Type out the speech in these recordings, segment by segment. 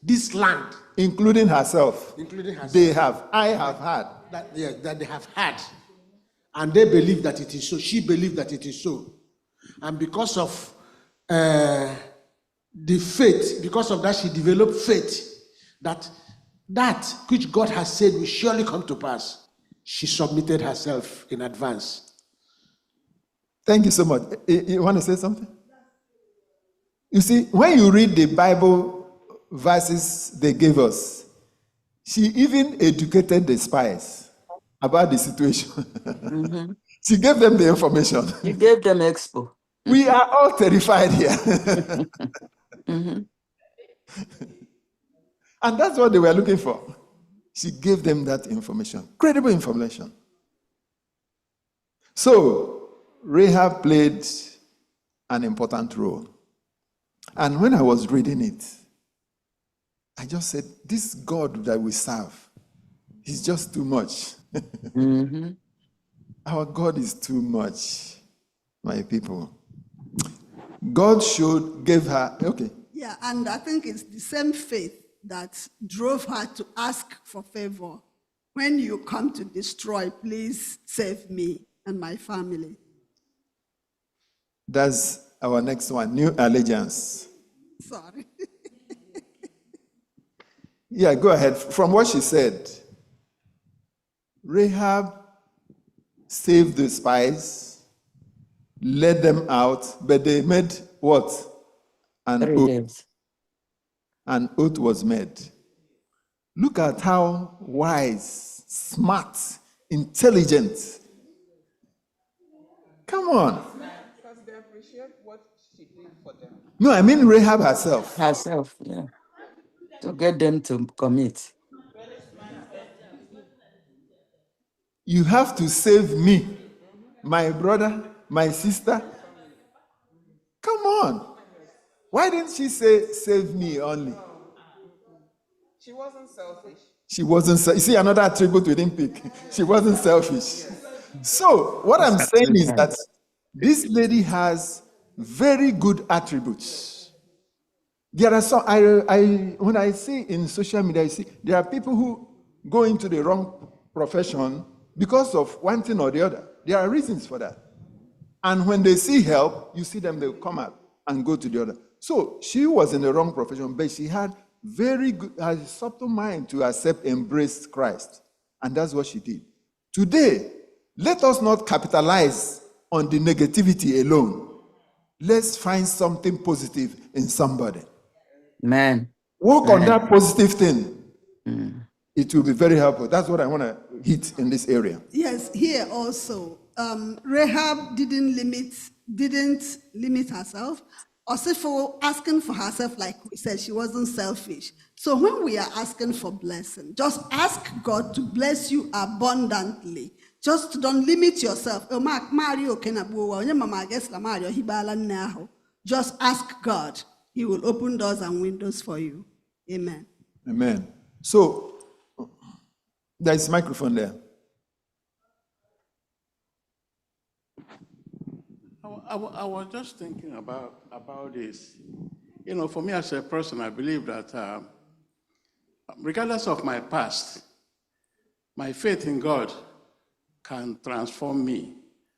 this land. Including herself. Including herself. They have. I have had. That they have had. And they believe that it is so. She believed that it is so. And because of the faith, because of that, she developed faith that which God has said will surely come to pass. She submitted herself in advance. Thank you so much. You want to say something? You see, when you read the Bible verses they gave us, she even educated the spies about the situation. Mm-hmm. She gave them the information. You gave them expo. We are all terrified here. Mm-hmm. And that's what they were looking for. She gave them that information, credible information. So, Rahab played an important role. And when I was reading it, I just said, this God that we serve is just too much. Mm-hmm. Our God is too much, my people. God gave her, okay. Yeah, and I think it's the same faith that drove her to ask for favor. When you come to destroy, please save me and my family. That's our next one, new allegiance. Sorry. Yeah, go ahead. From what she said, Rahab saved the spies, led them out, but they made what? An oath. An oath was made. Look at how wise, smart, intelligent. Come on. Because they appreciate what she did for them. No, I mean Rahab herself. Herself, yeah. To get them to commit. You have to save me, my brother, my sister. Come on. Why didn't she say, save me only? She wasn't selfish. She wasn't. You see, another attribute we didn't pick. She wasn't selfish. So, what I'm saying is that this lady has very good attributes. There are some, when I see in social media, you see, there are people who go into the wrong profession because of one thing or the other. There are reasons for that. And when they see help, you see them, they'll come out and go to the other. So she was in the wrong profession, but she had very good, a subtle mind to accept, embrace Christ. And that's what she did. Today, let us not capitalize on the negativity alone. Let's find something positive in somebody. Man. Work on that positive thing. It will be very helpful. That's what I want to hit in this area. Yes, here also, Rahab didn't limit herself. Also for asking for herself, like we said, she wasn't selfish. So when we are asking for blessing, just ask God to bless you abundantly. Just don't limit yourself. Just ask God. He will open doors and windows for you. Amen. Amen. So, there is a microphone there. I was just thinking about this. You know, for me as a person, I believe that regardless of my past, my faith in God can transform me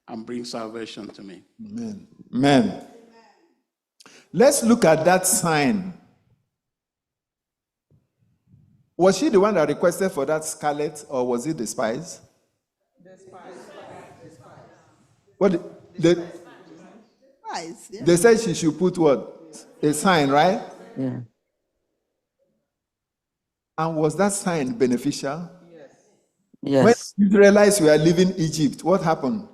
and bring salvation to me. Amen. Amen. Let's look at that sign. Was she the one that requested for that scarlet, or was it the spies? The spies. What? Spies, yeah. They said she should put what? A sign, right? Yeah. And was that sign beneficial? Yes. When Israelites were leaving Egypt, what happened?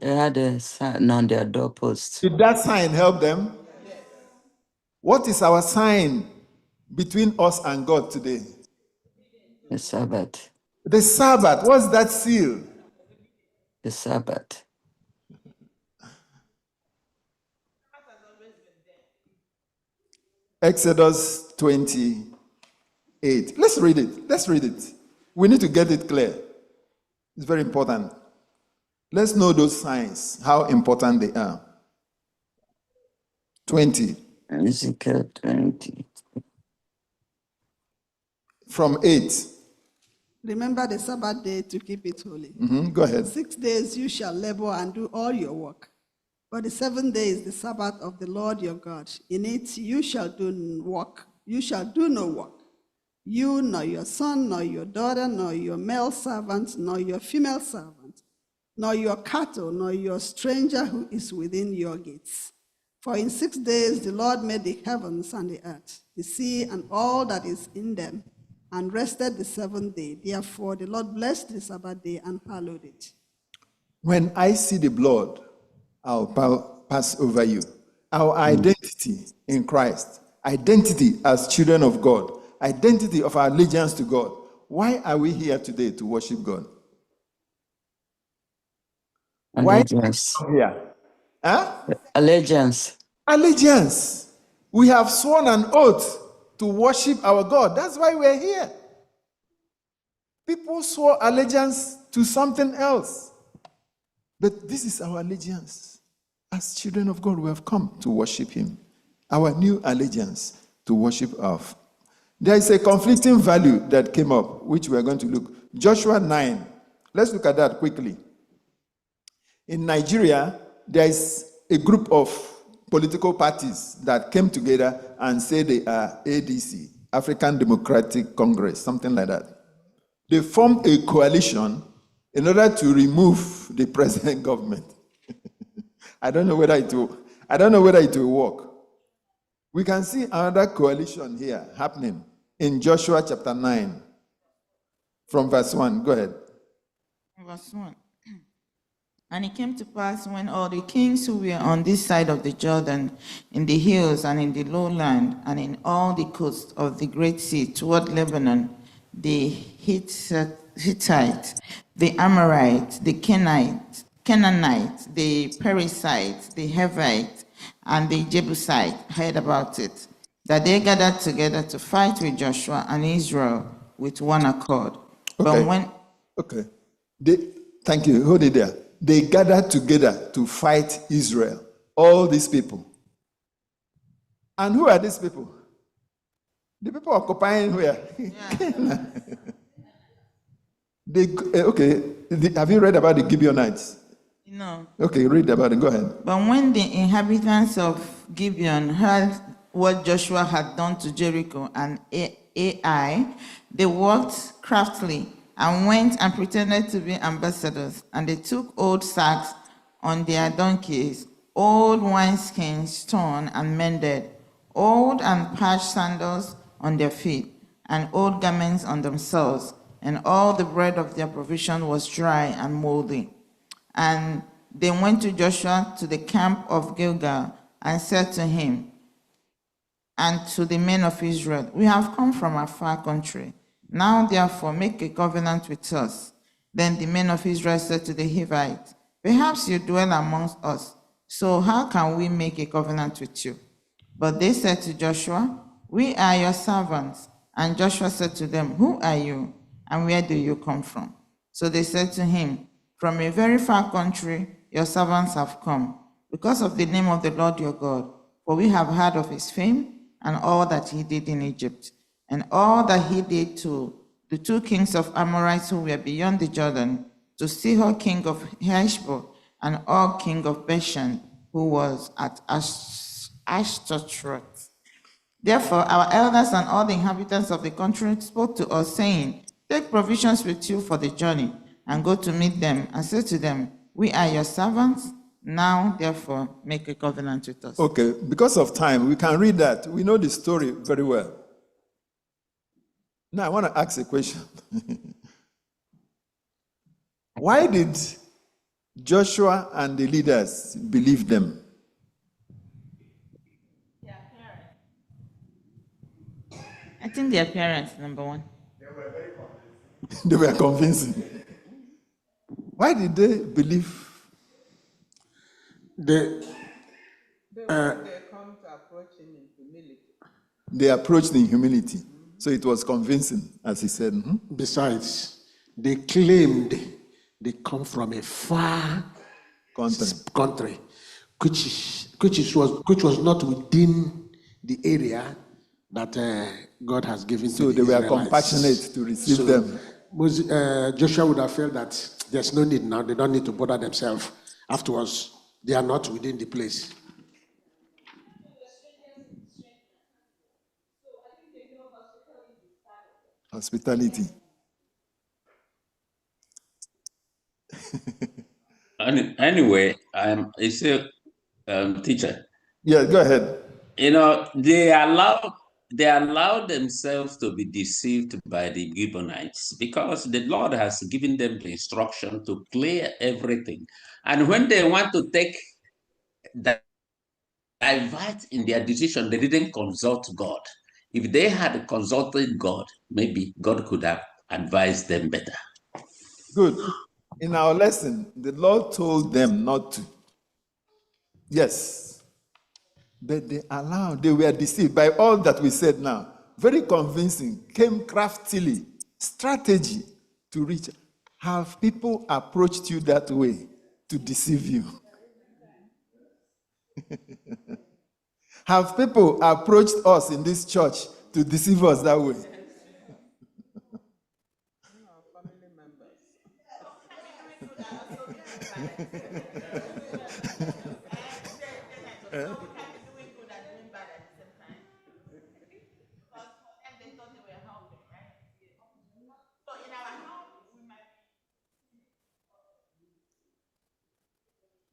They had a sign on their doorpost. Did that sign help them? Yes. What is our sign between us and God today? The Sabbath. The Sabbath. What's that seal? The Sabbath. Exodus 28. Let's read it. We need to get it clear. It's very important. Let's know those signs, how important they are. 20. Ezekiel 20. from 8. Remember the Sabbath day to keep it holy. Go ahead. 6 days you shall labor and do all your work. But the 7th day is the Sabbath of the Lord your God. In it you shall do work. You shall do no work. You, nor your son, nor your daughter, nor your male servant, nor your female servant, nor your cattle, nor your stranger who is within your gates. For in 6 days the Lord made the heavens and the earth, the sea and all that is in them, and rested the 7th day. Therefore the Lord blessed the Sabbath day and hallowed it. When I see the blood, I'll pass over you. Our identity in Christ, identity as children of God, identity of our allegiance to God. Why are we here today to worship God? Why Allegiance. are we here? Huh? Allegiance. Allegiance. We have sworn an oath to worship our God. That's why we're here. People swore allegiance to something else. But this is our allegiance. As children of God, we have come to worship Him. Our new allegiance to worship of. There is a conflicting value that came up, which we are going to look. Joshua 9. Let's look at that quickly. In Nigeria, there is a group of political parties that came together and say they are ADC, African Democratic Congress, something like that. They formed a coalition in order to remove the present government. I don't know whether it will work. We can see another coalition here happening in Joshua chapter 9 from verse 1. Go ahead. Verse 1. And it came to pass when all the kings who were on this side of the Jordan, in the hills and in the lowland, and in all the coasts of the great sea toward Lebanon, the Hittite, the Amorite, the Canaanite, the Perizzite, the Hivite, and the Jebusite heard about it, that they gathered together to fight with Joshua and Israel with one accord. Okay. Thank you. Hold it there. They gathered together to fight Israel. All these people. And who are these people? The people occupying where? Yeah. Have you read about the Gibeonites? No. Okay, read about it. Go ahead. But when the inhabitants of Gibeon heard what Joshua had done to Jericho and Ai, they worked craftily and went and pretended to be ambassadors. And they took old sacks on their donkeys, old wineskins torn and mended, old and patched sandals on their feet, and old garments on themselves. And all the bread of their provision was dry and moldy. And they went to Joshua to the camp of Gilgal and said to him and to the men of Israel, "We have come from a far country. Now therefore make a covenant with us." Then the men of Israel said to the Hivites, "Perhaps you dwell amongst us, so how can we make a covenant with you?" But they said to Joshua, "We are your servants." And Joshua said to them, "Who are you, and where do you come from?" So they said to him, "From a very far country your servants have come, because of the name of the Lord your God. For we have heard of his fame and all that he did in Egypt, and all that he did to the two kings of Amorites who were beyond the Jordan, to Sihon king of Heshbon, and Og king of Bashan, who was at Ashtaroth. Therefore our elders and all the inhabitants of the country spoke to us, saying, Take provisions with you for the journey, and go to meet them, and say to them, We are your servants. Now, therefore, make a covenant with us." Okay, because of time, we can read that. We know the story very well. Now, I want to ask a question. Why did Joshua and the leaders believe them? I think the appearance, number one. They were convincing. Why did they believe? They come to approach him in humility. They approached in humility. So it was convincing, as he said. Besides, they claimed they come from a far country, which was not within the area that God has given So to the they were Israelites. compassionate to receive them. Joshua would have felt that there's no need now, they don't need to bother themselves. Afterwards, they are not within the place. Hospitality. Anyway, it's a teacher. Yeah, go ahead. You know, they allow themselves to be deceived by the Gibeonites because the Lord has given them the instruction to clear everything. And when they want to take that divert in their decision, they didn't consult God. If they had consulted God, maybe God could have advised them better. Good. In our lesson, the Lord told them not to. Yes. But they were deceived by all that we said now. Very convincing, came craftily, strategy to reach. Have people approached you that way to deceive you? Have people approached us in this church to deceive us that way? Family members.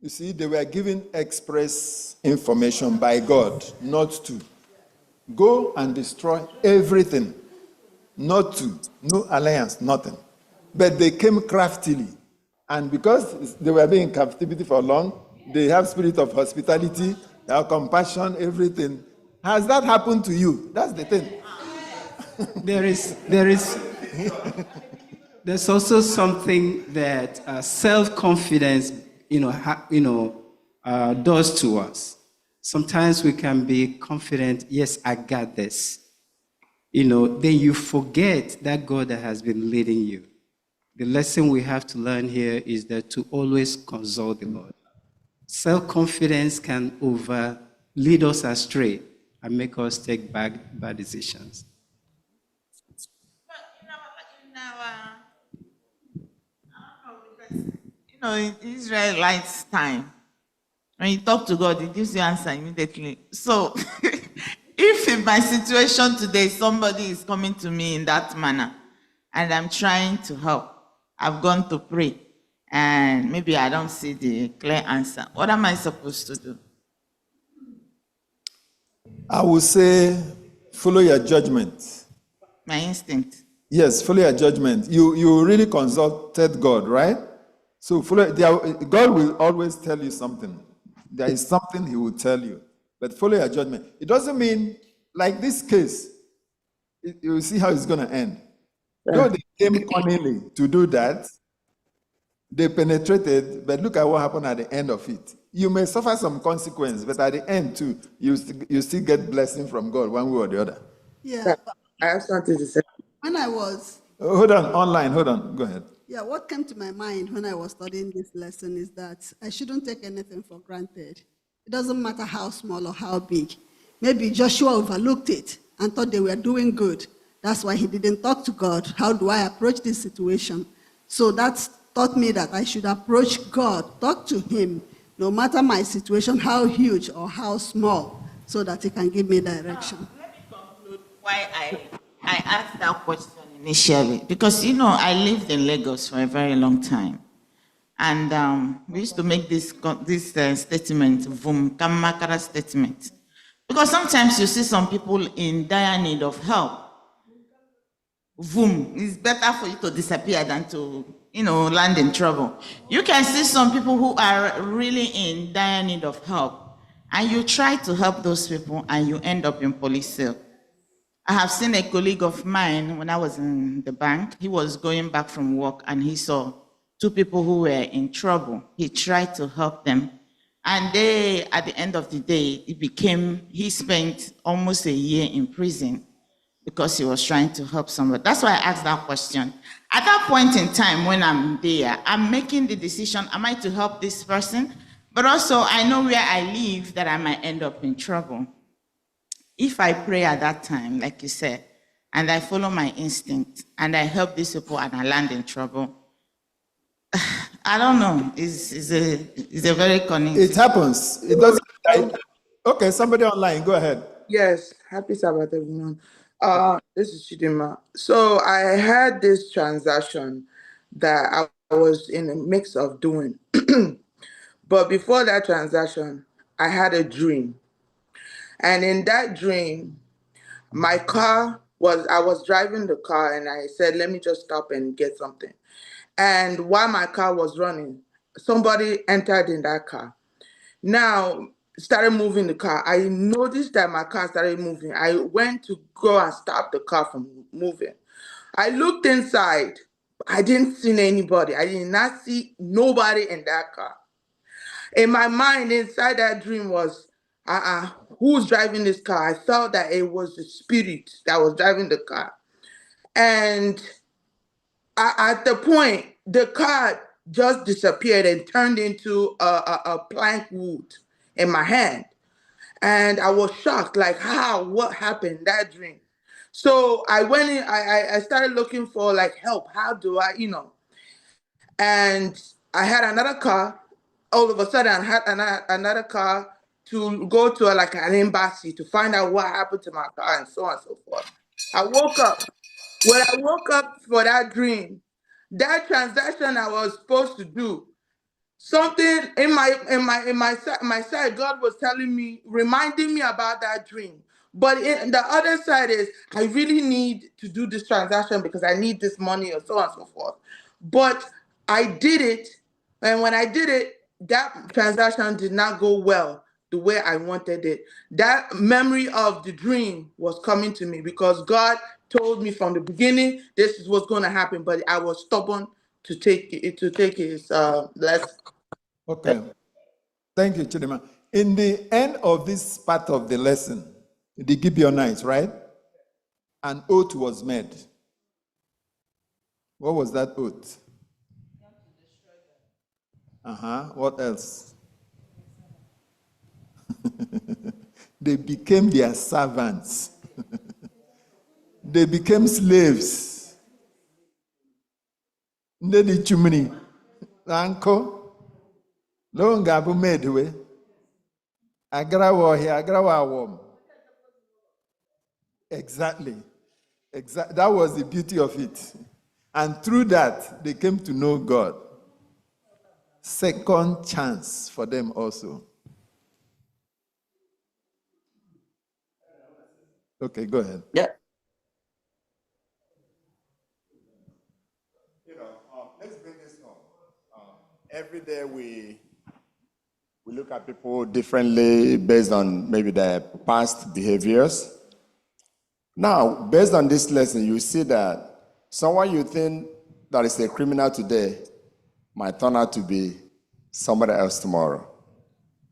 You see, they were given express information by God not to go and destroy everything. Not to, no alliance, nothing. But they came craftily. And because they were being in captivity for long, they have spirit of hospitality, they have compassion, everything. Has that happened to you? That's the thing. There's also something that self-confidence, does to us. Sometimes we can be confident, yes, I got this. Then you forget that God that has been leading you. The lesson we have to learn here is that to always consult the Lord. Self-confidence can lead us astray and make us take bad decisions. In Israelites' time, when you talk to God, He gives you answer immediately. So, if in my situation today somebody is coming to me in that manner, and I'm trying to help, I've gone to pray, and maybe I don't see the clear answer, what am I supposed to do? I would say, follow your judgment. My instinct. Yes, follow your judgment. You really consulted God, right? So God will always tell you something. There is something He will tell you. But follow your judgment. It doesn't mean, like this case, you will see how it's going to end. Though they came cunningly to do that, they penetrated, but look at what happened at the end of it. You may suffer some consequence, but at the end too, you still get blessing from God one way or the other. Yeah. I have something to say. When I was, Hold on, go ahead. yeah, what came to my mind when I was studying this lesson is that I shouldn't take anything for granted. It doesn't matter how small or how big. Maybe Joshua overlooked it and thought they were doing good. That's why he didn't talk to God. How do I approach this situation? So that taught me that I should approach God, talk to Him, no matter my situation, how huge or how small, so that He can give me direction. Let me conclude why I asked that question initially. Because, I lived in Lagos for a very long time. And we used to make this statement, Vum Kamakara statement. Because sometimes you see some people in dire need of help. Vum, it's better for you to disappear than to, land in trouble. You can see some people who are really in dire need of help, and you try to help those people, and you end up in police cell. I have seen a colleague of mine when I was in the bank. He was going back from work, and he saw two people who were in trouble. He tried to help them, and they, at the end of the day, he spent almost a year in prison because he was trying to help somebody. That's why I asked that question. At that point in time, when I'm there, I'm making the decision, am I to help this person? But also, I know where I live that I might end up in trouble. if I pray at that time, like you said, and I follow my instinct and I help these people and I land in trouble, I don't know. It's a very cunning It thing. happens. It doesn't. Okay, somebody online, go ahead. Yes, happy Sabbath, everyone. This is Chidima. So I had this transaction that I was in a mix of doing. But before that transaction, I had a dream. And in that dream, I was driving the car and I said, let me just stop and get something. And while my car was running, somebody entered in that car. Now, started moving the car. I noticed that my car started moving. I went to go and stop the car from moving. I looked inside. I didn't see anybody. I did not see nobody in that car. In my mind, inside that dream was, who's driving this car? I felt that it was the spirit that was driving the car. And at the point, the car just disappeared and turned into a plank wood in my hand. And I was shocked, like, how, what happened, that dream? So I went in, I started looking for like help. How do I. And I had another car. All of a sudden, I had another car to go to like an embassy to find out what happened to my car and so on and so forth. I woke up. When I woke up for that dream, that transaction I was supposed to do, something in my side, God was telling me, reminding me about that dream. But in the other side is, I really need to do this transaction because I need this money or so on and so forth. But I did it, and when I did it, that transaction did not go well the way I wanted it. That memory of the dream was coming to me because God told me from the beginning this is what's going to happen, but I was stubborn to take his lesson. Okay. Thank you, Chidima. In the end of this part of the lesson, the Gibeonites, right? An oath was made. What was that oath? What else? They became their servants. They became slaves. Ndedi chumini. Anko. No ngabu medwe. Agrawa here, agrawa wom. Exactly. That was the beauty of it. And through that, they came to know God. Second chance for them also. Okay, go ahead. Yeah. Let's bring this home. Every day we look at people differently based on maybe their past behaviors. Now, based on this lesson, you see that someone you think that is a criminal today might turn out to be somebody else tomorrow.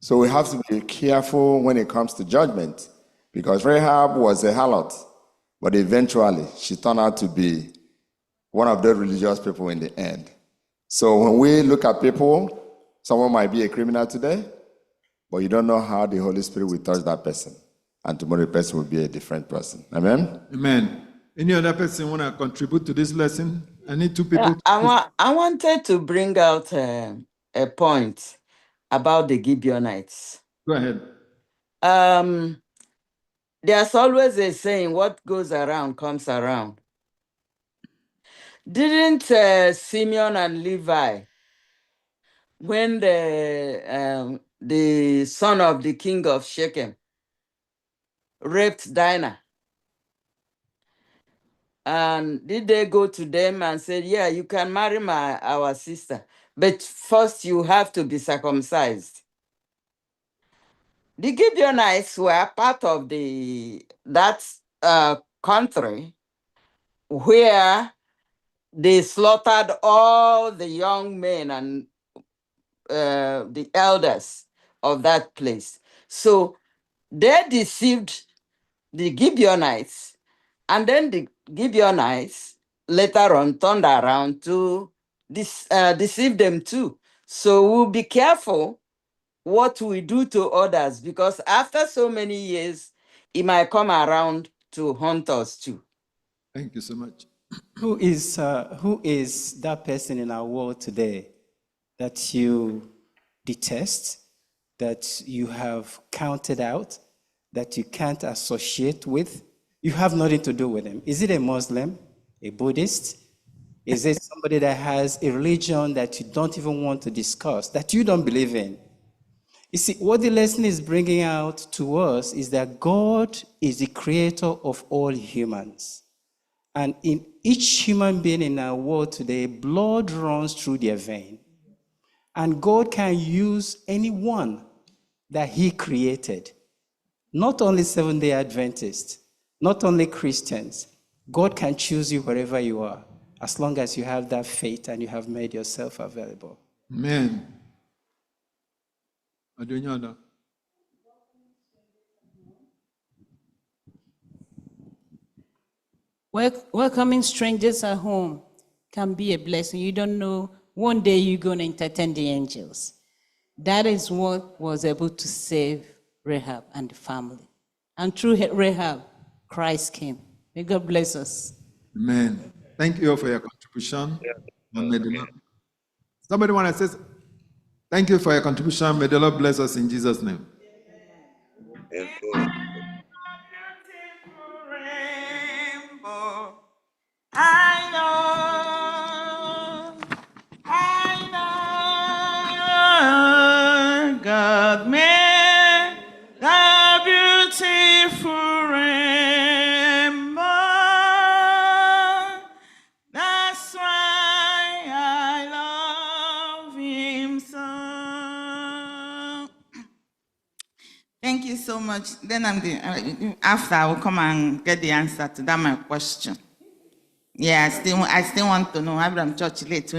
So we have to be careful when it comes to judgment, because Rahab was a harlot, but eventually she turned out to be one of the religious people in the end. So when we look at people, someone might be a criminal today, but you don't know how the Holy Spirit will touch that person. And tomorrow the person will be a different person. Amen? Amen. Any other person want to contribute to this lesson? I need two people. I wanted to bring out a point about the Gibeonites. Go ahead. There's always a saying, what goes around comes around. Didn't Simeon and Levi, when the son of the king of Shechem raped Dinah, and did they go to them and say, yeah, you can marry our sister, but first you have to be circumcised? The Gibeonites were part of that country where they slaughtered all the young men and the elders of that place. So they deceived the Gibeonites, and then the Gibeonites later on turned around to deceive them too. So we'll be careful what we do to others, because after so many years, he might come around to hunt us too. Thank you so much. Who is that person in our world today that you detest, that you have counted out, that you can't associate with? You have nothing to do with him. Is it a Muslim, a Buddhist? Is it somebody that has a religion that you don't even want to discuss, that you don't believe in? You see, what the lesson is bringing out to us is that God is the creator of all humans. And in each human being in our world today, blood runs through their vein. And God can use anyone that he created. Not only Seventh-day Adventists, not only Christians. God can choose you wherever you are, as long as you have that faith and you have made yourself available. Amen. Adunyada. Welcoming strangers at home can be a blessing. You don't know, one day you're going to entertain the angels. That is what was able to save Rahab and the family. And through Rahab, Christ came. May God bless us. Amen. Thank you all for your contribution. And may the Lord... Somebody want to say, thank you for your contribution. May the Lord bless us in Jesus' name. I know God made a beautiful rainbow. That's why I love him so. Thank you so much. Then after I will come and get the answer to that my question. Yeah, I still want to know. Abraham Church late.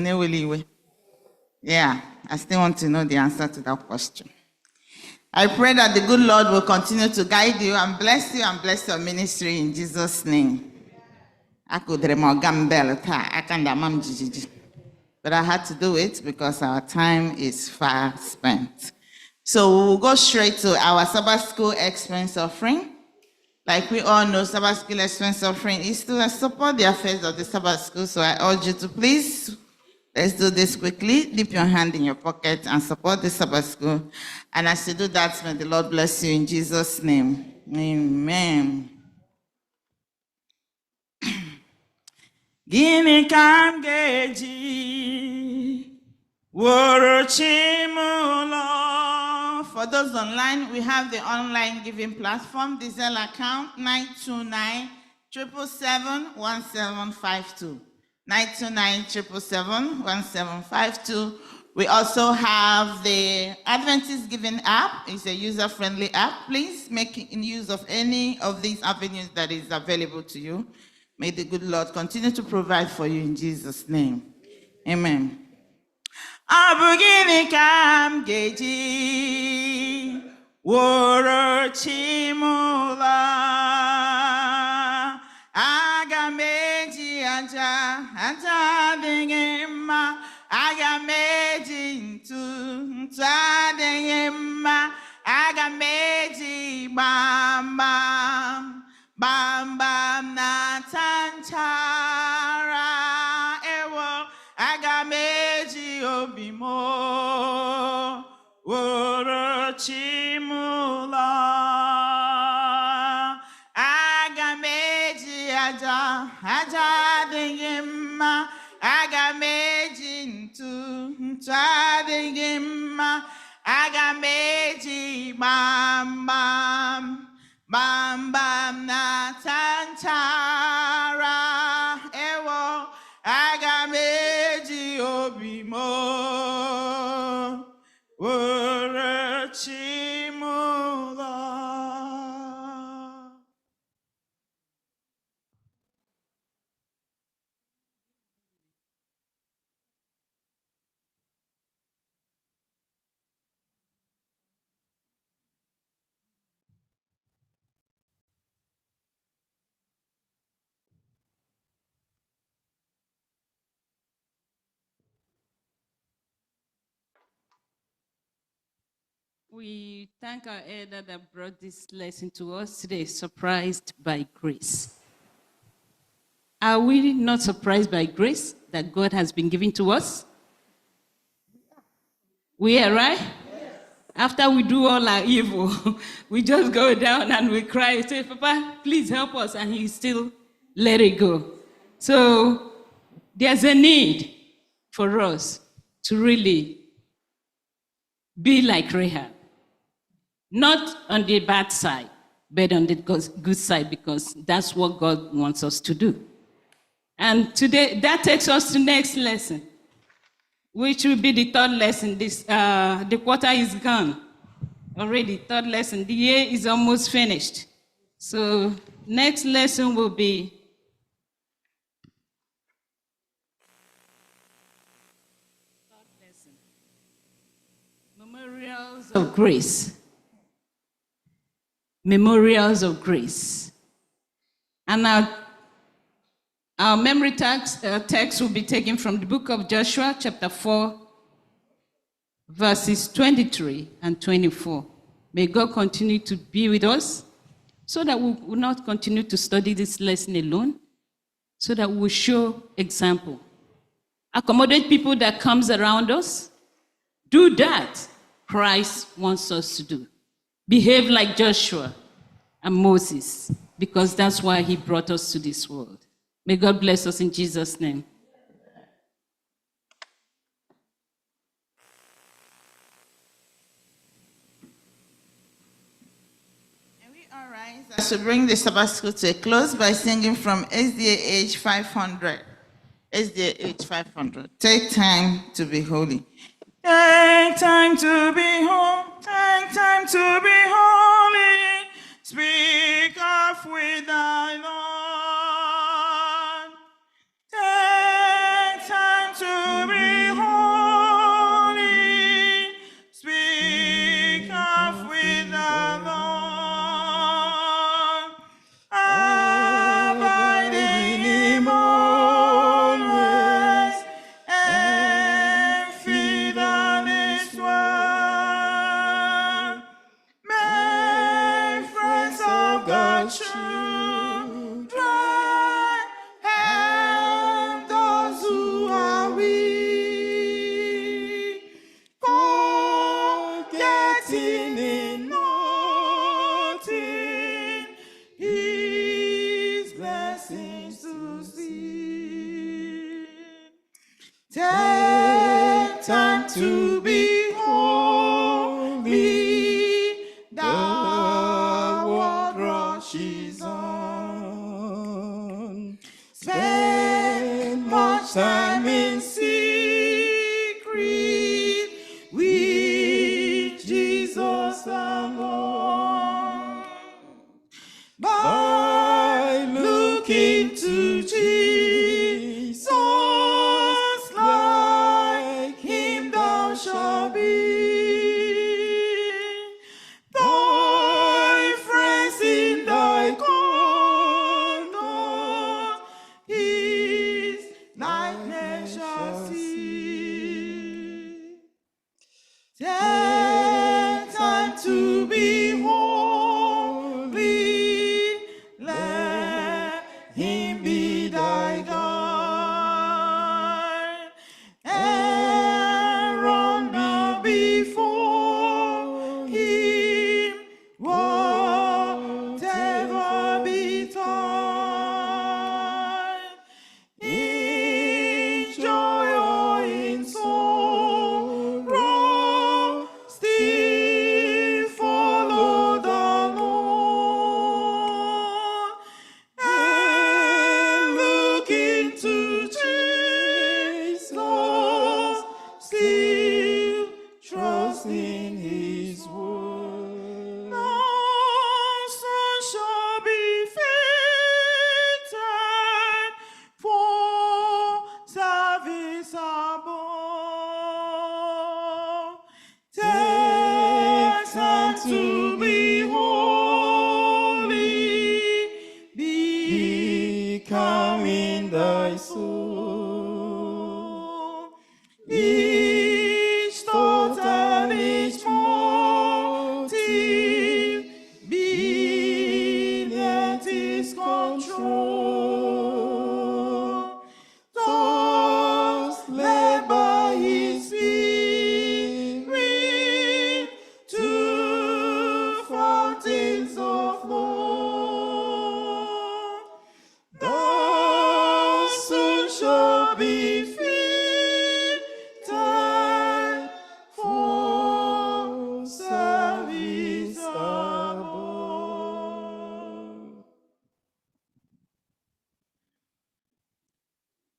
Yeah, I still want to know the answer to that question. I pray that the good Lord will continue to guide you and bless your ministry in Jesus' name. But I had to do it because our time is far spent. So we'll go straight to our Sabbath School expense offering. Like we all know, Sabbath School expense offering is to support the affairs of the Sabbath School. So I urge you to please, let's do this quickly. Dip your hand in your pocket and support the Sabbath School. And as you do that, may the Lord bless you in Jesus' name. Amen. Gịnị ka m ga-eji woro chi m ụlọ? For those online, we have the online giving platform, the Zelle account 929 777 1752. 929 777 1752. We also have the Adventist Giving app. It's a user-friendly app. Please make use of any of these avenues that is available to you. May the good Lord continue to provide for you in Jesus' name. Amen. Ọ bụ gịnị ka m ga-eji woro chi m ụlọ? Aga m eji aja adịghị mma. Aga m eji ntụ adịghị mma. Aga m eji gbamgbam na-ata nchara. Ewo, aga m eji obi m woro chi m ụlọ. Aga m eji aja adịghị mma. Aga m eji ntụ adịghị mma. Aga m eji gbamgbam na-ata nchara. Ewo, aga m eji obi m woro chi m ụlọ. We thank our elder that brought this lesson to us today, surprised by grace. Are we not surprised by grace that God has been giving to us? We are, right? Yes. After we do all our evil, we just go down and we cry, say, Papa, please help us, and he still let it go. So there's a need for us to really be like Rahab. Not on the bad side, but on the good side, because that's what God wants us to do. And today, that takes us to the next lesson, which will be the third lesson. The quarter is gone already, third lesson. The year is almost finished. So next lesson will be third lesson, Memorials of Grace. Memorials of Grace. And our memory text will be taken from the book of Joshua, chapter 4, verses 23 and 24. May God continue to be with us so that we will not continue to study this lesson alone, so that we will show example. Accommodate people that comes around us. Do that Christ wants us to do. Behave like Joshua and Moses, because that's why he brought us to this world. May God bless us in Jesus' name. Can we all rise as we bring the Sabbath school to a close by singing from SDA age 500. SDA age 500. Take time to be holy. Take time to be holy. Take time to be holy. Speak of with thy Lord. Take time to be holy. Speak of with thy Lord. Abide in him always, and feed on his word. Make friends of God's children, and those who are weak, forgetting in nothing his blessings to see. Take time to be holy, the world rushes on. Spend much time in secret with Jesus alone. By looking to Jesus, like him thou shalt be. Thy friends in thy conduct his likeness shall see. Take time to be holy, let him be thy guide, and run now before him, whatever betide, in joy or in sorrow, still follow the Lord, and look into Jesus, still trust in his word. No son shall be fitted for service above. Take time to be holy, become in thy soul. Each thought and each moment shall be fitted for service above.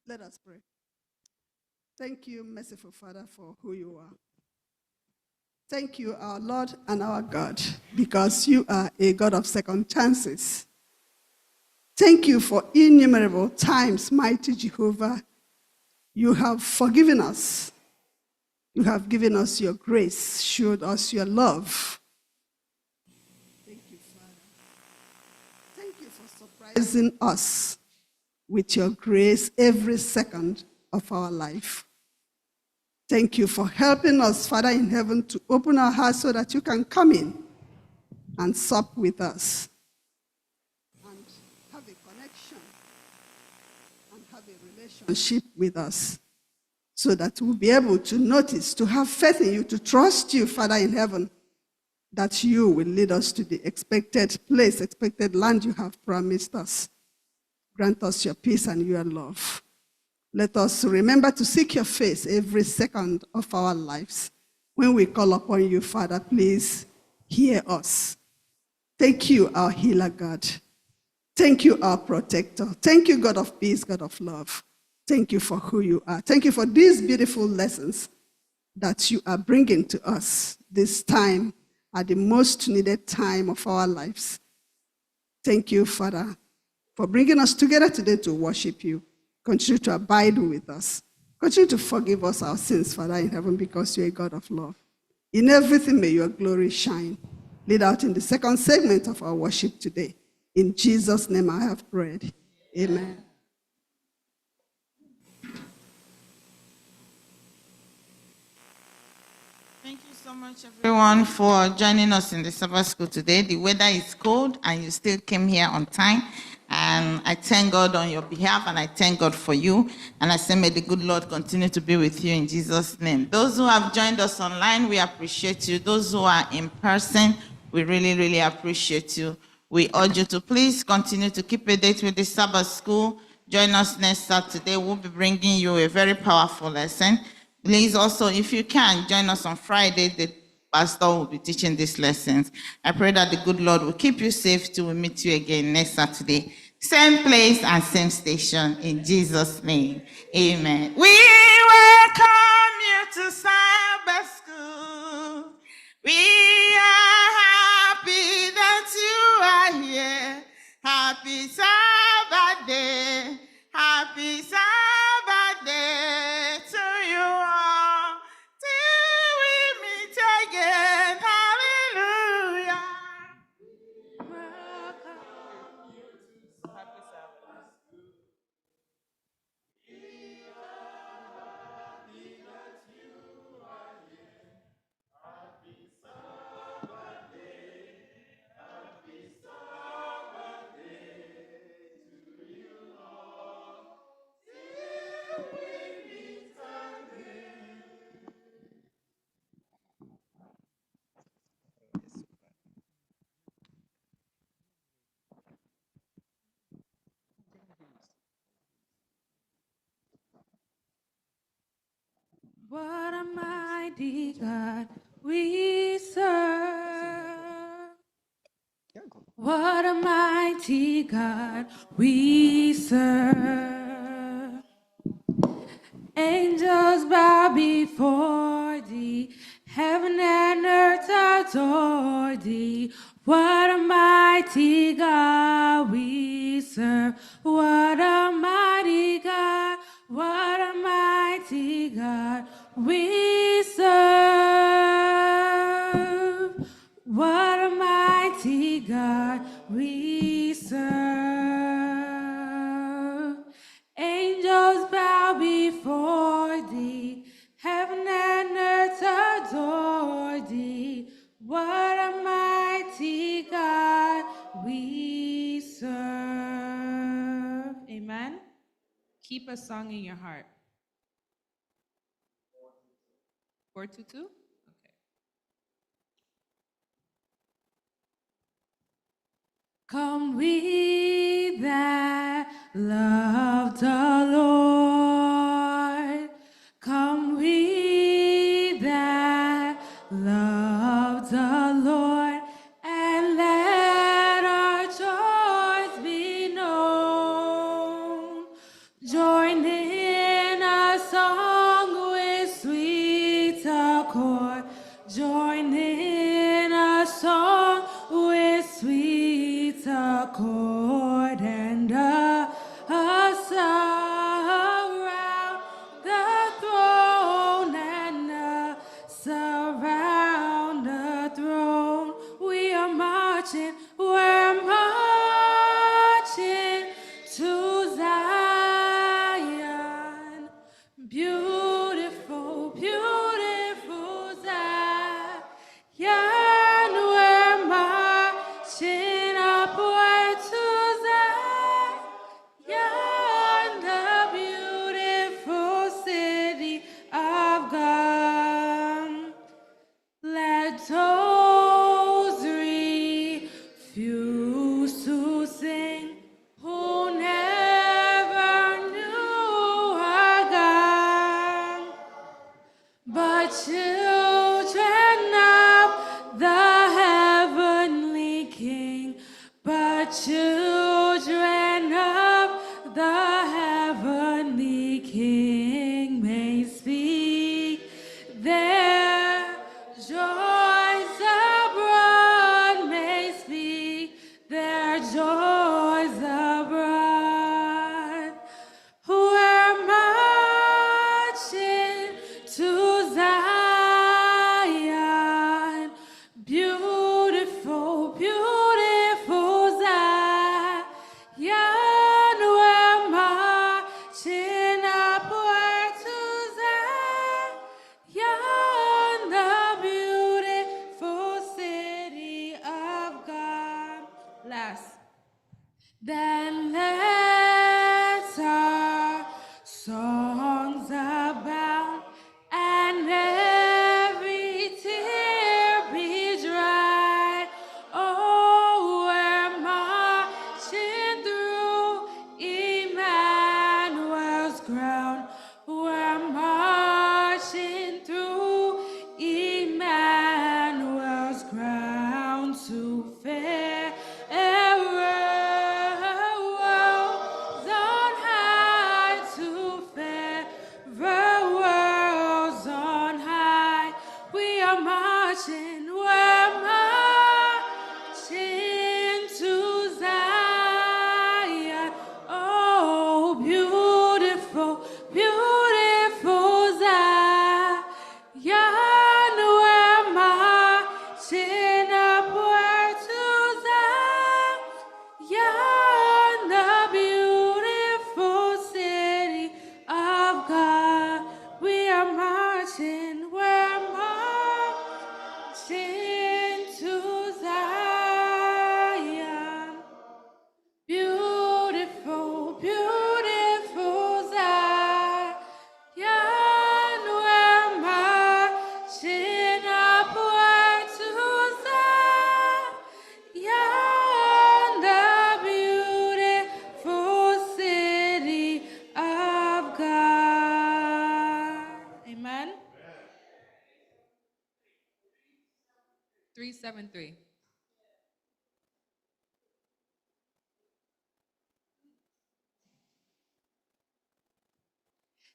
Let us pray. Thank you, merciful Father, for who you are. Thank you, our Lord and our God, because you are a God of second chances. Thank you for innumerable times, mighty Jehovah. You have forgiven us. You have given us your grace, showed us your love. Thank you, Father. Thank you for surprising us with your grace every second of our life. Thank you for helping us, Father in heaven, to open our hearts so that you can come in and sup with us and have a connection and have a relationship with us so that we'll be able to notice, to have faith in you, to trust you, Father in heaven, that you will lead us to the expected place, expected land you have promised us. Grant us your peace and your love. Let us remember to seek your face every second of our lives. When we call upon you, Father, please hear us. Thank you, our healer God. Thank you, our protector. Thank you, God of peace, God of love. Thank you for who you are. Thank you for these beautiful lessons that you are bringing to us this time, at the most needed time of our lives. Thank you, Father, for bringing us together today to worship you. Continue to abide with us. Continue to forgive us our sins, Father in heaven, because you're a God of love. In everything, may your glory shine. Lead out in the second segment of our worship today. In Jesus' name I have prayed. Amen. Thank you so much, everyone, for joining us in the Sabbath school today. The weather is cold, and you still came here on time. And I thank God on your behalf, and I thank God for you. And I say, may the good Lord continue to be with you in Jesus' name. Those who have joined us online, we appreciate you. Those who are in person, we really, really appreciate you. We urge you to please continue to keep a date with the Sabbath school. Join us next Saturday. We'll be bringing you a very powerful lesson. Please also, if you can, join us on Friday. The pastor will be teaching these lessons. I pray that the good Lord will keep you safe till we meet you again next Saturday. Same place and same station, in Jesus' name. Amen. We welcome you to Sabbath school. We are happy that you are here. Happy Sabbath day. Happy Sabbath day to you all. Till we meet again. Hallelujah. Welcome you to Happy Sabbath. What a mighty God we serve. What a mighty God we serve. Angels bow before thee, heaven and earth adore thee. What a mighty God we serve. What a mighty God, what a mighty God we serve. What a mighty God we serve. Angels bow before thee, heaven and earth adore thee. What a mighty God we serve. Amen. Keep a song in your heart. 422? Okay. Come we that love the Lord. heavenly King may speak, their joys abroad may speak, their joys abroad. We're marching to Zion, beautiful, beautiful Zion. We're marching upward to Zion, the beautiful city of God. Last. Then let our songs abound and every tear be dry. Oh, we're marching through Emmanuel's ground. We're marching through Emmanuel's ground to fair worlds on high, to fair worlds on high. We are marching, we're marching to Zion. Oh, beautiful, beautiful Zion. We're marching upward to Zion, the beautiful city of God. We are marching, we're marching to Zion. Beautiful, beautiful Zion. We're marching upward to Zion, the beautiful city of God. Amen. 373.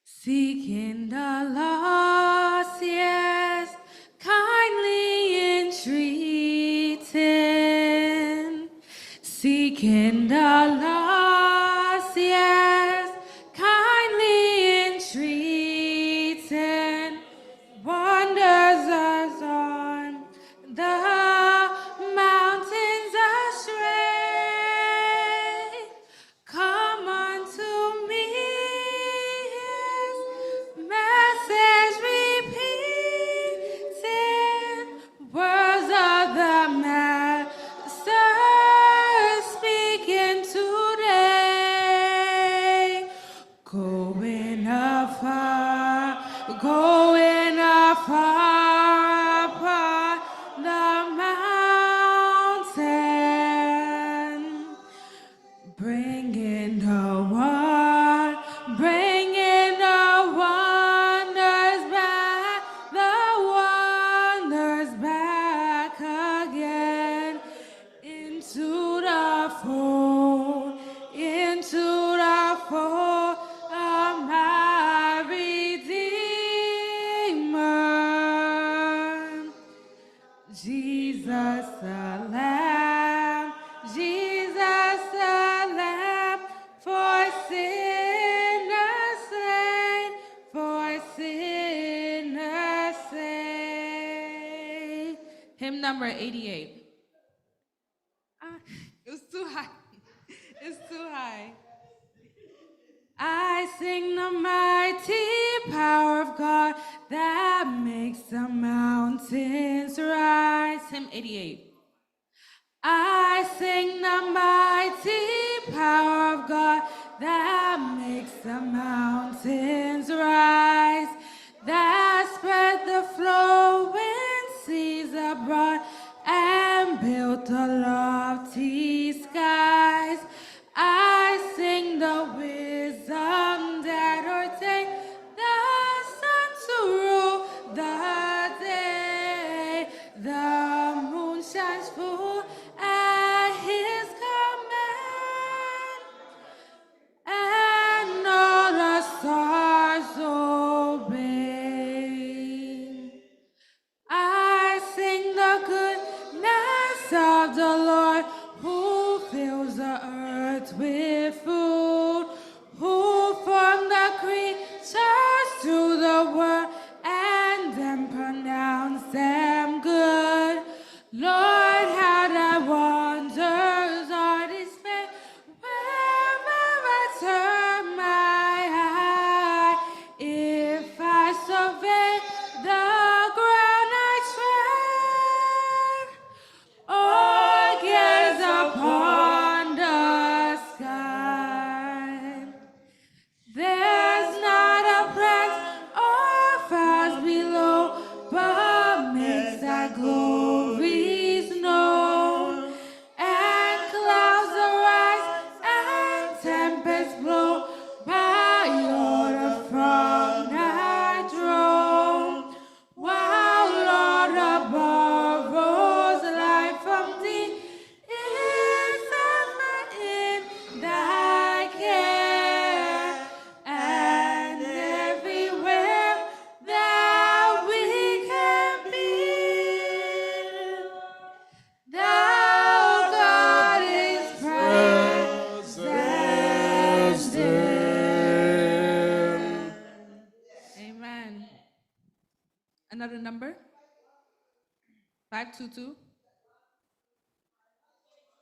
Seeking the lost, yes, kindly entreating. Seeking the lost, yes, kindly entreating. Wanders us on the mountains astray. Come unto me, His message repeating, words of the Master speaking today. Going afar upon the mountain. Bringing the wonders back again into the fold of my Redeemer. Jesus the Lamb, Jesus the Lamb, for sinners slain, for sinners slain. Hymn number 88. It was too high. It's too high. I sing the mighty power of God that makes the mountains rise. Hymn 88. I sing the mighty power of God that makes the mountains rise, that spread the flowing seas abroad and built the lofty skies. I sing the wisdom that ordained the sun to rule the day. The moon shines full at His command, and all Another number? 522.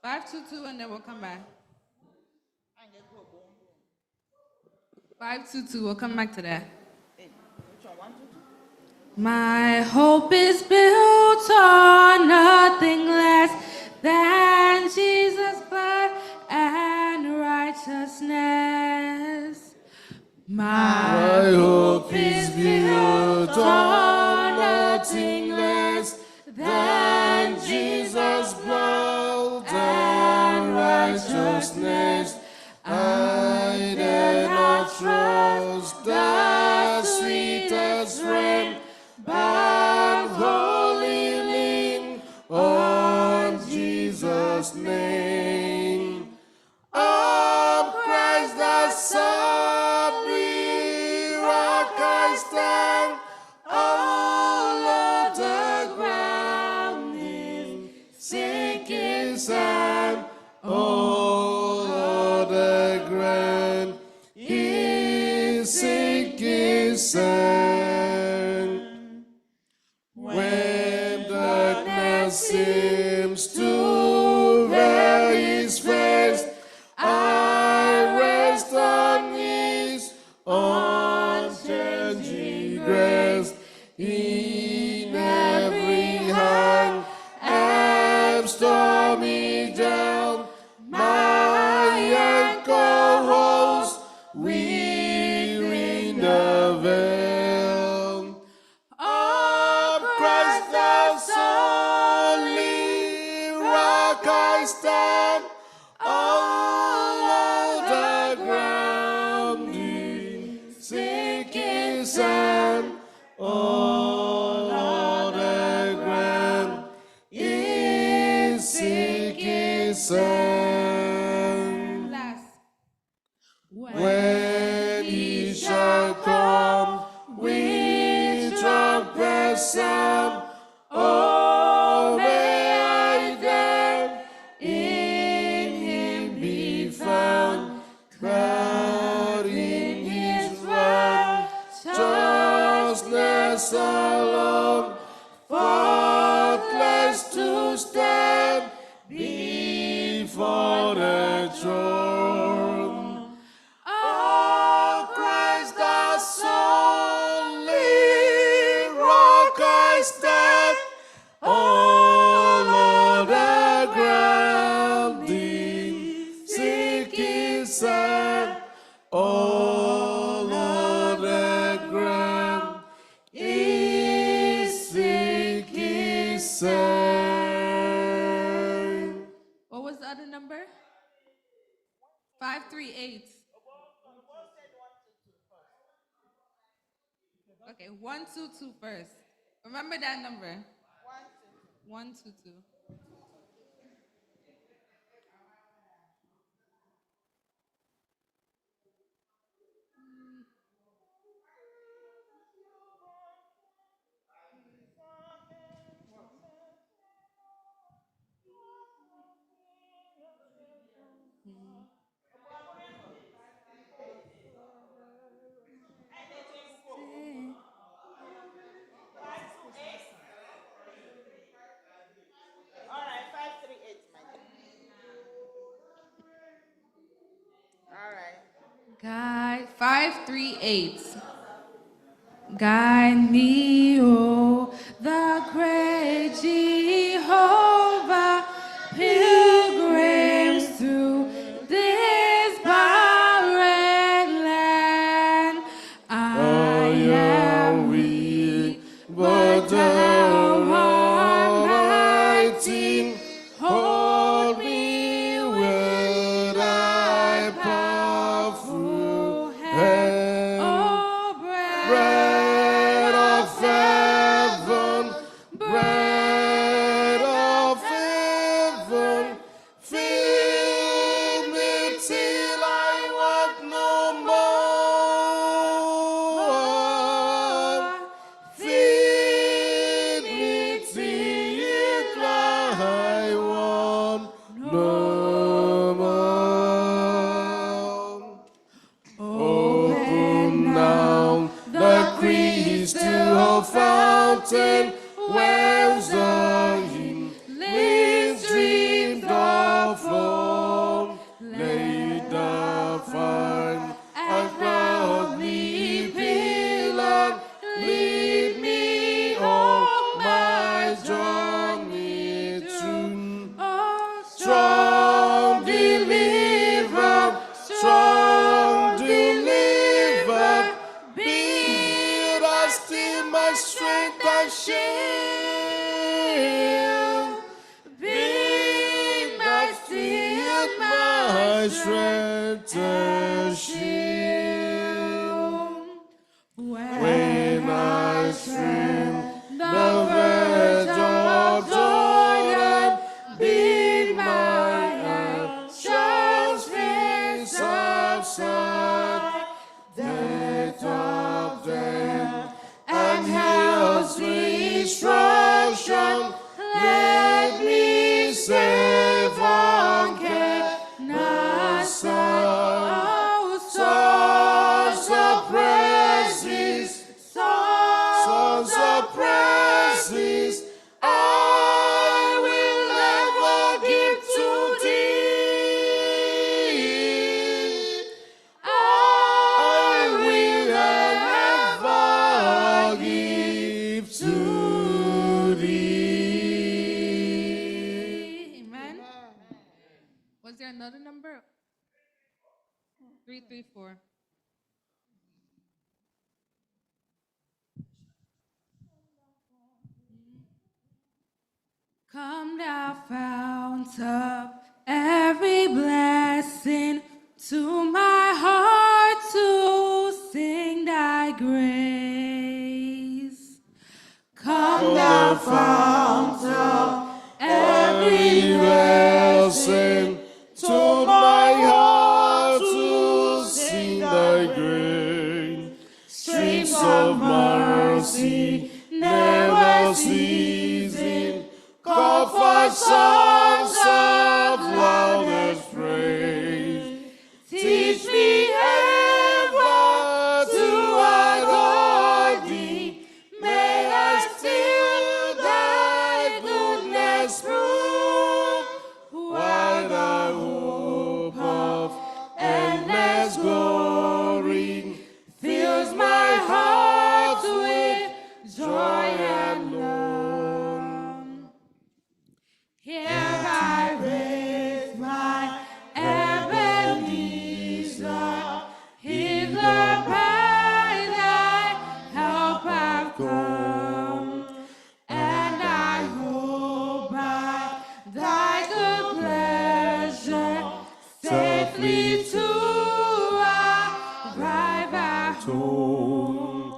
522, and then we'll come back. 522, we'll come back to that. My hope is built on nothing less than Jesus' blood and righteousness. My hope is built on nothing less than Jesus' blood and righteousness. I dare not trust the sweetest friend, but wholly lean on Jesus' name. Of Christ the solid rock I stand, all of the ground is sinking sand, all of the ground is sinking sand. When darkness seems to veil his face, I rest on his unchanging grace. In every hand and stormy down, my anchor holds within the veil of Christ the solid rock I stand, all of the ground is sinking sand, all of the ground is sinking sand. Last. When he shall come with trumpet sound, oh, may I then in him be found, but in his righteousness alone, faultless to stand before the throne. Oh, Christ the solid rock I stand, all of the ground is sinking sand, all of the ground is sinking sand. What was the other number? 538. Okay, 122 first. Remember that number. 122. All right, 538, my dear. All right. Guide 538. Guide me, oh, the great Jehovah, pilgrims through this barren land. I am weak, but thou art mighty. Hold me with thy powerful hand. Oh, bread of heaven, bread fountain, wells of healing streams of flow. Lay the fine and proudly pillar, lead me on my journey through. Strong deliver, strong deliver, be thou still my strength and shield. Be thou still my strength and shield. When I swim the verge of Jordan, be my anxious face outside. Death of them and hell's destruction, let me save on Canaan's side. Sons of praises, sons of praises, I will ever give to thee. I will ever give to thee. Amen. Was there another number? 334. Come thou fount of every blessing, to my heart to sing thy grace. Come thou fount of every blessing, to my heart to sing thy grace. Streams of mercy never ceasing, call for songs of loudest praise. Teach me ever to adore thee, may I still thy goodness prove, while the hope of endless glory fills my heart with joy and love. Here I raise my Ebenezer, hither by thy help I've come, and I hope by thy good pleasure safely to arrive at home.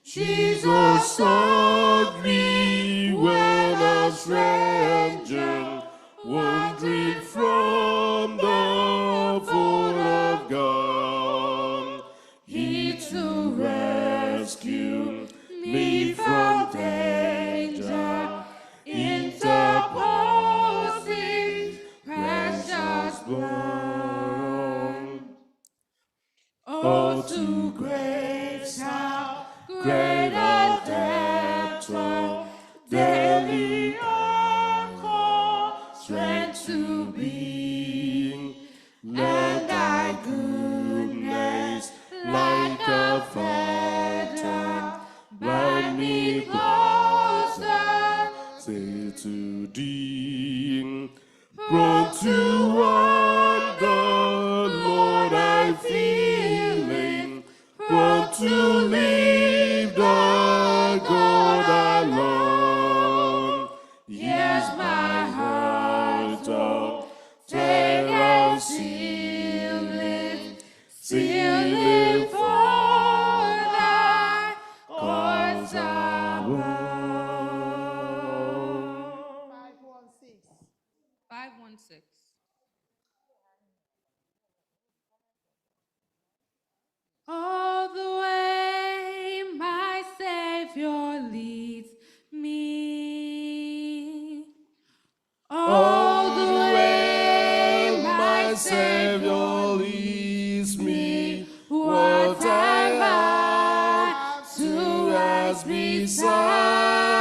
Jesus sought me when a stranger, wandering from the fold of God. He to rescue me from danger, interposing precious blood. Oh, to grace how great a debt, oh, daily call strength to be, and thy goodness like a fetter bind me closer, say to thee, prone to wander, Lord, I feeling, prone to leave the God alone. Here's my heart, oh, terror sealing, sealing for thy cause above. 516. All the way my Savior leads me. All the way my Savior leads me. What am I to ask beside?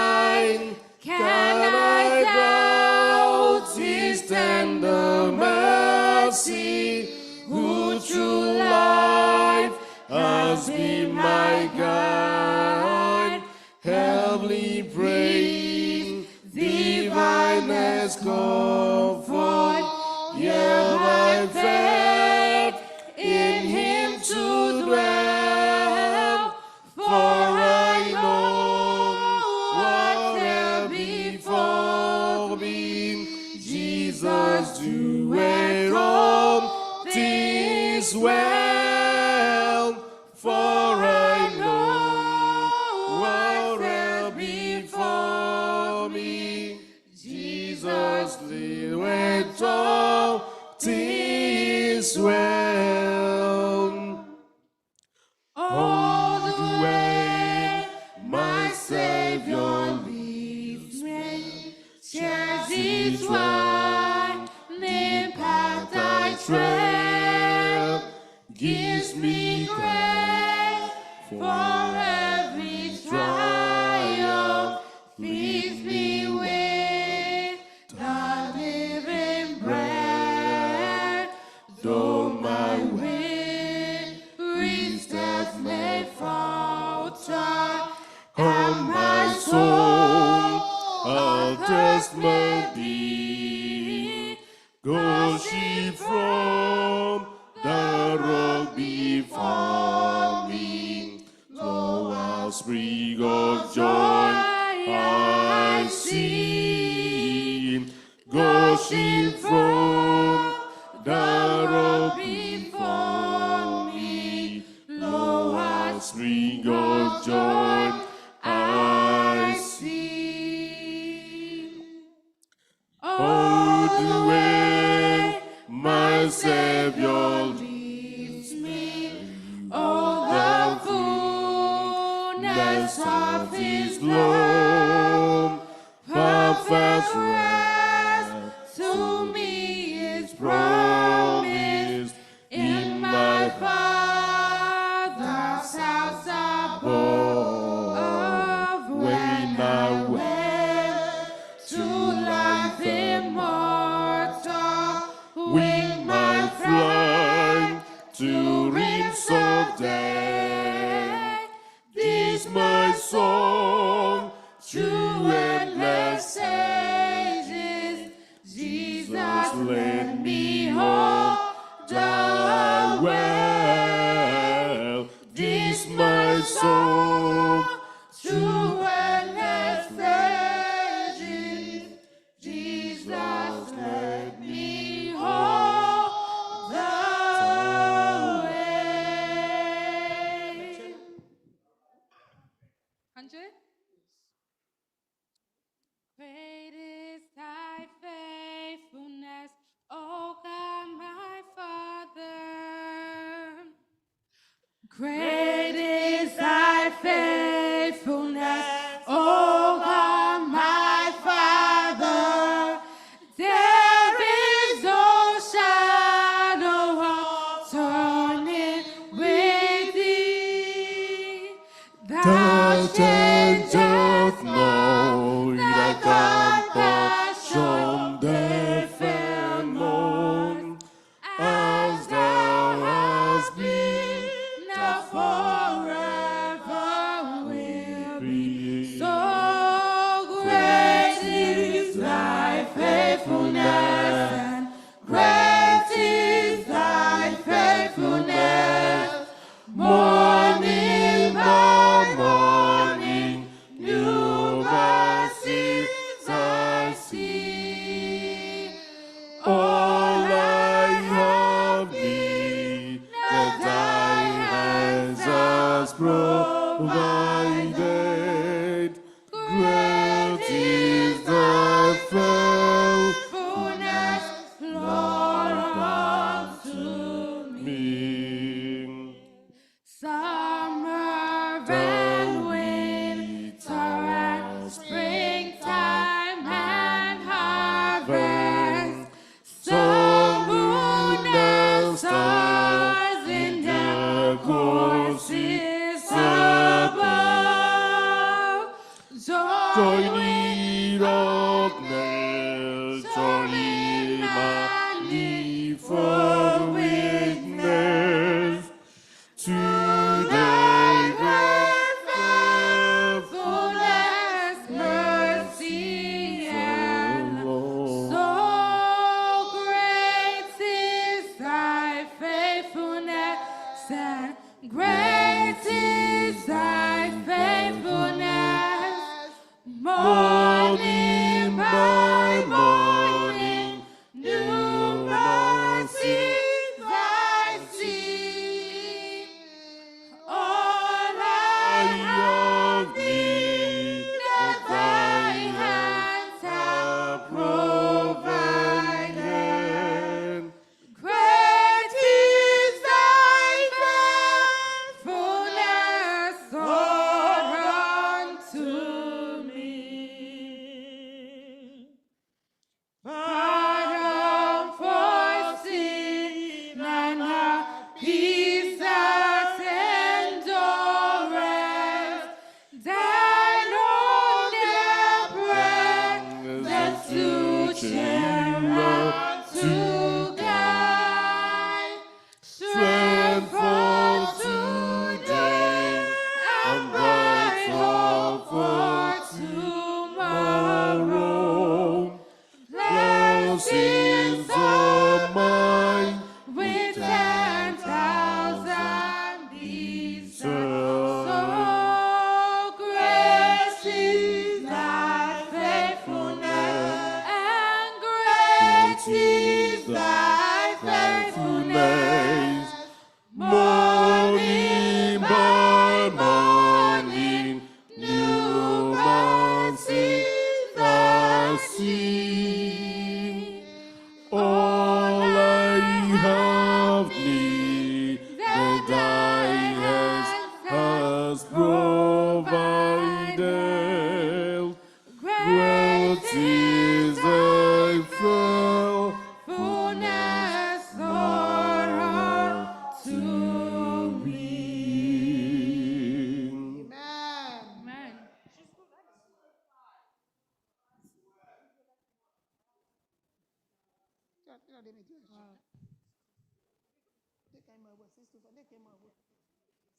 Jesus be my guide, heavenly praise, divinest comfort, yeah, my faith in him to dwell, for I know what there before me, Jesus doeth all things well, for I know what there before me, Jesus doeth all things well. All the way my Savior leads me, shares his winding path I tread, gives me grace for every trial, feeds me with the living bread, though my weary steps may falter, and my soul alters may be, goes she from the road before me, though a spring of joy I see, goes she from the road before me, though a spring of joy I see. All the way my Savior leads me, all the fullness of his love, perfect rest to me is promised in my Father's house above, when I went to life immortal, wing my flight to realms of day. This my song through endless ages, Jesus led me home the well. This my song through endless ages, Jesus led me home the way. 100. Great is thy faithfulness, O God, my Father. Great is thy faithfulness, O God, my Father. There is no shadow of turning with thee. Thou changest not thy compassion, they fail not. As thou hast been, now forever will be. So great is thy faithfulness, and great is thy faithfulness. Morning by morning, new mercies I see. All I have need, that thy hands has provided. Great is thy faithfulness, Lord, unto me. Summer and winter and springtime and harvest, sun, moon, and stars in their courses above. Join in darkness, join in manifold witness to the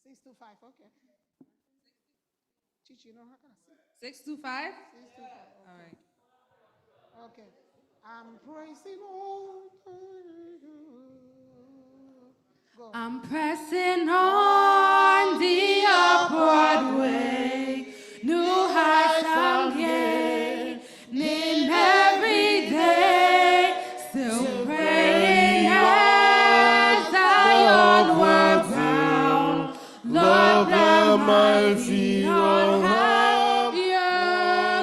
625, okay. Chichi, no, how can I say? 625? 625. All right. Okay. I'm praising all. Go. I'm pressing on the upward way, new heights I'm gaining every day, still praying as I onward bound. Lord, plant my feet on higher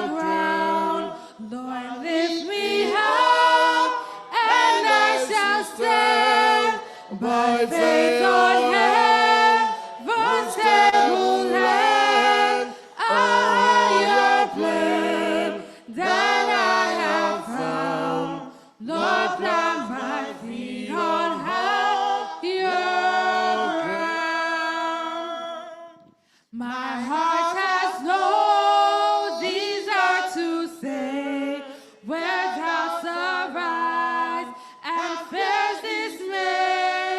ground. Lord, lift me up, and I shall stand by faith on heaven's stable land, a higher plane than I have found. Lord, plant my feet on higher ground. My heart has no desire to say where doubts arise and fears dismay,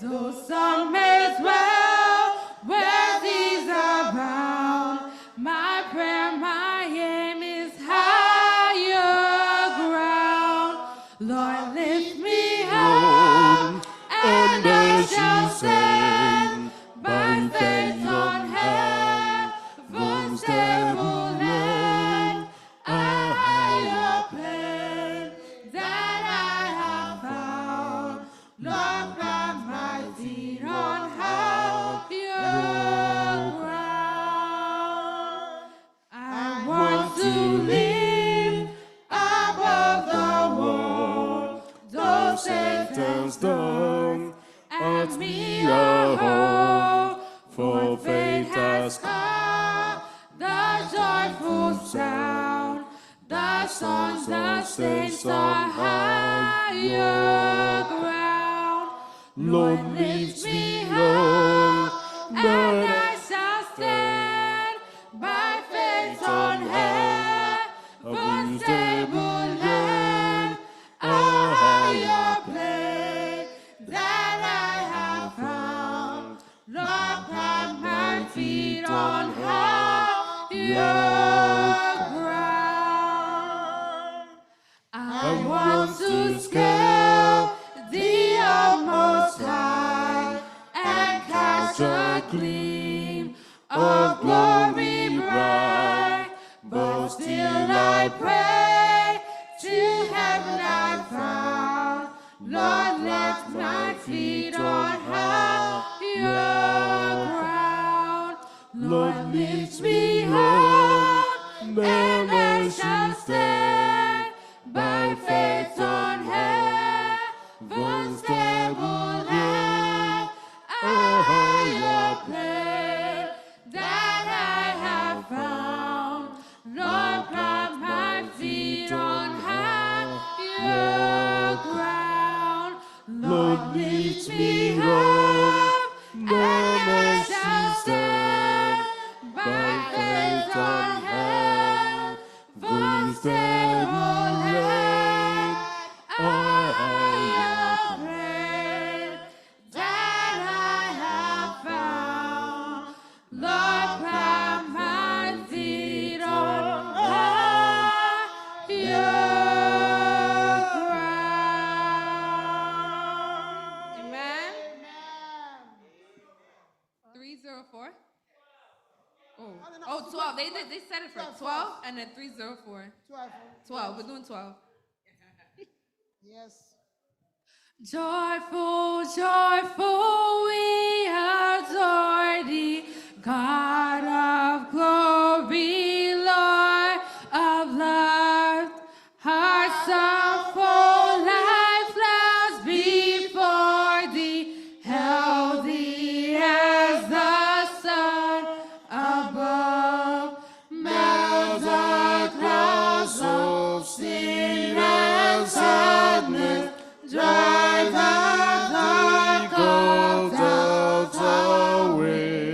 though some may dwell where these abound. My prayer, my aim is higher ground. Lord, lift me up, and I shall stand by faith on heaven's stable land, a higher plane that I have found. Lord, plant my feet on higher ground. I want to live above the world, though Satan's done at me a hole, for faith has come, the joyful sound, the songs of saints on higher ground. Lord, lift me up, and I shall stand by faith on heaven's stable land, a higher plane that I have found. Lord, plant my feet on higher ground. I want to scale the utmost high and catch a gleam of glory bright, but still I pray to heaven I found. Lord, let my feet on higher ground. Lord, lift me up, and I shall stand by faith on heaven's stable land, a higher plane that I have found. Lord, plant my feet on higher ground. Lord, lift me up, and I shall stand by faith on heaven's stable land, a higher plane that I have found. Lord, plant my feet on higher ground. Amen. 304. Oh, 12. They said it for 12 and then 304. 12. We're doing 12. Yes. Joyful, joyful, we adore thee, God of glory, Lord of love. Hearts are full, life flowers before thee, healthy as the sun above. Melt the clouds of sin and sadness, drive the dark clouds away.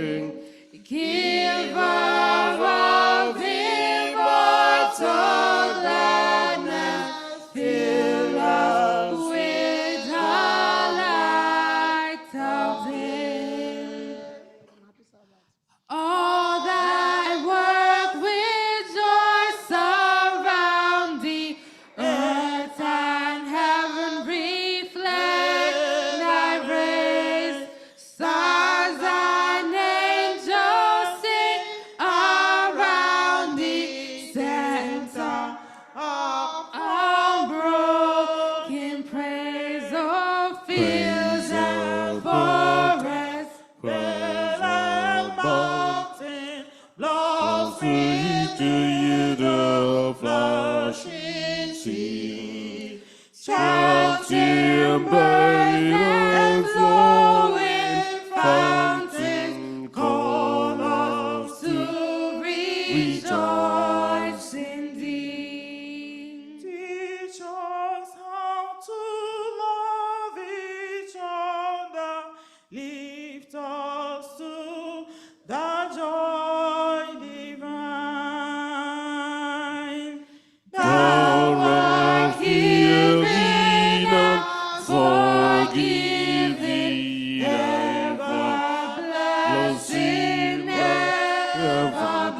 of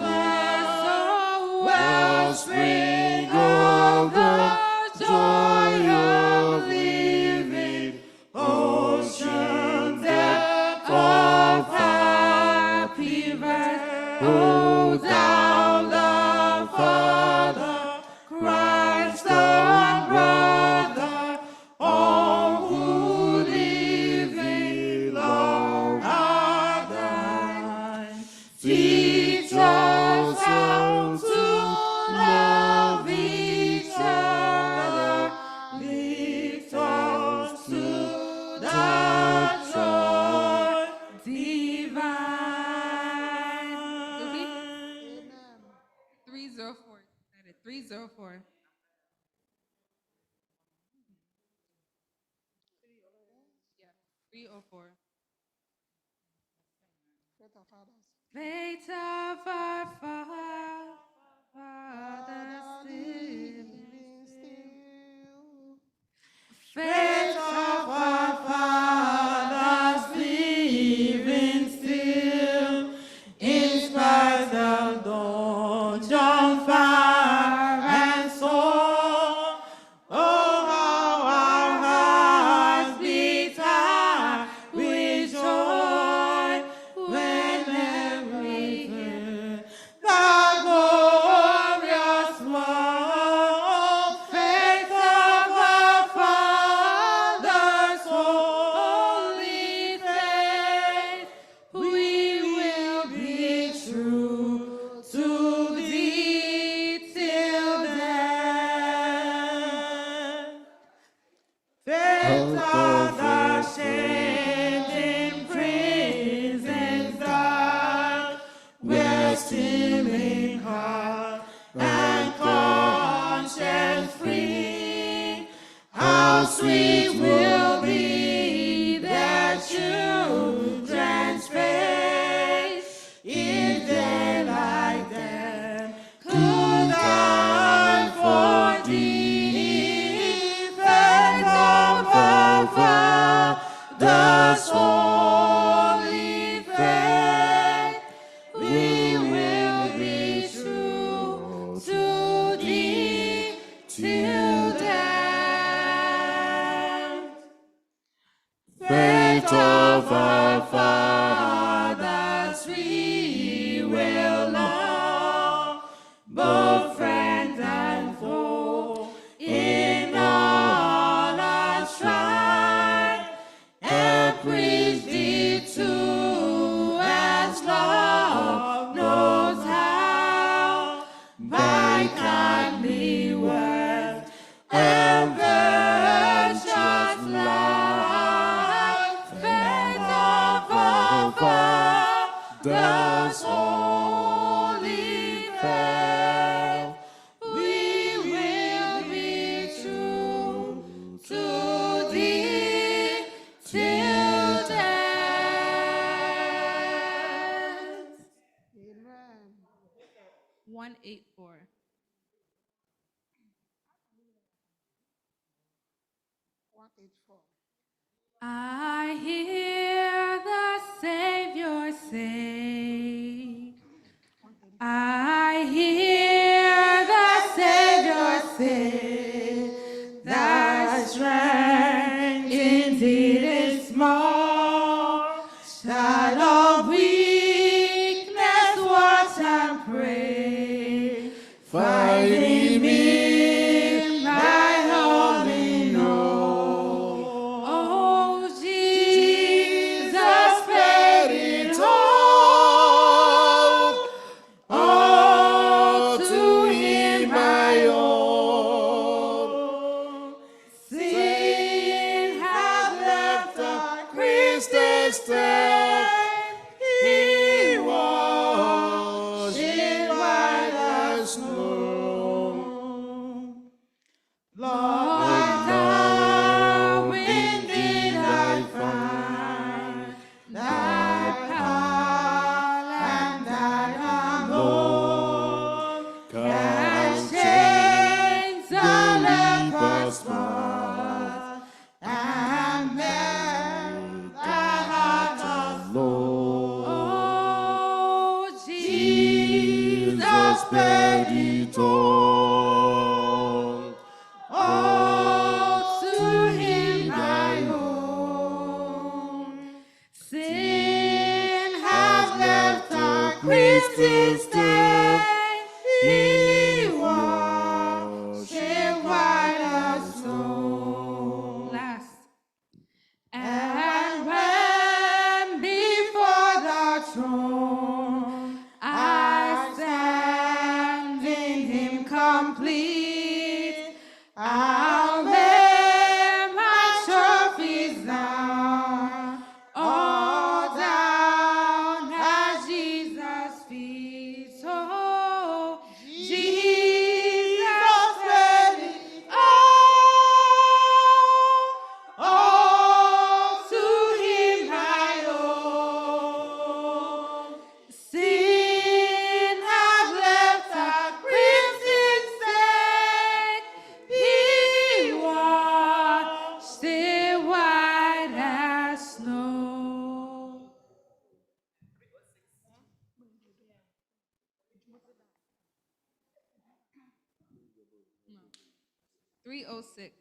wellspring of the joy of living, ocean depth of happy rest. Oh, thou the Father, Christ our brother, all who live in love are thine. Teach us how to love each other, lift us to that joy divine. 304. 304. Yeah, 304. Faith of our fathers living still. Faith of our fathers living still. In spite of dawn, fire and storm. Oh, how our hearts beat high with joy whenever we hear the glorious one. Faith of our fathers, holy faith, we will be true to thee till death. Faith of the shade in prisons dark, where stealing heart and conscience free. How sweet will be their children's face if they like them could die for thee. Faith of our fathers, holy faith, we will be true to thee till death. Faith of our fathers, we will love, both friend and foe, in all our strife, and preach thee to as love knows how, by kindly words and virtuous life. Faith of our fathers, holy faith, we will be true to thee till death. 184. I hear the Savior say, I hear the Savior say, thy strength indeed is small, child of weakness, watch and pray, find in me thy holy know. Oh, Jesus paid it all. spread it all. All to him I owe. Sin has left a crimson stain. He washed it white as snow. Last. And when before the throne I stand in him complete, I'll lay my trophies down, all down at Jesus' feet. Oh, Jesus paid it all to him I owe. Sin has left a crimson stain. He washed it white as snow. 306.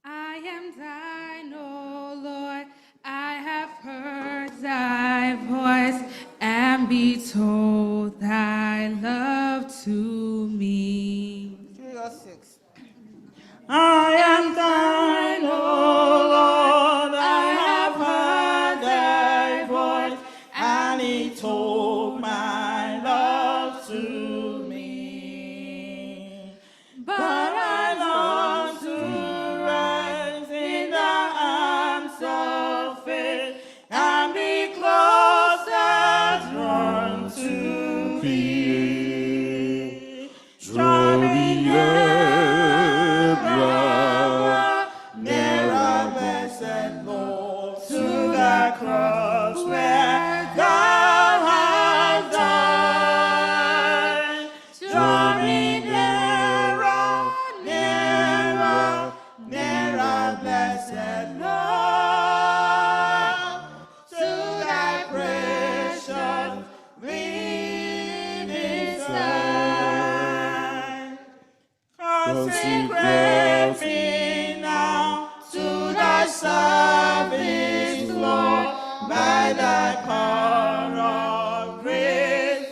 I am thine, O Lord, I have heard thy voice and be told thy love to me. 306. I am thine, O Lord, I have heard thy voice, and he told my love to me. But I long to rise in the arms of faith and be closer drawn to thee. Draw me nearer, blessed Lord, to the cross where thou hast died. Draw me nearer, blessed Lord, to thy precious bleeding side. Consecrate me now to thy service, Lord, by thy power of grace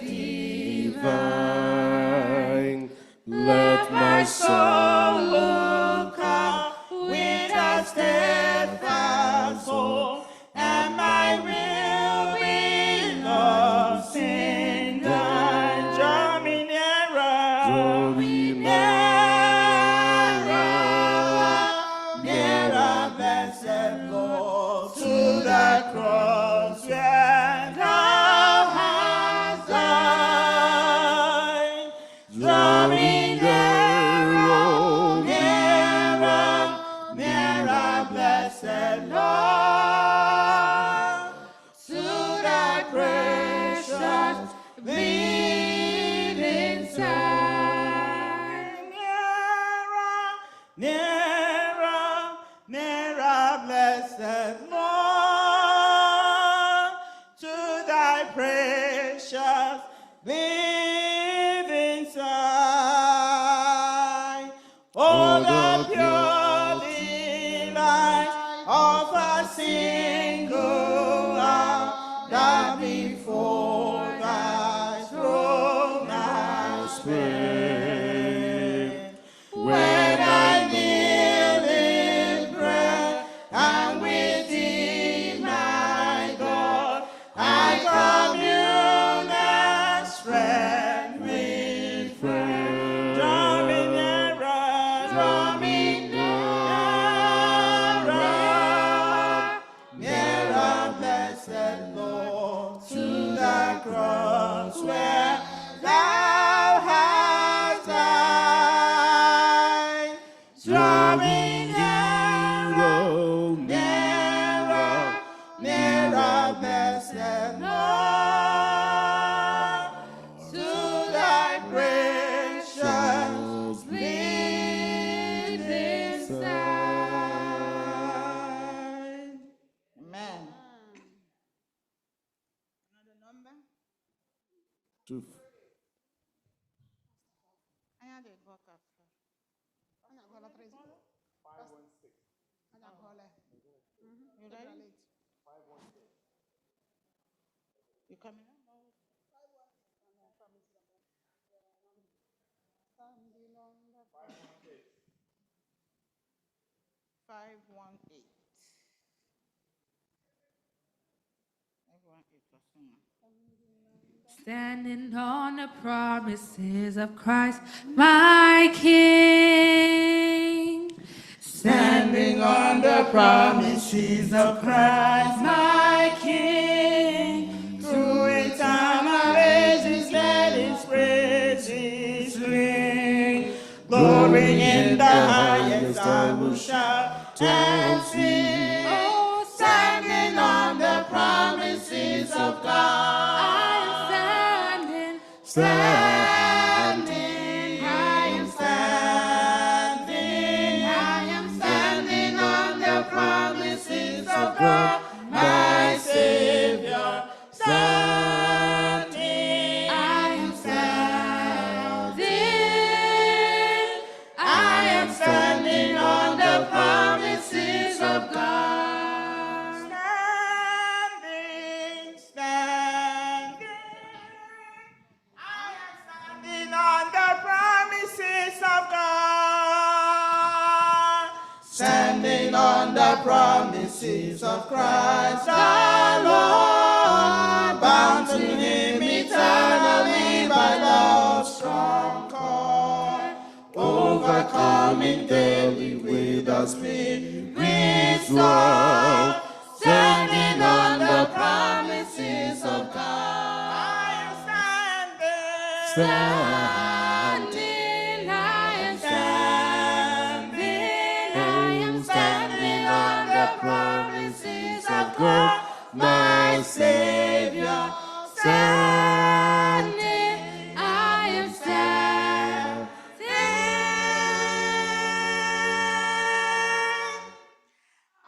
divine. Let my soul look up with a steadfast soul, and my will be lost in thine. Draw me nearer, blessed Lord, to thy cross where thou hast died. Draw me nearer, blessed Lord, to thy precious bleeding side. Nearer, blessed Lord, to thy precious living side. Oh, the pure delight of a single hour that before thy throne I spend. When I kneel in prayer and with thee, my God, I commune as friend with friend. Draw me nearer, blessed Lord, to thy cross where thou hast died. Draw me nearer, blessed Lord, to thy precious bleeding side. Amen. Another number? 2. You ready? You coming up? 518. 518. Standing on the promises of Christ, my King. Standing on the promises of Christ, my King. Through eternal ages, let His praises ring. Glory in the highest, I will shout and sing. Oh, standing on the promises of God. Standing, I am standing on the promises of God, my Savior. Standing, I am standing on the promises of God. Standing. Standing on the promises of God. Standing on the promises of Christ our Lord. Bound to Him eternally by love's strong cord. Overcoming daily with our Spirit's love. Standing on the promises of God. standing, I am standing on the promises of God, my Savior. Standing, I am standing.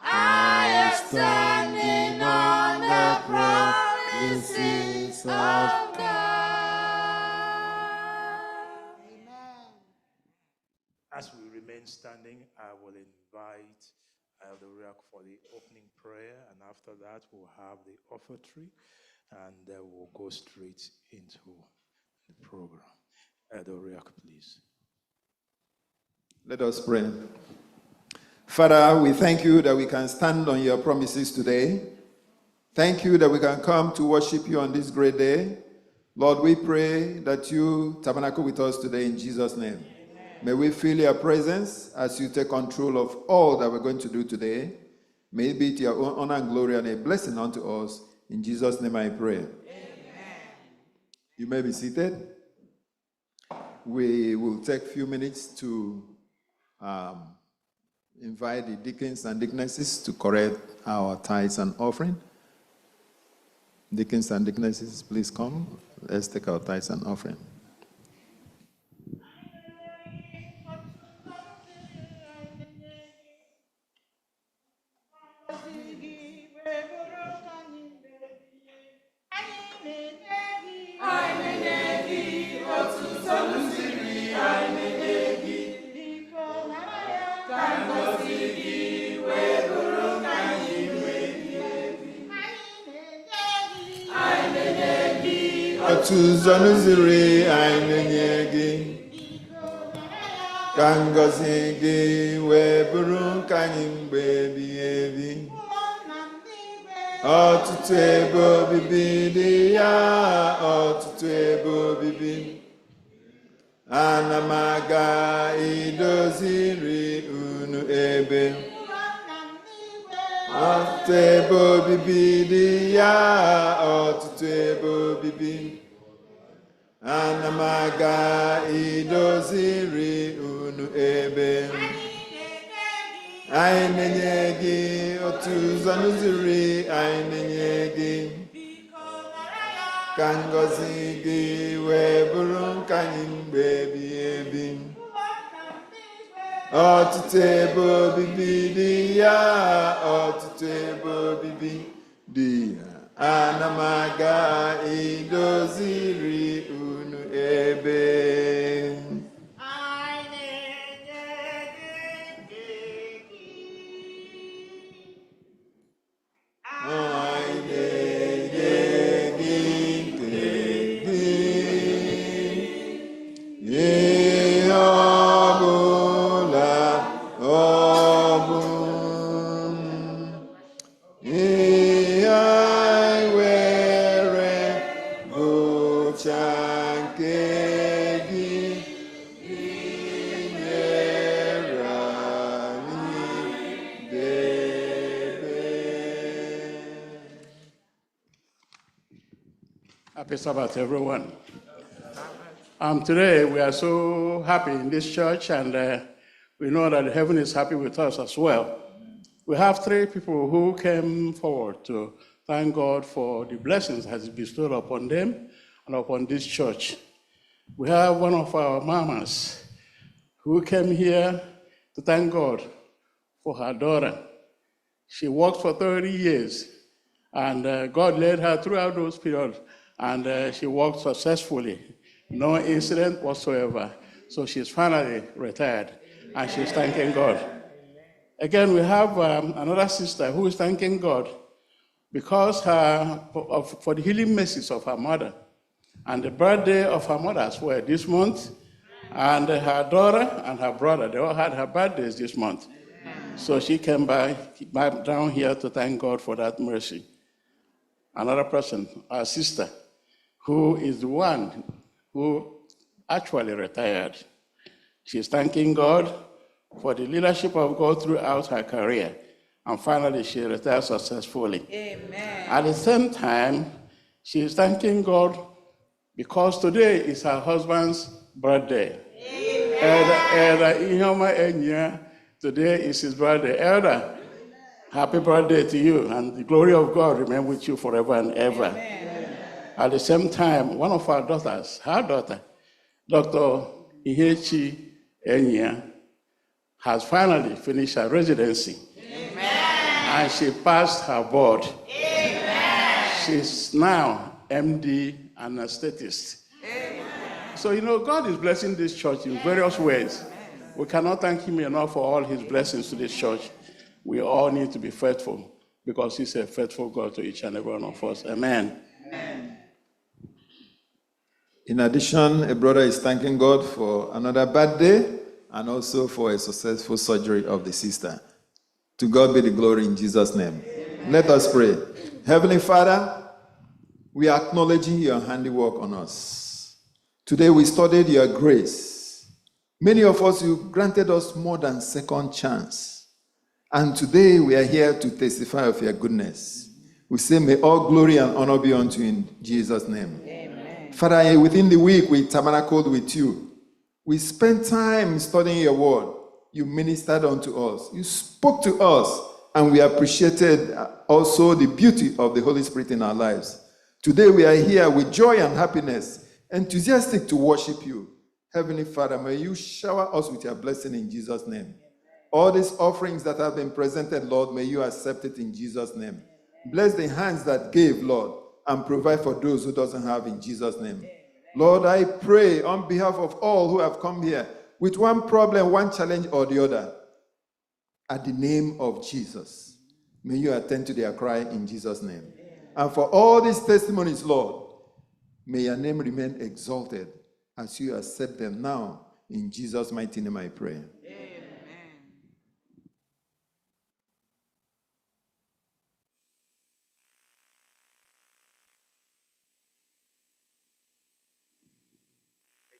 I am standing on the promises of God. As we remain standing, I will invite the Riak for the opening prayer, and after that we'll have the offertory, and we'll go straight into the program. The Riak, please. Let us pray. Father, we thank you that we can stand on your promises today. Thank you that we can come to worship you on this great day. Lord, we pray that you tabernacle with us today in Jesus' name. Amen. May we feel your presence as you take control of all that we're going to do today. May it be to your own honor and glory and a blessing unto us. In Jesus' name I pray. Amen. You may be seated. We will take a few minutes to invite the deacons and deaconesses to correct our tithes and offering. Deacons and deaconesses, please come. Let's take our tithes and offering. Otuzonuziri ainenye kangozi gị wee bụrụ ka anyị mgbe ebighị ebi. Ọtụtụ ebe obibi dị ya, ọtụtụ ebe obibi. Ana m aga idoziri unu ebe. Ọtụtụ ebe obibi dị ya, ọtụtụ ebe obibi. Ana m aga idoziri unu ebe. Anyị na-enye gị otu ụzọ n'ụzọ anyị na-enye gị. Ka ngọzi gị wee bụrụ nke anyị mgbe ebighị ebi. Ọtụtụ ebe obibi dị ya, ọtụtụ ebe obibi dị ya. anamaga idoziri unu ebe. Happy Sabbath, everyone. Today we are so happy in this church, and we know that heaven is happy with us as well. We have three people who came forward to thank God for the blessings that He bestowed upon them and upon this church. We have one of our mamas who came here to thank God for her daughter. She worked for 30 years, and God led her throughout those periods, and she worked successfully. No incident whatsoever. So she's finally retired, and she's thanking God. Again, we have another sister who is thanking God because for the healing mercies of her mother, and the birthday of her mother as well this month, and her daughter and her brother, they all had her birthdays this month. So she came back down here to thank God for that mercy. Another person, our sister, who is the one who actually retired. She's thanking God for the leadership of God throughout her career. And finally, she retired successfully. Amen. At the same time, she is thanking God because today is her husband's birthday. Elder Ihoma Enya, today is his birthday. Elder, happy birthday to you, and the glory of God remain with you forever and ever. Amen. At the same time, one of our daughters, her daughter, Dr. Ihechi Enya, has finally finished her residency. Amen. And she passed her board. Amen. She's now MD anesthetist. Amen. So, God is blessing this church in various ways. We cannot thank Him enough for all His blessings to this church. We all need to be faithful because He's a faithful God to each and every one of us. Amen. Amen. In addition, a brother is thanking God for another birthday and also for a successful surgery of the sister. To God be the glory in Jesus' name. Amen. Let us pray. Heavenly Father, we are acknowledging your handiwork on us. Today we studied your grace. Many of us, you granted us more than second chance. And today we are here to testify of your goodness. We say, may all glory and honor be unto you in Jesus' name. Amen. Father, within the week we tabernacled with you. We spent time studying your word. You ministered unto us. You spoke to us, and we appreciated also the beauty of the Holy Spirit in our lives. Today we are here with joy and happiness, enthusiastic to worship you. Heavenly Father, may you shower us with your blessing in Jesus' name. All these offerings that have been presented, Lord, may you accept it in Jesus' name. Bless the hands that gave, Lord, and provide for those who doesn't have in Jesus' name. Lord, I pray on behalf of all who have come here with one problem, one challenge or the other. At the name of Jesus, may you attend to their cry in Jesus' name. And for all these testimonies, Lord, may your name remain exalted as you accept them now. In Jesus' mighty name I pray.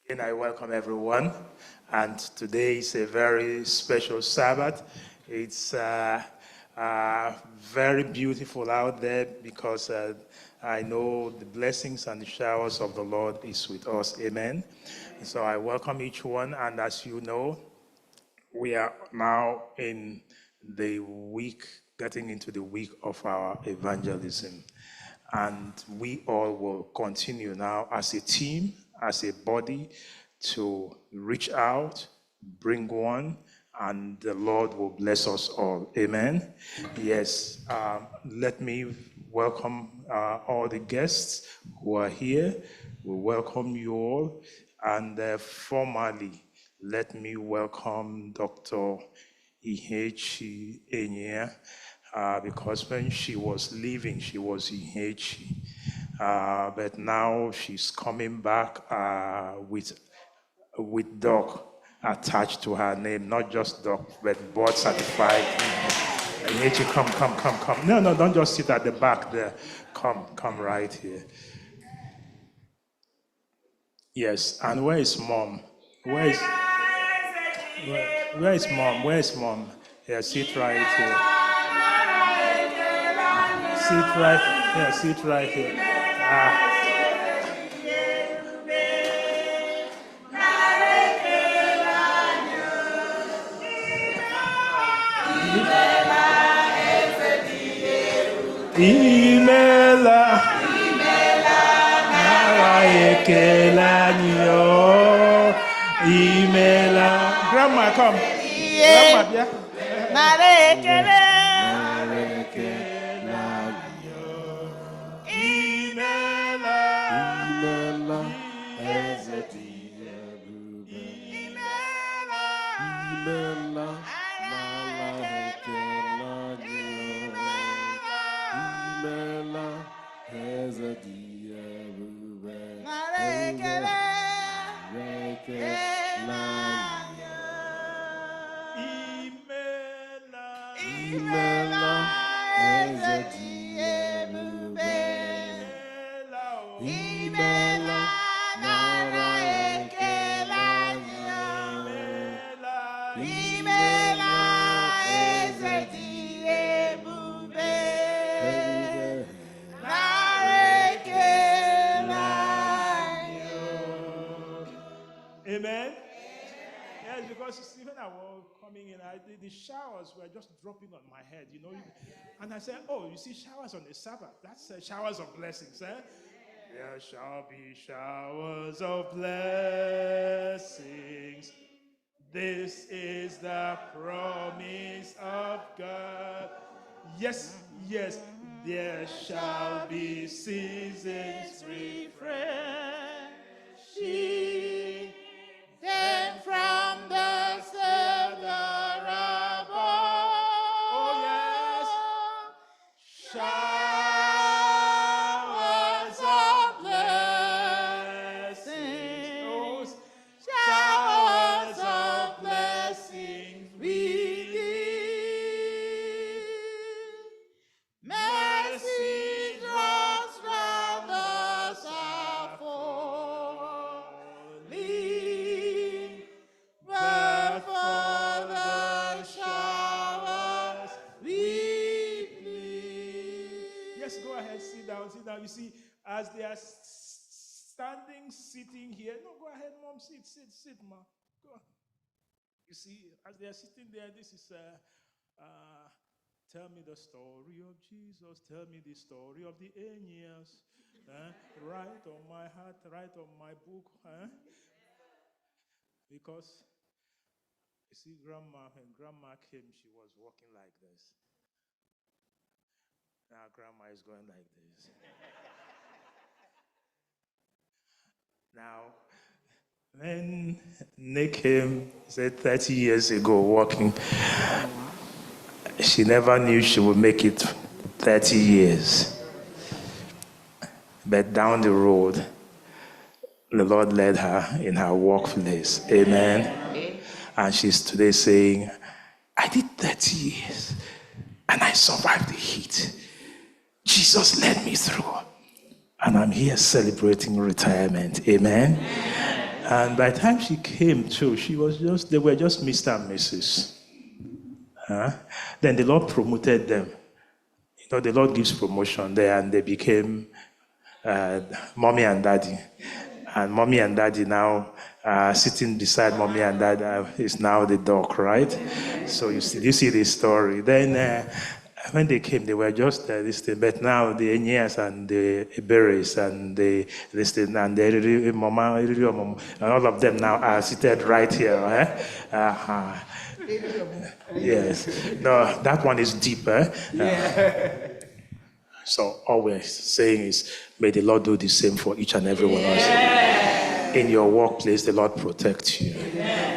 Again, I welcome everyone, and today is a very special Sabbath. It's very beautiful out there because I know the blessings and the showers of the Lord is with us. Amen. So I welcome each one, and as you know, we are now in the week, getting into the week of our evangelism. And we all will continue now as a team, as a body, to reach out, bring one, and the Lord will bless us all. Amen. Yes. Let me welcome all the guests who are here. We welcome you all. And formally, let me welcome Dr. Ihechi Enyia, because when she was leaving, she was Ihechi. But now she's coming back with Doc attached to her name, not just Doc, but board certified. Ihechi, come. No, don't just sit at the back there. Come right here. Yes, and where is Mom? Where is Mom? Where is Mom? Yeah, sit right here. Sit right here. Imela Narayekelanyo Imela. Grandma, come. Grandma, yeah. Amen. Yes, because even I was coming in, the showers were just dropping on my head, and I said, "Oh, you see showers on the Sabbath? That's showers of blessings, eh?" There shall be showers of blessings. This is the promise of God. Yes, there shall be seasons refreshing. Then from the Savior above, oh yes, showers of blessings, showers of blessings we need. Mercy drops round us are falling, but for the showers we need. Yes, go ahead, sit down. You see, as they are sitting here. No, go ahead, Mom, sit, Ma. Go. You see, as they are sitting there, this is tell me the story of Jesus. Tell me the story of the angels. Write on my heart, write on my book. Because, you see, when Grandma came, she was walking like this. Now Grandma is going like this. Now, when Nick came, said 30 years ago, walking, she never knew she would make it 30 years. But down the road, the Lord led her in her workplace. Amen. And she's today saying, I did 30 years and I survived the heat. Jesus led me through. And I'm here celebrating retirement. Amen. And by the time she came too, they were just Mr. and Mrs. Then the Lord promoted them. The Lord gives promotion there, and they became mommy and daddy. And mommy and daddy now sitting beside mommy and dad is now the dog, right? So you see the story. Then when they came, they were just this thing. But now the Enyas and the Iberis and the this thing and the Mama, and all of them now are seated right here. Yes. No, that one is deeper. So all we're saying is, may the Lord do the same for each and every one of us. In your workplace, the Lord protect you.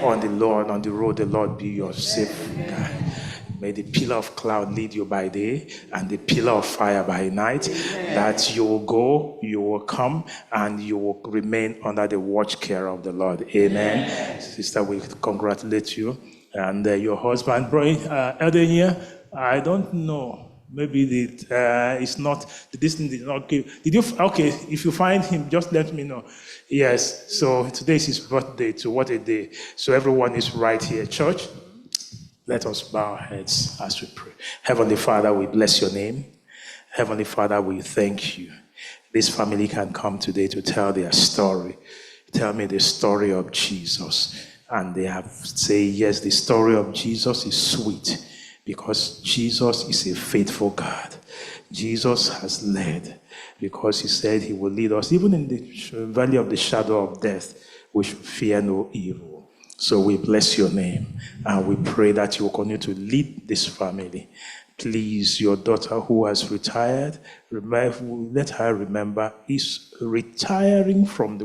On the road, the Lord be your safe guide. May the pillar of cloud lead you by day and the pillar of fire by night, that you will go, you will come, and you will remain under the watch care of the Lord. Amen. Sister, we congratulate you. And your husband, bro, Elder here, I don't know. Maybe it's not, this thing did not give. Did you, okay, if you find him, just let me know. Yes, so today is his birthday, too. What a day. So everyone is right here. Church, let us bow our heads as we pray. Heavenly Father, we bless your name. Heavenly Father, we thank you. This family can come today to tell their story. Tell me the story of Jesus. And they have say, yes, the story of Jesus is sweet because Jesus is a faithful God. Jesus has led because he said he will lead us. Even in the valley of the shadow of death, we should fear no evil. So we bless your name and we pray that you will continue to lead this family. Please, your daughter who has retired, let her remember, is retiring from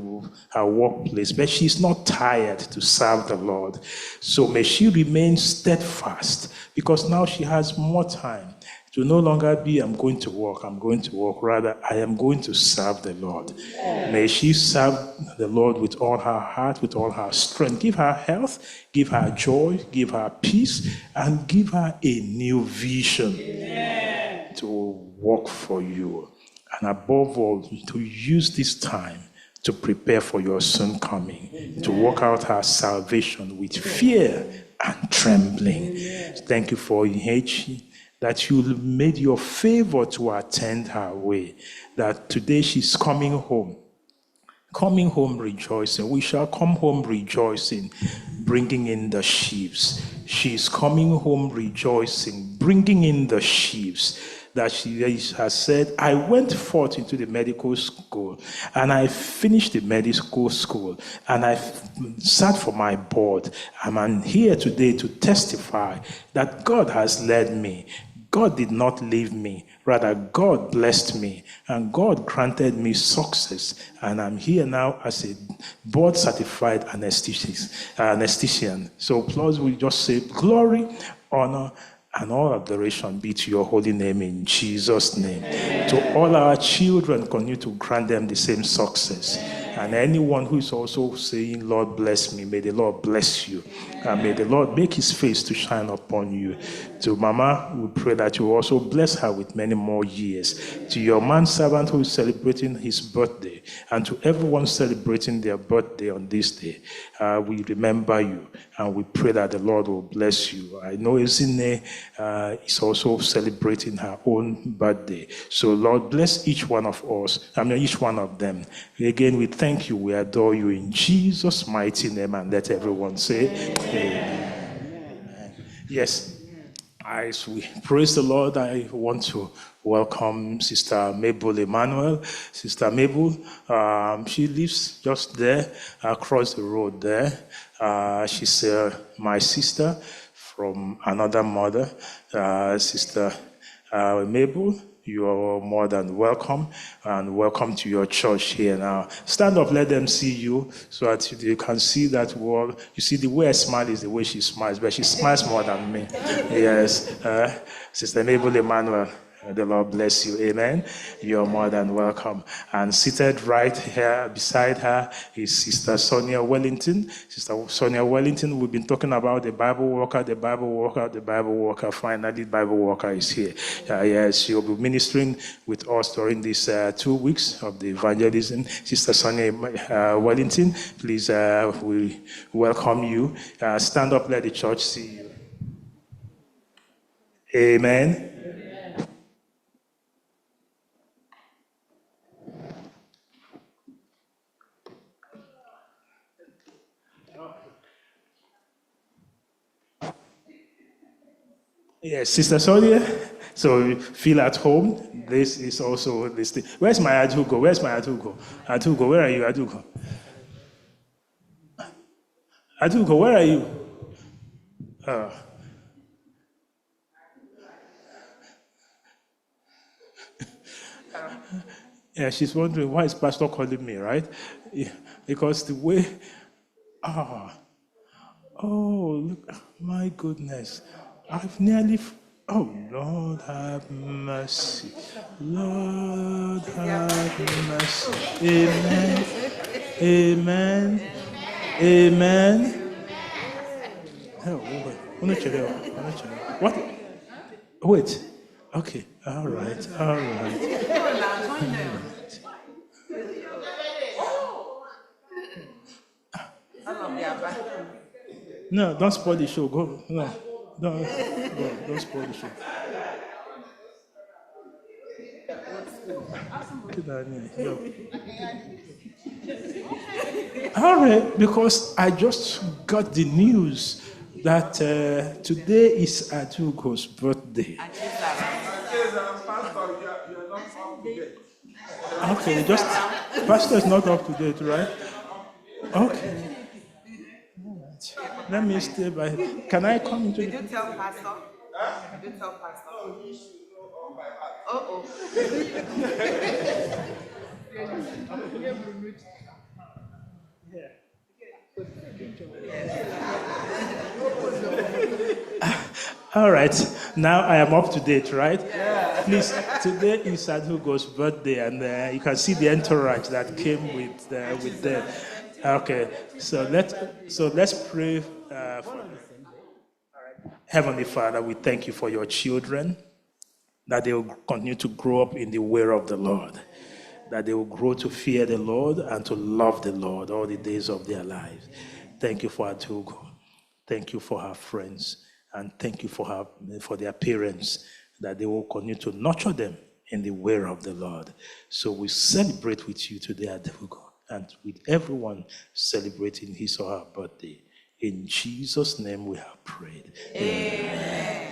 her workplace, but she's not tired to serve the Lord. So may she remain steadfast, because now she has more time to no longer be, I'm going to work. Rather, I am going to serve the Lord. May she serve the Lord with all her heart, with all her strength. Give her health, give her joy, give her peace, and give her a new vision to work for you. And above all, to use this time to prepare for your soon coming, to work out her salvation with fear and trembling. Thank you for Ihechi, that you made your favor to attend her way, that today she's coming home rejoicing. We shall come home rejoicing, bringing in the sheaves. She's coming home rejoicing, bringing in the sheaves. That she has said, I went forth into the medical school and I finished the medical school and I sat for my board. I'm here today to testify that God has led me. God did not leave me. Rather, God blessed me and God granted me success. And I'm here now as a board-certified anesthetician. So, plus, we just say glory, honor, and all adoration be to your holy name in Jesus' name. Amen. To all our children, continue to grant them the same success. And anyone who is also saying, Lord, bless me, may the Lord bless you. And may the Lord make his face to shine upon you. To Mama, we pray that you also bless her with many more years. To your manservant who is celebrating his birthday, and to everyone celebrating their birthday on this day, we remember you, and we pray that the Lord will bless you. I know Ezine is also celebrating her own birthday. So Lord, bless each one of us, each one of them. Again, we thank you, we adore you in Jesus' mighty name, and let everyone say, Amen. Yes. As we praise the Lord, I want to welcome Sister Mabel Emmanuel. Sister Mabel, she lives just there, across the road there. She's my sister from another mother. Sister Mabel, you are more than welcome, and welcome to your church here now. Stand up, let them see you, so that you can see that world. You see, the way I smile is the way she smiles, but she smiles more than me. Yes, Sister Mabel Emmanuel, the Lord bless you. Amen. You're more than welcome. And seated right here beside her is Sister Sonia Wellington. Sister Sonia Wellington, we've been talking about the Bible worker, the Bible worker, the Bible worker. Finally, the Bible worker is here. Yes, she'll be ministering with us during these 2 weeks of the evangelism. Sister Sonia Wellington, please, we welcome you. Stand up, let the church see you. Amen. Yes, Sister Sonia. So feel at home. This is also this thing. Where's my Adugo? Adugo, where are you, Adugo, where are you? Uh, yeah, she's wondering why is Pastor calling me, right? Yeah, because the way, ah, oh, look, my goodness, I've nearly, oh, Lord have mercy. Lord have mercy. Amen. Amen. Amen. Oh, what? Wait. Okay. All right. All right. No, don't spoil the show. Go. No. Don't spoil the show. All right, because I just got the news that today is Adugo's birthday. Okay, just Pastor is not up to date, right? Okay. Let me stay by. Can I come into? Did you tell Pastor? Did you tell Pastor? Uh-oh. All right, now I am up to date, right? Yeah. Please, today is Adugo's birthday, and you can see the entourage that came with them. Okay, so let's pray for Heavenly Father. We thank you for your children, that they will continue to grow up in the way of the Lord, that they will grow to fear the Lord and to love the Lord all the days of their lives. Thank you for Adugo. Thank you for her friends. And thank you for their parents, that they will continue to nurture them in the way of the Lord. So we celebrate with you today, Adugo, and with everyone celebrating his or her birthday. In Jesus' name we have prayed. Amen.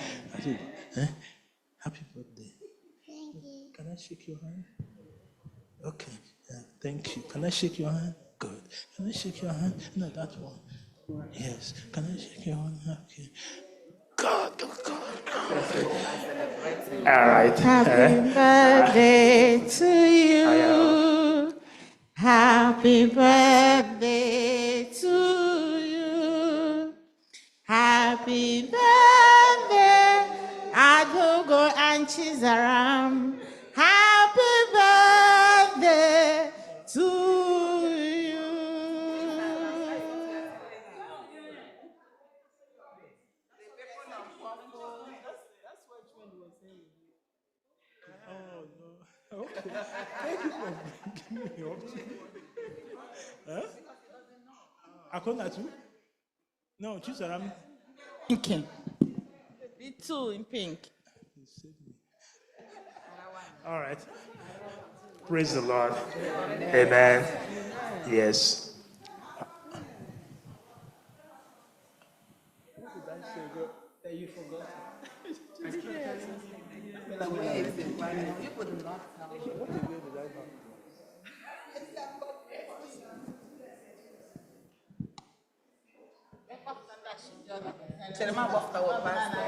Happy birthday. Thank you. Can I shake your hand? Okay. Yeah, thank you. Can I shake your hand? Good. Can I shake your hand? No, that one. Yes. Can I shake your hand? Okay. God. All right. Happy birthday to you. Happy birthday to you. Happy birthday, Adugo and Chizaram. Happy birthday to you. Oh, no. Okay. Thank you for bringing me up to. Huh? Akona too? No, Chisaram. Pinky. The two in pink. All right. Praise the Lord. Amen. Yes. That you forgot.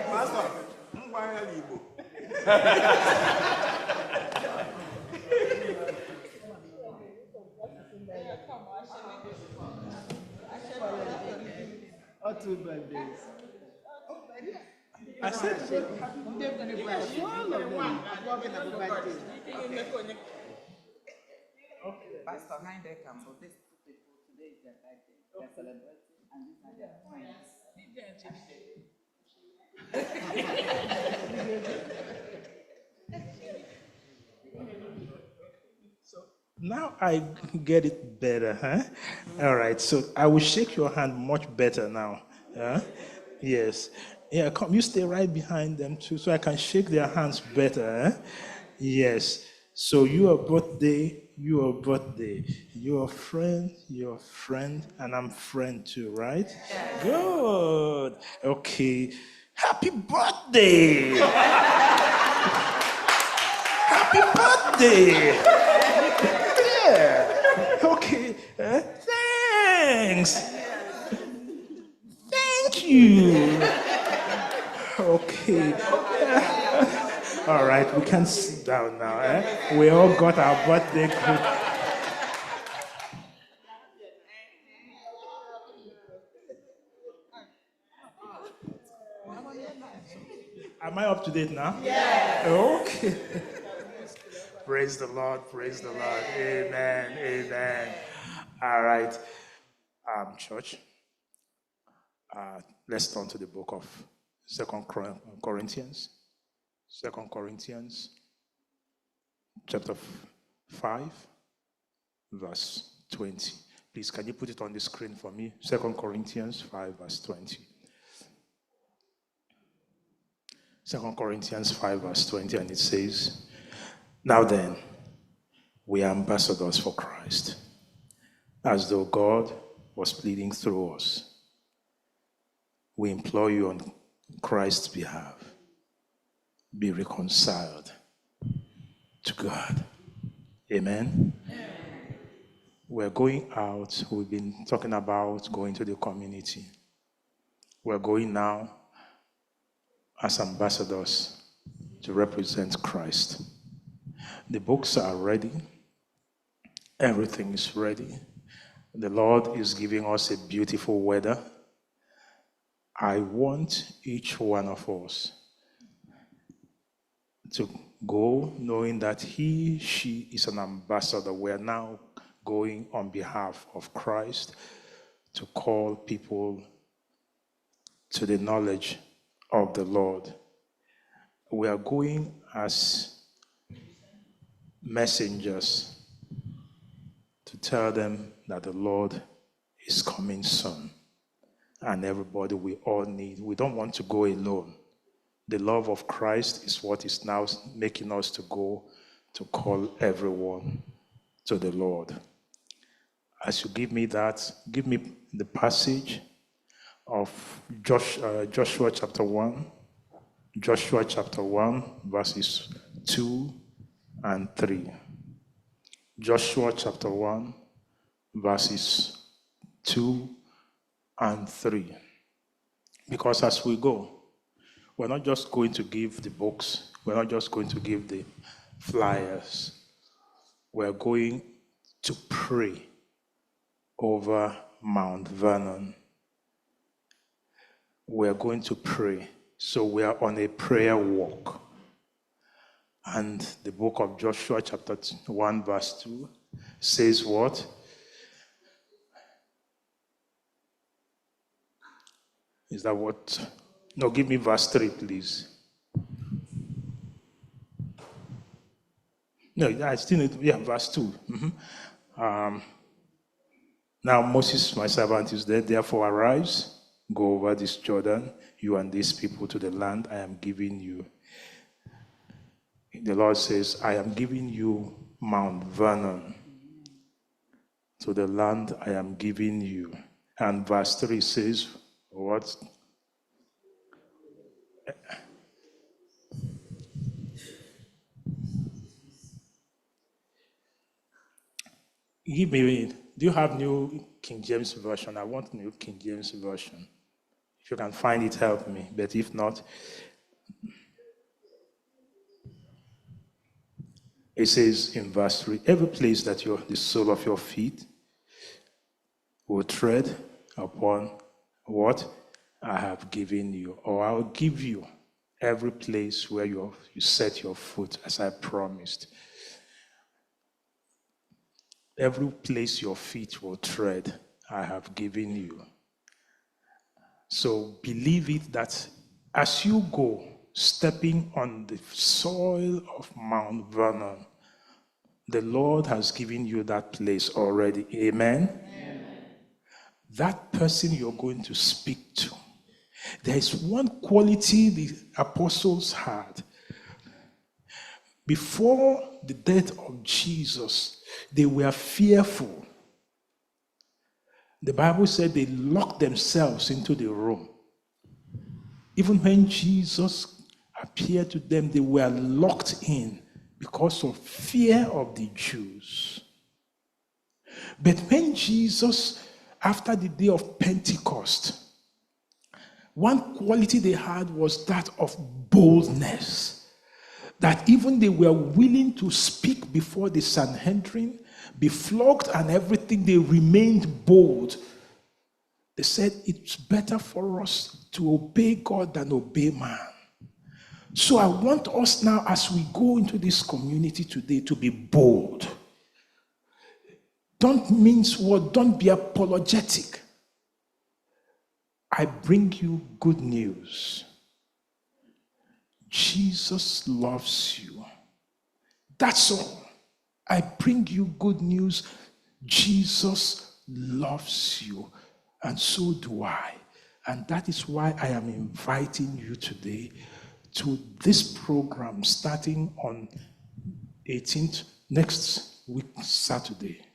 Pastor, Igbo. Or 2 birthdays. I said Pastor, mind they come. So this people today is their birthday. They're celebrating and these are their friends. Now I get it better, huh? All right, so I will shake your hand much better now. Yes. Yeah, come, you stay right behind them too, so I can shake their hands better. Yes. So your birthday, your friend, and I'm friend too, right? Yes. Good. Okay. Happy birthday! Happy birthday! Yeah. Okay. Thanks. Thank you. Okay. All right, we can sit down now. We all got our birthday group. Am I up to date now? Yeah. Okay. Praise the Lord. Praise the Lord. Amen. Amen. All right. Church, let's turn to the book of 2 Corinthians. 2 Corinthians chapter 5, verse 20. Please, can you put it on the screen for me? 2 Corinthians 5, verse 20. 2 Corinthians 5, verse 20, and it says, "Now then, we are ambassadors for Christ, as though God was pleading through us. We implore you on Christ's behalf, be reconciled to God." Amen. We're going out. We've been talking about going to the community. We're going now as ambassadors to represent Christ. The books are ready. Everything is ready. The Lord is giving us a beautiful weather. I want each one of us to go knowing that she is an ambassador. We are now going on behalf of Christ to call people to the knowledge of the Lord. We are going as messengers to tell them that the Lord is coming soon. And everybody, we all need. We don't want to go alone. The love of Christ is what is now making us to go to call everyone to the Lord. As you give me that, give me the passage of Joshua chapter 1. Joshua chapter 1, verses 2 and 3. Joshua chapter 1, verses 2 and 3. Because as we go, we're not just going to give the books, we're not just going to give the flyers, we're going to pray over Mount Vernon. We're going to pray. So we are on a prayer walk. And the book of Joshua chapter 1, verse 2 says what? Is that what? No, give me verse 3, please. No, I still need, verse 2. Now Moses, my servant, is dead. Therefore arise, go over this Jordan, you and these people, to the land I am giving you. The Lord says, I am giving you Mount Vernon, to the land I am giving you. And verse 3 says, what? Do you have New King James Version? I want New King James Version. If you can find it, help me. But if not, it says in verse 3, every place that the sole of your feet will tread upon what I have given you, or I'll give you every place where you set your foot, as I promised. Every place your feet will tread, I have given you. So believe it that as you go, stepping on the soil of Mount Vernon, the Lord has given you that place already. Amen? Amen. That person you're going to speak to, there is one quality the apostles had. Before the death of Jesus, they were fearful. The Bible said they locked themselves into the room. Even when Jesus appeared to them, they were locked in because of fear of the Jews. But when Jesus, after the day of Pentecost, one quality they had was that of boldness. That even they were willing to speak before the Sanhedrin, be flogged and everything, they remained bold. They said, it's better for us to obey God than obey man. So I want us now, as we go into this community today, to be bold. Don't mince words, don't be apologetic. I bring you good news. Jesus loves you. That's all. I bring you good news. Jesus loves you. And so do I. And that is why I am inviting you today to this program starting on 18th, next week, Saturday.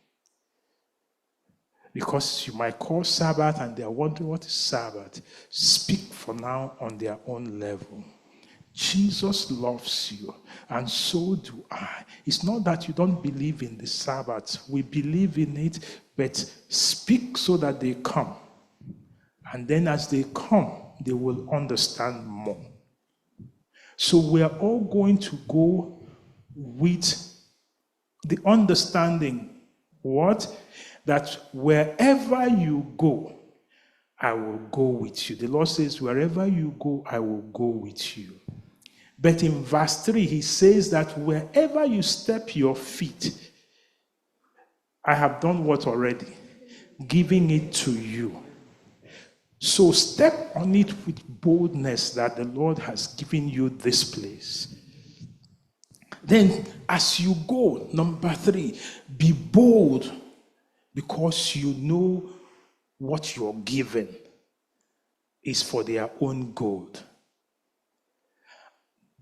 Because you might call Sabbath and they are wondering what is Sabbath. Speak for now on their own level. Jesus loves you, and so do I. It's not that you don't believe in the Sabbath. We believe in it, but speak so that they come. And then as they come, they will understand more. So we are all going to go with the understanding, what? That wherever you go, I will go with you. The Lord says, wherever you go, I will go with you. But in verse 3, he says that wherever you step your feet, I have done what already? Giving it to you. So step on it with boldness that the Lord has given you this place. Then as you go, number 3, be bold because you know what you're given is for their own good.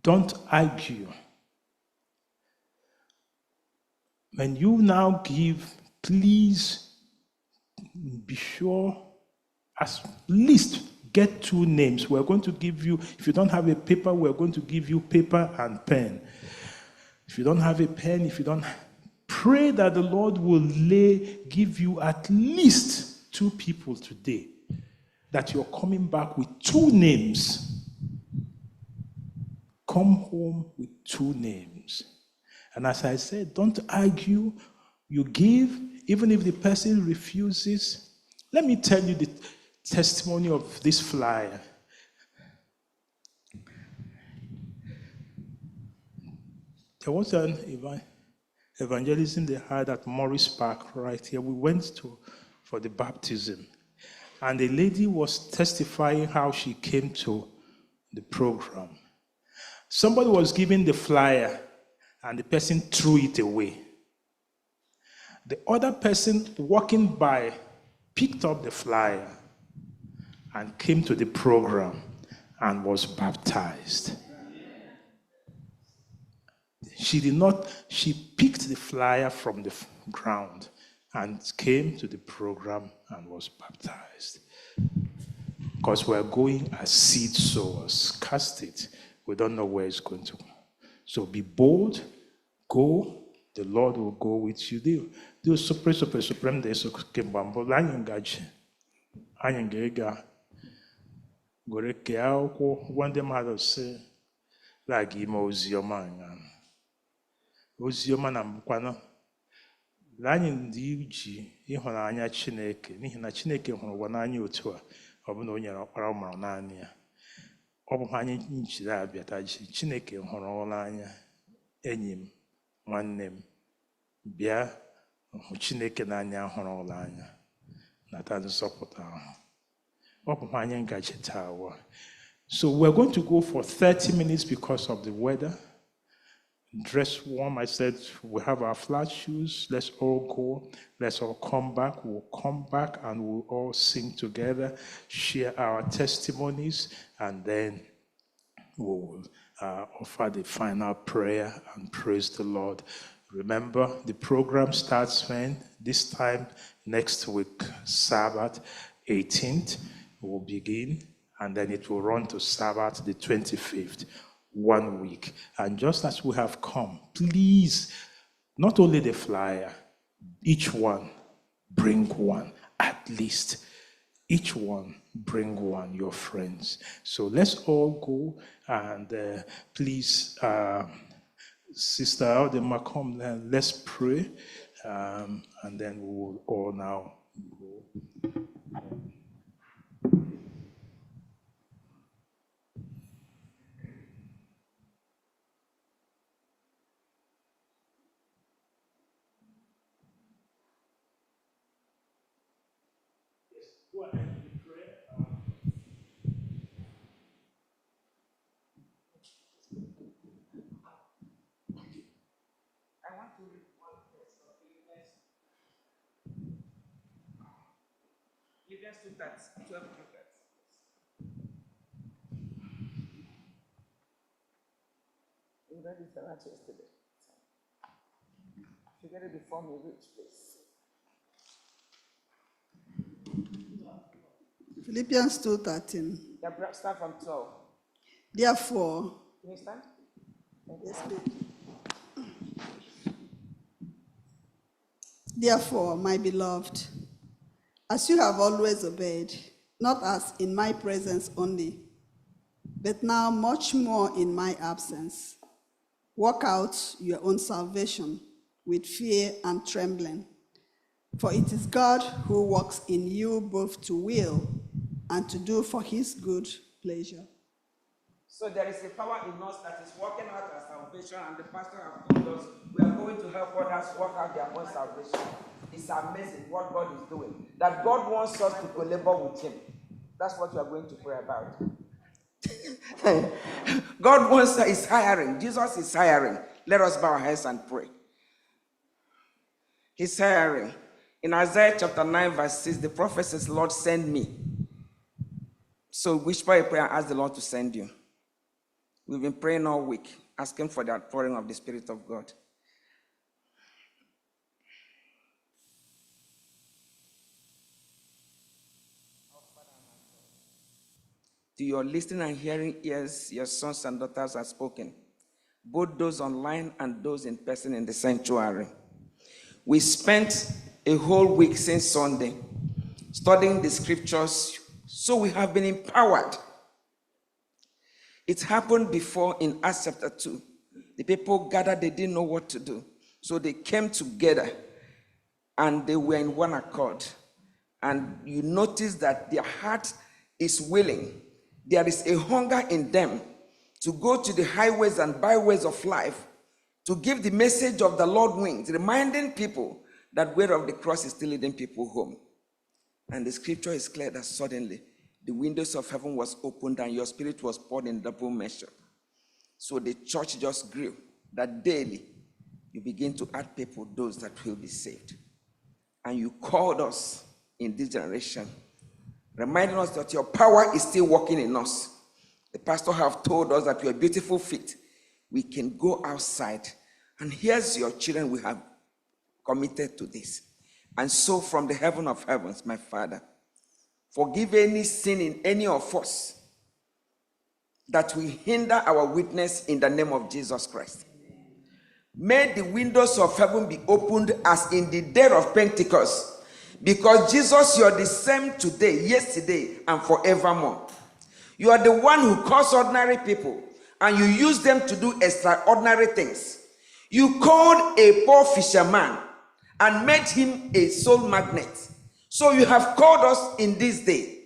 Don't argue. When you now give, please be sure at least get 2 names. We're going to give you, if you don't have a paper, we're going to give you paper and pen. If you don't have a pen, if you don't, pray that the Lord will give you at least 2 people today, that you're coming back with 2 names. Come home with 2 names. And as I said, don't argue. You give, even if the person refuses. Let me tell you the testimony of this flyer. There was an evangelism they had at Morris Park right here. We went for the baptism. And the lady was testifying how she came to the program. Somebody was giving the flyer, and the person threw it away. The other person walking by picked up the flyer and came to the program and was baptized. She picked the flyer from the ground and came to the program and was baptized. Because we're going as seed sowers. Cast it. We don't know where it's going to go. So be bold, go, the Lord will go with you. Do supreme de so kembambo langaji. Anyangega. Gore ke akwụkwọ one day mother say like ime oziọma nga. Oziọma na mbụkwanụ. Anyị ndị ji ịhụnanya Chineke n'ihi na Chineke hụrụ ụwa n'anya otu a ọ bụ na o nyere ọkpara ọ mụrụ naanị ya. Ọ bụ anyị njiri abịata ji Chineke hụrụ ụwa n'anya. Enyi m, nwanne m, bịa hụ Chineke n'anya hụrụ ụwa n'anya. Nata nzọpụta ahụ. Ọ bụ anyị ngaji taa ụwa. So we're going to go for 30 minutes because of the weather. Dress warm. I said we have our flat shoes. Let's all go. Let's all come back. We'll come back and we'll all sing together, share our testimonies, and then we'll offer the final prayer and praise the Lord. Remember, the program starts when? This time next week, Sabbath 18th, we'll begin, and then it will run to Sabbath the 25th. 1 week. And just as we have come, please, not only the flyer, each one, bring one at least. each one bring one, your friends. So let's all go and please, Sister Aldema, come and let's pray. And then we will all now go. Go ahead and pray. I want to read one verse of Philippians 2, 12 through 13. We read it a lot yesterday. If you get it before me, reach, please. Philippians 2:13. Yeah, start from 12. Therefore, Can you stand? yes, please. Therefore, my beloved, as you have always obeyed, not as in my presence only, but now much more in my absence, work out your own salvation with fear and trembling. For it is God who works in you both to will and to do for his good pleasure. So there is a power in us that is working out our salvation, and the pastor has told us we are going to help others work out their own salvation. It's amazing what God is doing. That God wants us to collaborate with him. That's what we are going to pray about. God wants us, is hiring. Jesus is hiring. Let us bow our heads and pray. He's hiring. In Isaiah chapter 9, verse 6, the prophet says, Lord, send me. So whisper a prayer and ask the Lord to send you. We've been praying all week, asking for the outpouring of the Spirit of God. To your listening and hearing ears, your sons and daughters are spoken, both those online and those in person in the sanctuary. We spent a whole week since Sunday studying the scriptures, so we have been empowered. It happened before in Acts chapter 2. The people gathered, they didn't know what to do. So they came together and they were in one accord. And you notice that their heart is willing. There is a hunger in them to go to the highways and byways of life to give the message of the Lord wings, reminding people that way of the cross is still leading people home. And the scripture is clear that suddenly the windows of heaven was opened and your spirit was poured in double measure. So the church just grew, that daily you begin to add people, those that will be saved. And you called us in this generation, reminding us that your power is still working in us. The pastor have told us that we are beautiful feet. We can go outside, and here's your children we have committed to this. And so from the heaven of heavens, my Father, forgive any sin in any of us that will hinder our witness in the name of Jesus Christ. May the windows of heaven be opened as in the day of Pentecost, because Jesus, you are the same today, yesterday, and forevermore. You are the one who calls ordinary people and you use them to do extraordinary things. You called a poor fisherman and made him a soul magnet. So you have called us in this day,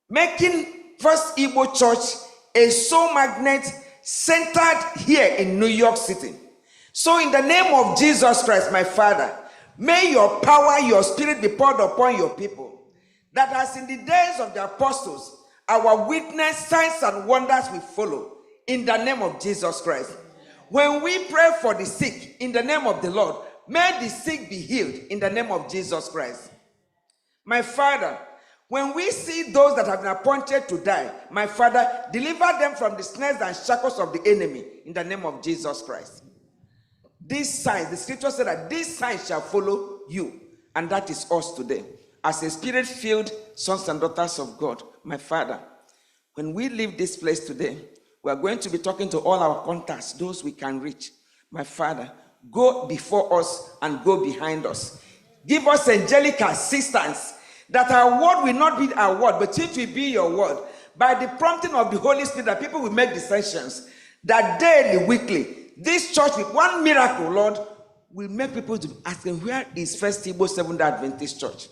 making First Igbo Church a soul magnet centered here in New York City. So in the name of Jesus Christ, my Father, may your power, your spirit be poured upon your people, that as in the days of the apostles, our witness, signs and wonders will follow in the name of Jesus Christ. When we pray for the sick in the name of the Lord, may the sick be healed in the name of Jesus Christ. My Father, when we see those that have been appointed to die, my Father, deliver them from the snares and shackles of the enemy in the name of Jesus Christ. These signs, the scripture said that these signs shall follow you, and that is us today. As a spirit-filled sons and daughters of God, my Father, when we leave this place today, we are going to be talking to all our contacts, those we can reach. My Father, go before us and go behind us. Give us angelic assistance that our word will not be our word, but it will be your word. By the prompting of the Holy Spirit, that people will make decisions, that daily, weekly, this church with one miracle, Lord, will make people to ask them, where is First Igbo Seventh-day Adventist Church?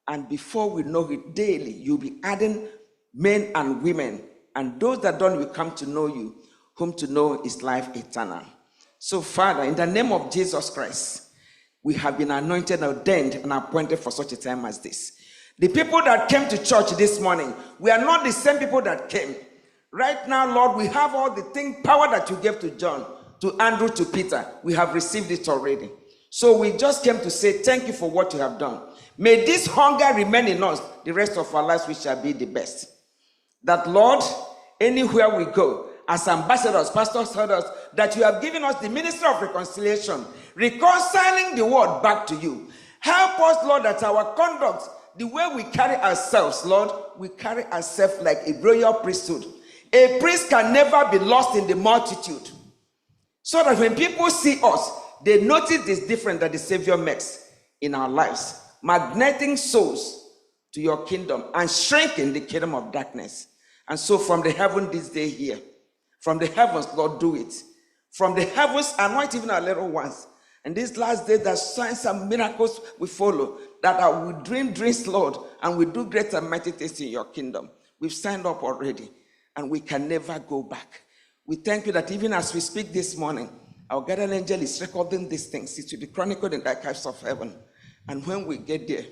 And before we know it, daily, you'll be adding men and women, and those that don't will come to know you, whom to know is life eternal. So, Father, in the name of Jesus Christ, we have been anointed, ordained, and appointed for such a time as this. The people that came to church this morning, we are not the same people that came. Right now, Lord, we have all the power that you gave to John, to Andrew, to Peter. We have received it already. So we just came to say thank you for what you have done. May this hunger remain in us the rest of our lives, which shall be the best. That, Lord, anywhere we go, as ambassadors, pastors told us that you have given us the ministry of reconciliation, reconciling the world back to you. Help us, Lord, that our conduct, the way we carry ourselves, Lord, we carry ourselves like a royal priesthood. A priest can never be lost in the multitude. So that when people see us, they notice this difference that the Savior makes in our lives, magneting souls to your kingdom and shrinking the kingdom of darkness. And so from the heaven this day here, from the heavens, Lord, do it. From the heavens, anoint even our little ones. And these last days, that signs and miracles will follow, that we dream dreams, Lord, and we do great and mighty things in your kingdom. We've signed up already, and we can never go back. We thank you that even as we speak this morning, our guardian angel is recording these things. It will be chronicled in the archives of heaven. And when we get there,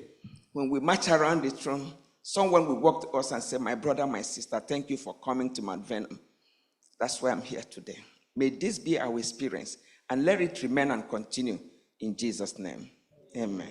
when we march around the throne, someone will walk to us and say, my brother, my sister, thank you for coming to Mount Venom. That's why I'm here today. May this be our experience, and let it remain and continue in Jesus' name. Amen.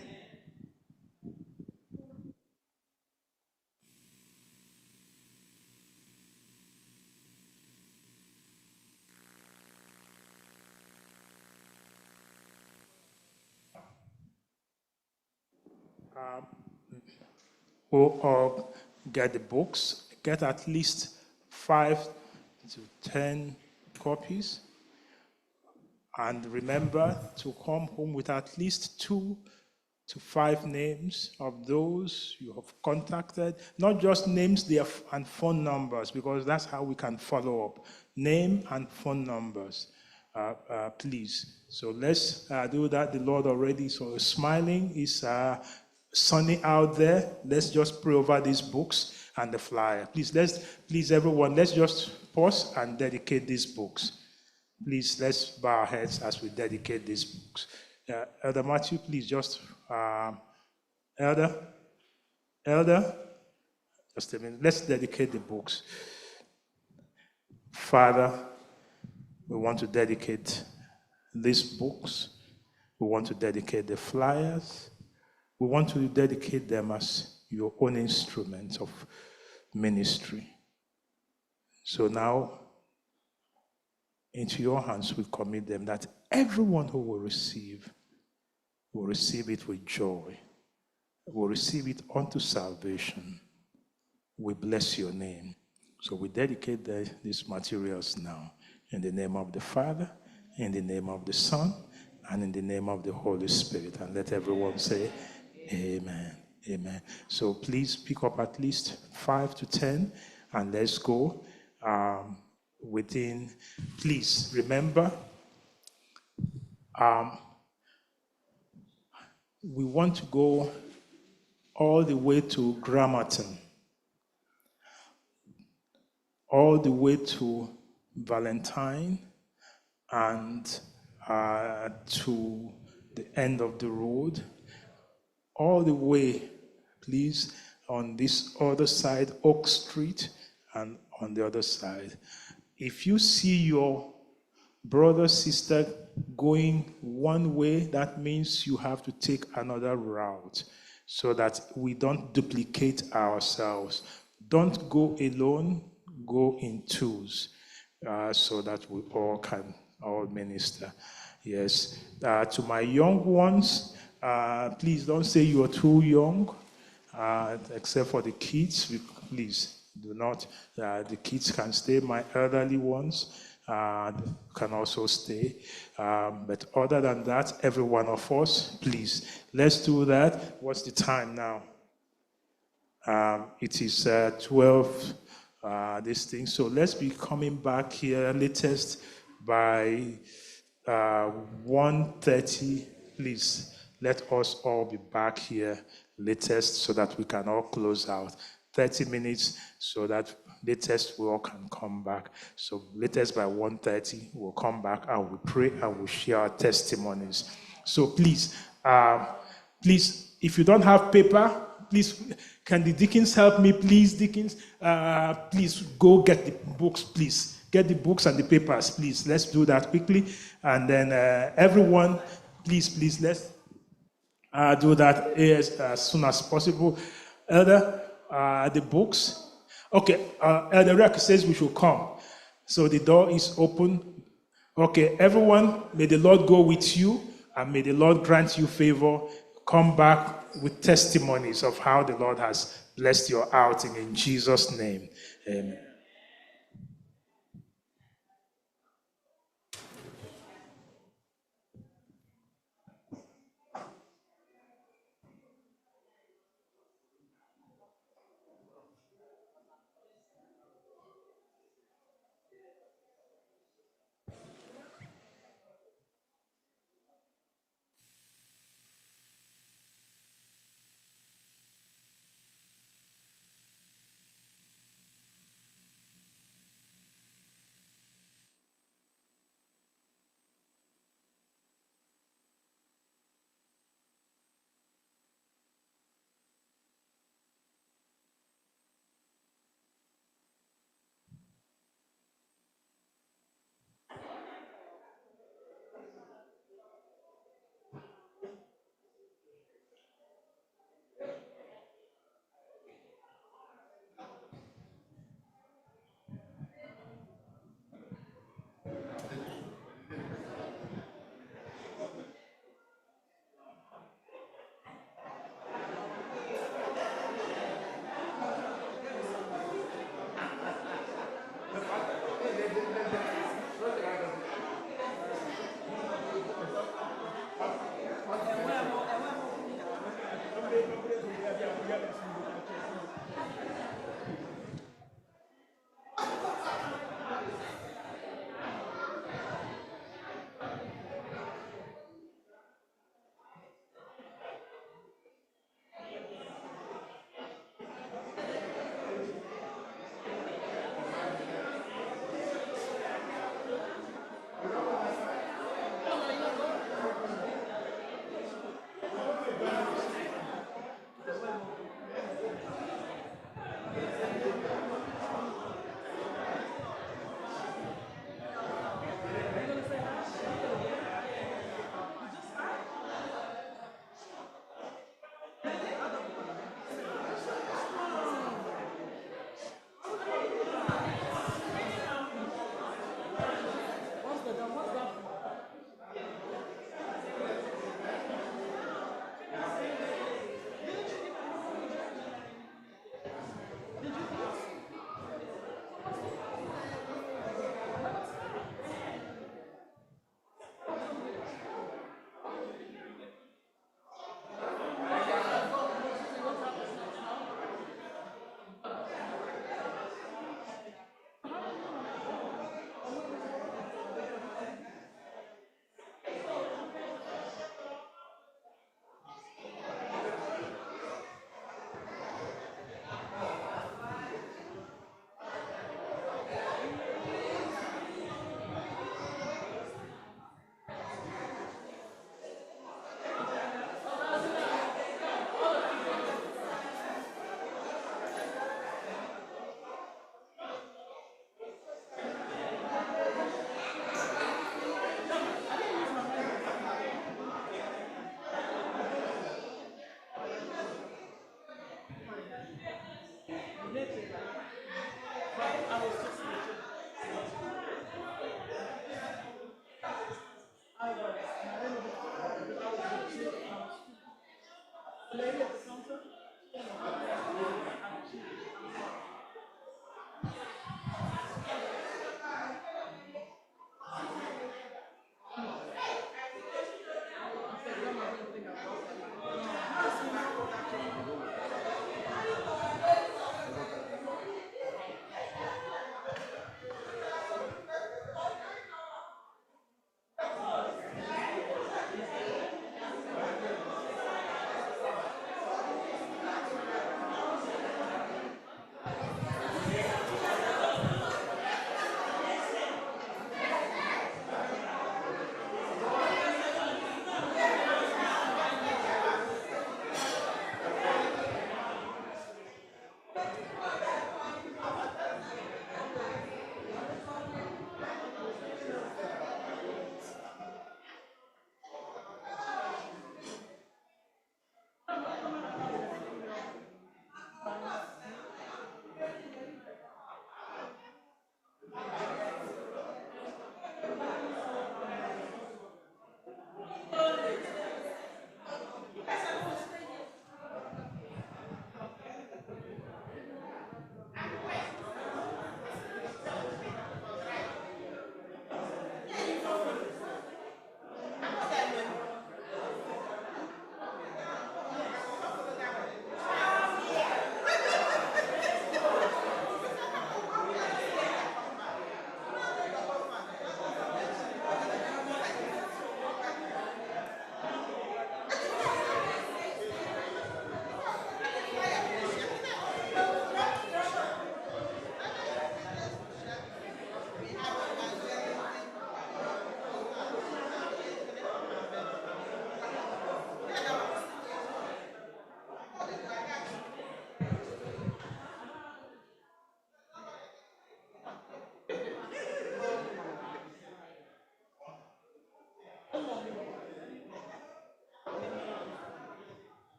Or get the books, get at least 5 to 10 copies. And remember to come home with at least 2 to 5 names of those you have contacted, not just names and phone numbers, because that's how we can follow up. Name and phone numbers, please. So let's do that. The Lord already is smiling. Is sunny out there. Let's just pray over these books and the flyer. Please, everyone, let's just pause and dedicate these books. Please, let's bow our heads as we dedicate these books. Elder Matthew, please just, Elder, just a minute. Let's dedicate the books. Father, we want to dedicate these books. We want to dedicate the flyers. We want to dedicate them as your own instruments of ministry. So now, into your hands we commit them, that everyone who will receive it with joy, will receive it unto salvation. We bless your name. So we dedicate these materials now in the name of the Father, in the name of the Son, and in the name of the Holy Spirit. And let everyone say, amen. Amen. So please pick up at least 5 to 10 and let's go. Please remember, we want to go all the way to Grammaton, all the way to Valentine, and to the end of the road, all the way, please, on this other side, Oak Street, and on the other side. If you see your brother, sister going one way, that means you have to take another route so that we don't duplicate ourselves. Don't go alone, go in twos, so that we all can minister. Yes. To my young ones, please don't say you're too young, except for the kids. Please do not. The kids can stay. My elderly ones can also stay. But other than that, every one of us, please, let's do that. What's the time now? It is 12, this thing. So let's be coming back here latest by 1:30, please. Let us all be back here latest so that we can all close out. 30 minutes so that latest we all can come back. So latest by 1:30, we'll come back and we'll pray and we'll share our testimonies. So please, please, if you don't have paper, please, can the deacons help me, please, deacons? Please go get the books, please. Get the books and the papers, please. Let's do that quickly. And then everyone, please, let's do that as soon as possible. Elder, the books. Okay, Elder Rek says we should come. So the door is open. Okay, everyone, may the Lord go with you and may the Lord grant you favor. Come back with testimonies of how the Lord has blessed your outing in Jesus' name. Amen.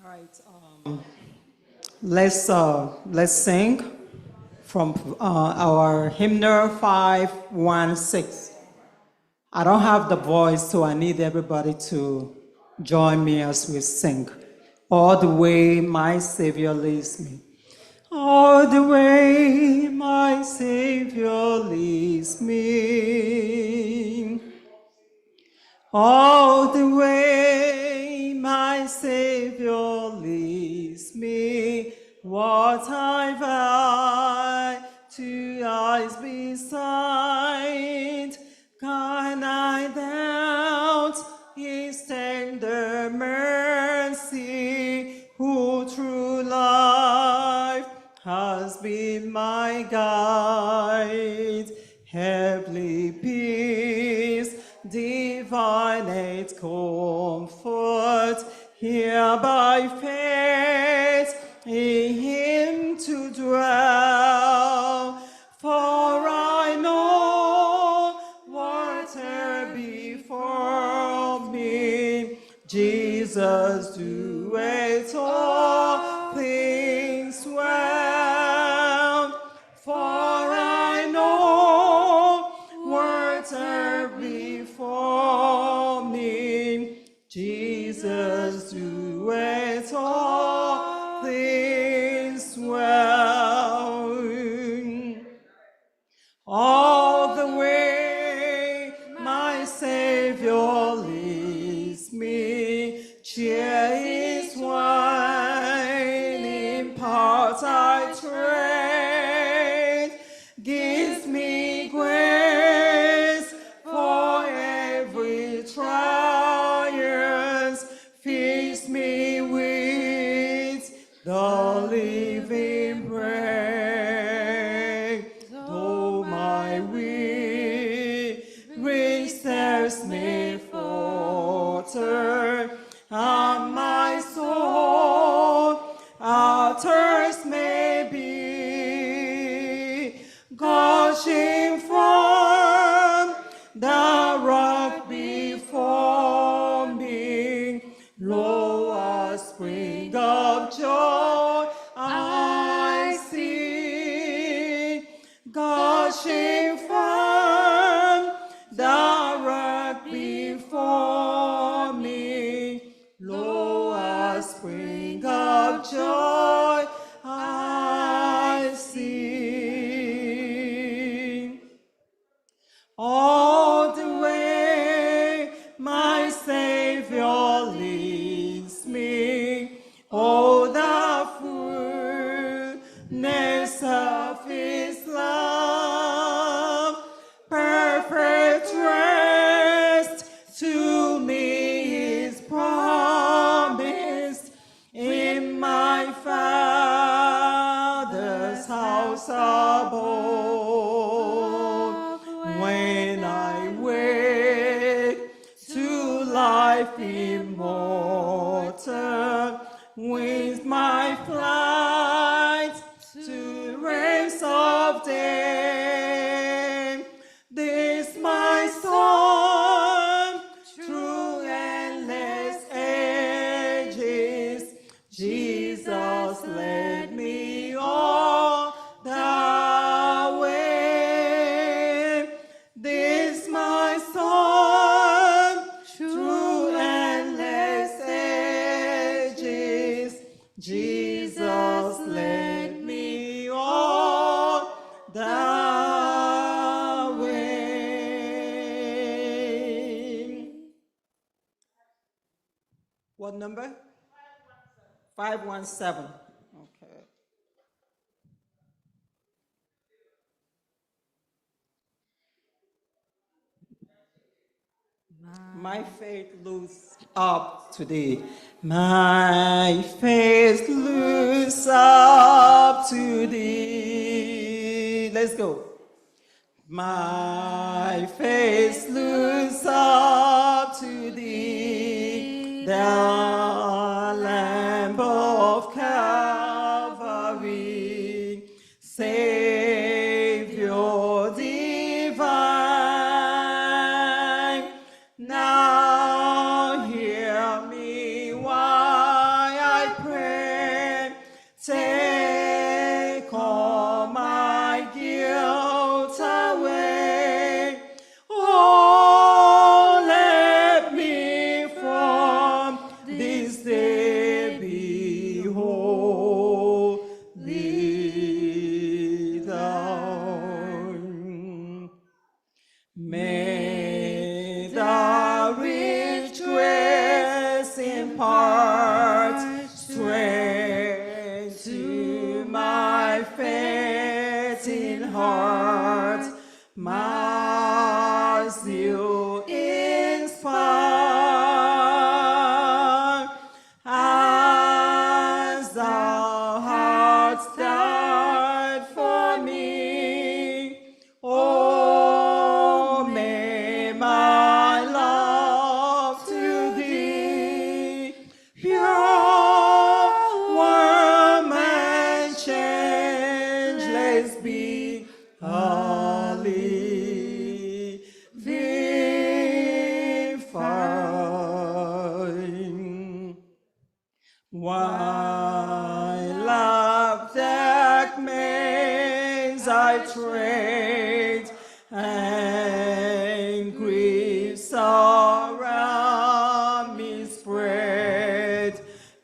All right. Let's sing from our hymnal 516. I don't have the voice, so I need everybody to join me as we sing. All the way my Savior leads me. All the way my Savior leads me. All the way my Savior leads me. What have I to eyes beside? Can I doubt his tender mercy, who through life has been my guide? Heavenly peace, divine comfort, here by faith in him to dwell. For I know whatever before me, Jesus doeth all things well. For I know whatever before me, Jesus doeth all things well. All the way my Savior leads me, cheer his wine, in part I trade, gives my weary steps may falter, and my soul thirst may be, gushing from the rock before me, lo, a spring of joy I see, gushing from the rock before me, lo, a spring of joy I see. All the way my Savior leads me, oh, the fullness of His love, perfect rest to me is promised in my Father's house above. When I wake to life immortal, with my flight to realms of day, this my song through endless ages, Jesus led me all the way. This my song through endless ages, Jesus led me all the way. What number? 517. Okay. My faith looks up today. My faith looks up to thee. Let's go. My face looks up to thee, the Lamb of Calvary, Savior divine. Now hear me while I pray. Take all my guilt away. Oh, let me from this day be wholly thine. May the rich grace impart strength to my fainting heart, my zeal inspire, as thou hast died for me. Oh, may my love to thee, pure, warm, and changeless be, vivifying. While of dark maze I trade, and grief around me spread,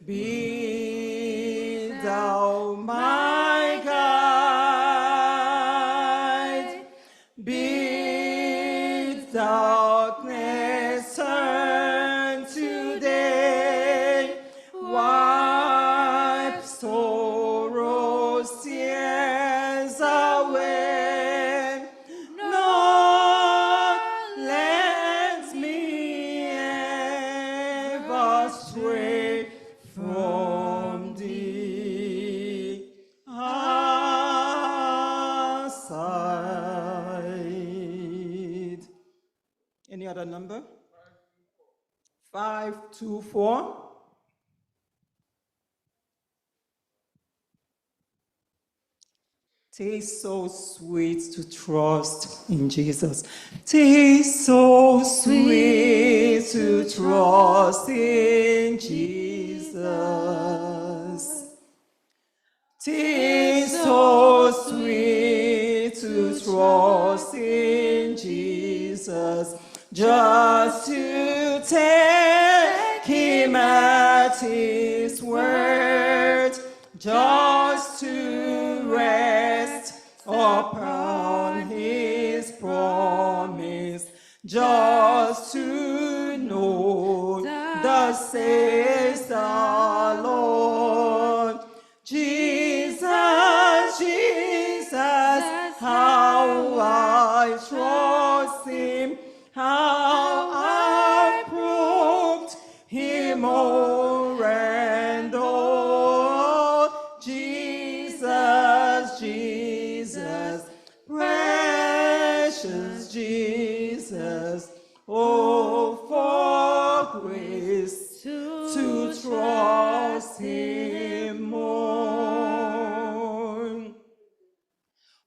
be thou my guide, bid darkness turn to day, wipe sorrow's tears away. Nor let me ever stray from thee aside. Any other number? 524. Tis so sweet to trust in Jesus. Tis so sweet to trust in Jesus. Tis so sweet to trust in Jesus. Just to take him at his word. Just to rest upon his promise, just to know thus says the Lord. Jesus, Jesus, how I trust him, how I proved him o'er and o'er. Jesus, Jesus, precious Jesus, oh, for grace to trust him more.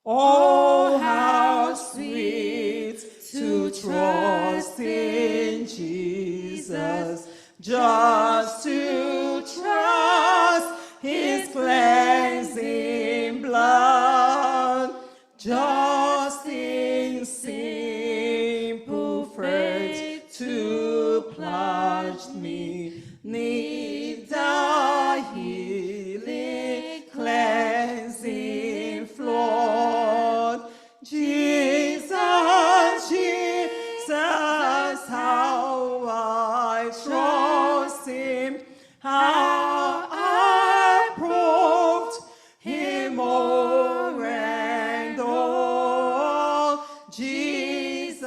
Oh, how sweet to trust in Jesus, just to trust his cleansing blood, just in simple faith to plunge me neath the healing cleansing flood. Jesus, Jesus, how I trust him, how I proved him o'er and o'er. Jesus,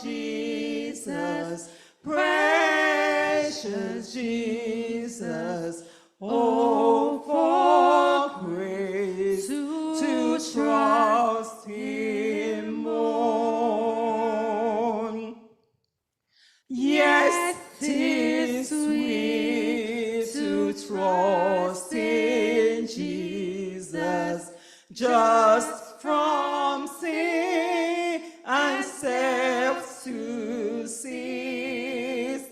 Jesus, precious Jesus, oh, for grace to trust him more. Yes, 'tis sweet to trust in Jesus, just from sin and self to cease,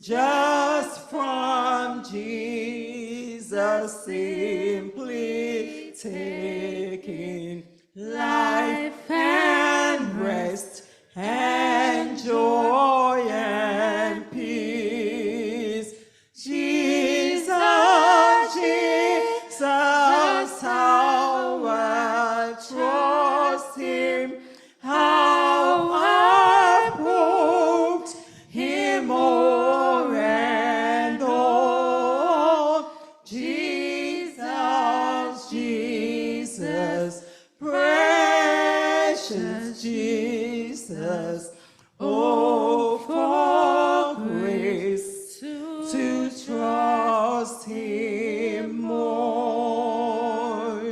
just from Jesus simply taking life and rest and joy and peace. Jesus, Jesus, how I trust him, how I proved him o'er and o'er. Jesus, Jesus, precious Jesus, oh, for grace to trust him more.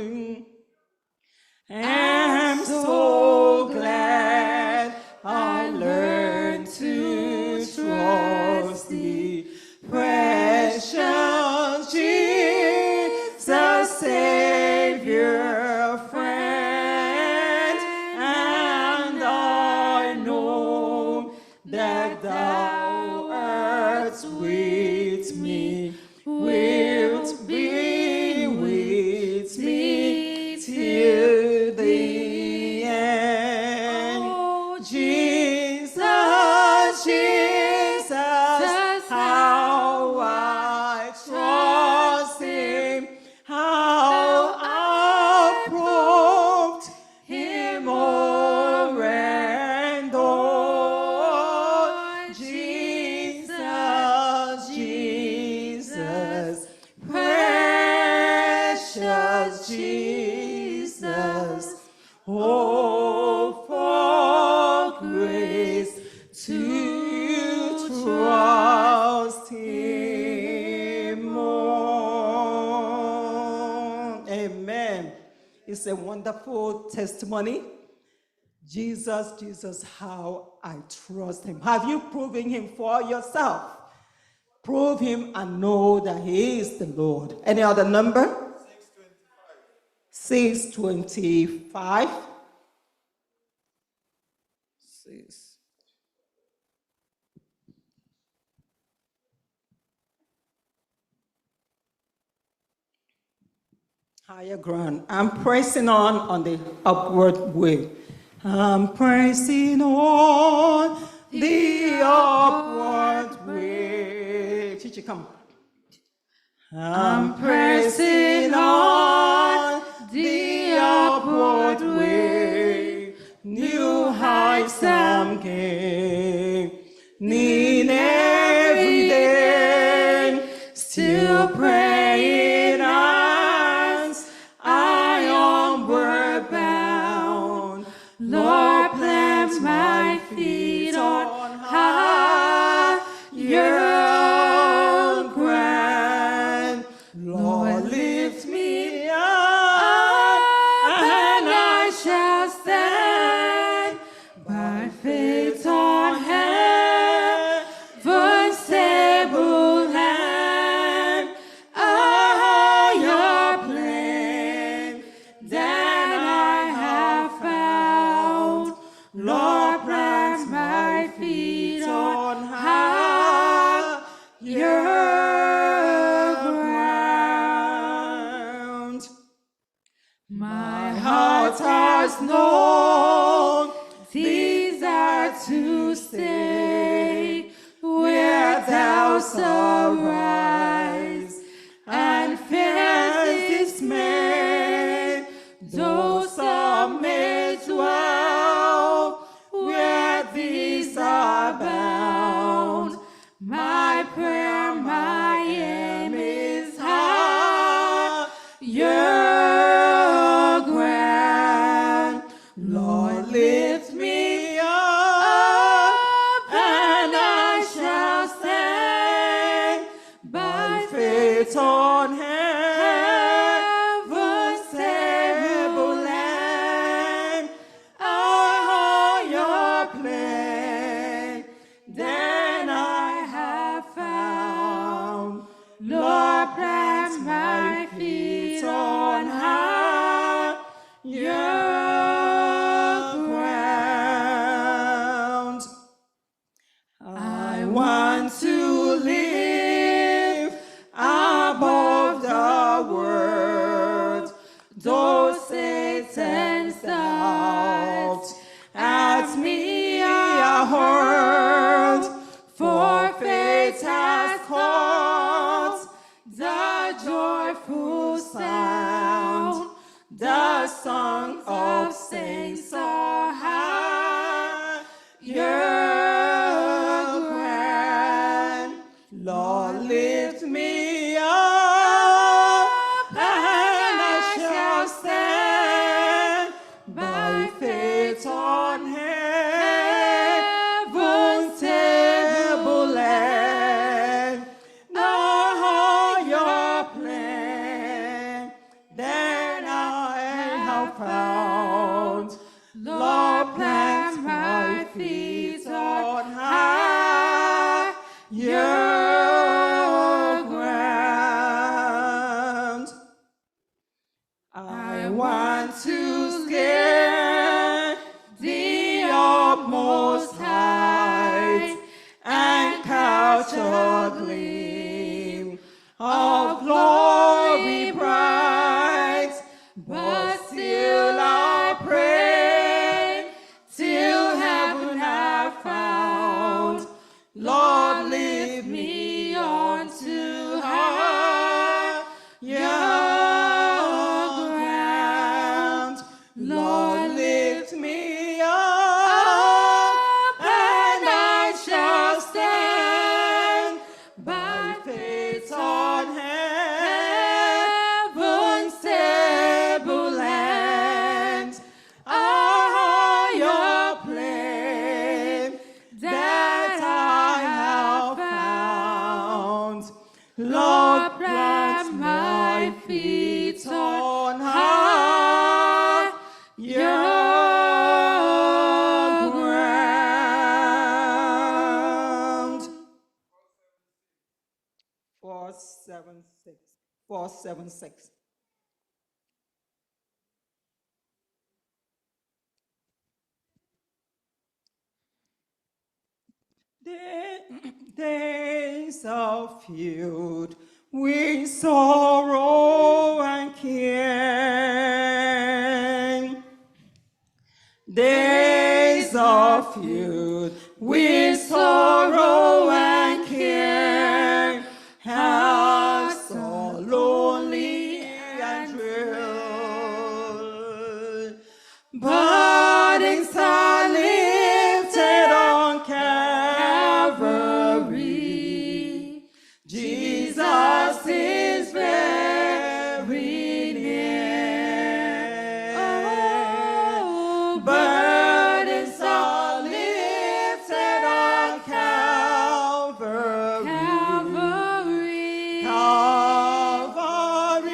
I'm so glad I learned to trust thee, precious Jesus, Savior, friend, and I know that thou art with me, wilt be with me till the end. Oh, Jesus, Jesus, how I trust him, how I proved him o'er and o'er. Jesus, Jesus, precious Jesus, oh, for grace to trust him more. Amen. It's a wonderful testimony. Jesus, Jesus, how I trust him. Have you proven him for yourself? Prove him and know that he is the Lord. Any other number? 625. 6. Higher ground. I'm pressing on the upward way. I'm pressing on the upward way. Chichi, come. I'm pressing on the upward way. New heights I'm gaining every day. Still praying as I onward bound. Lord, plant my feet on higher ground. Lord, lift me up, and I shall stand by faith on heaven's stable land. A higher plane than I have found. Lord, plant my feet on higher ground. My heart has known desire to stay where thou arise and fears dismay. Though some may dwell where these are bound, my prayer, my aim is higher ground. Lord, lift me up, and I shall stand by faith on heaven's stable land. A higher plane than I have found. Lord, plant my feet on higher ground. I want to live above the world, though Satan's doubts at me are hurled, for faith has caught the joyful sound. The song of saints are higher ground. Lord, lift me up, and I shall stand by faith on heaven's table land. No higher plane than I have found. 476. Days are filled with sorrow and care. Days are filled with sorrow and care. Hearts are lonely and drear. Burdens are lifted on Calvary. Jesus is very near. Oh, burdens are lifted on Calvary. Calvary. Calvary.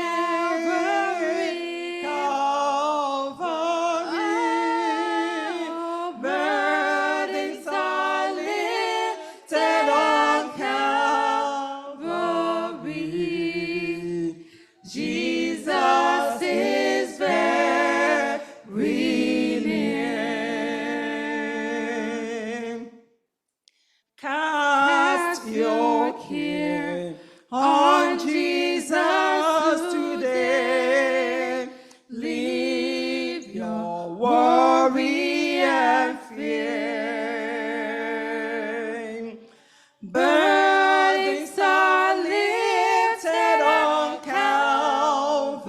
Calvary. Burdens are lifted on Calvary. Jesus is very near. Cast your care on Jesus today. Leave your worry and fear. Burdens are lifted on Calvary.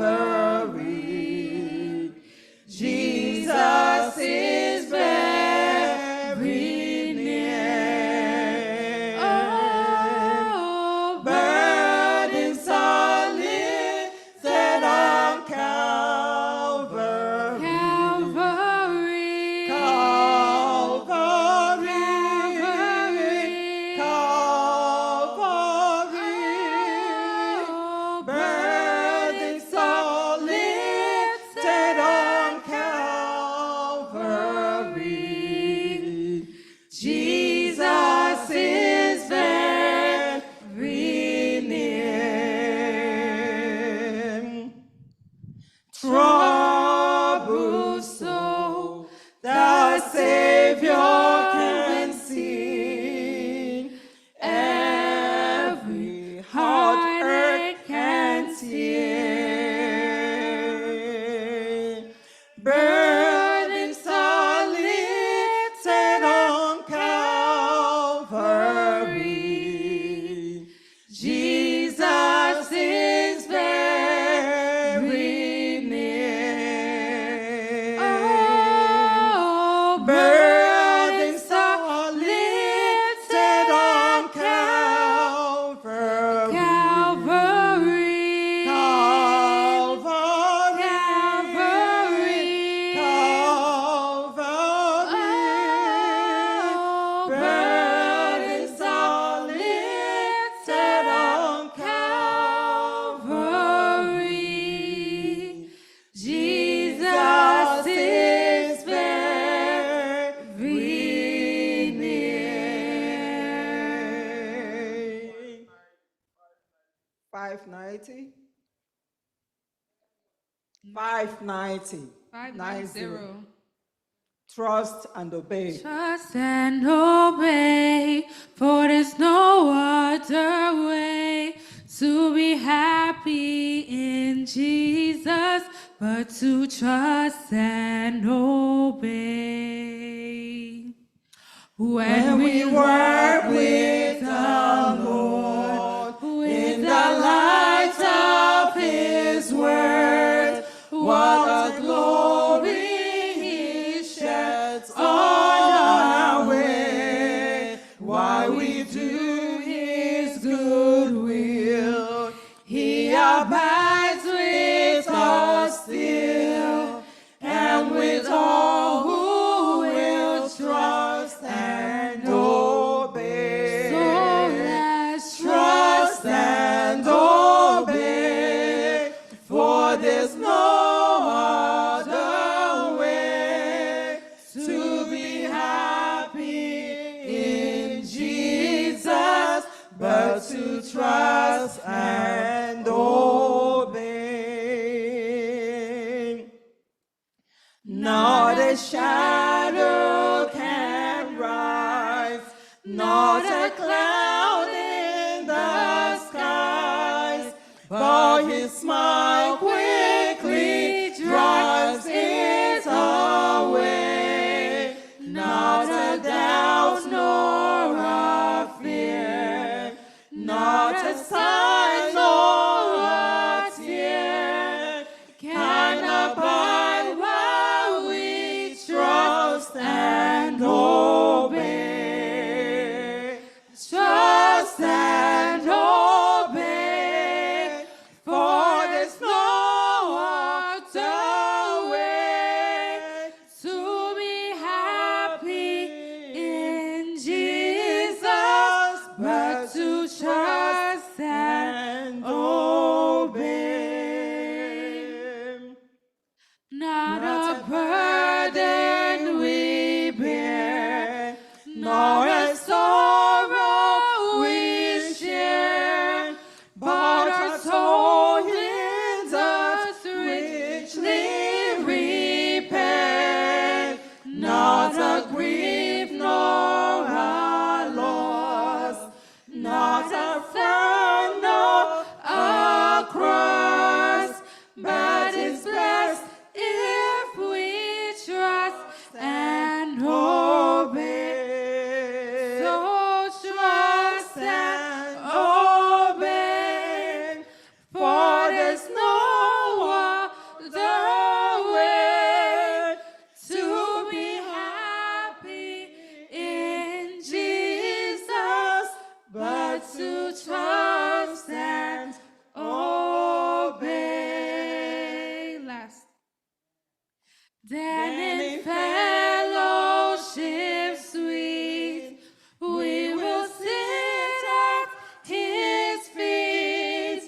Jesus is very near. Oh, burdens are lifted on Calvary. Calvary. Calvary. Calvary. Burdens are lifted on Calvary. Jesus is very near. Troubled soul, the Savior can see. Every heartache and tear. Burdens are lifted on Calvary. Jesus is very near. Oh, burdens are lifted on Calvary. Calvary. Calvary. Calvary. Burdens are lifted on Calvary. Jesus is very near. 590. 590. 590. Trust and obey. Trust and obey, for there's no other way to be happy in Jesus but to trust and obey. When we work with the Lord, in the light of His word, what a glory He sheds on our way. While we do His good will, He abides with us still, and with all who will trust and obey. So let's trust and obey, for there's no other way to be happy in Jesus but to trust and nor a sorrow we share, but our soul in us richly repaired, not a grief nor a loss, not a frown nor a cross, but is blessed if we trust and obey. So trust and obey, for there's no other way to be happy in Jesus, but to trust and obey. Last. Then in fellowship sweet, we will sit at his feet,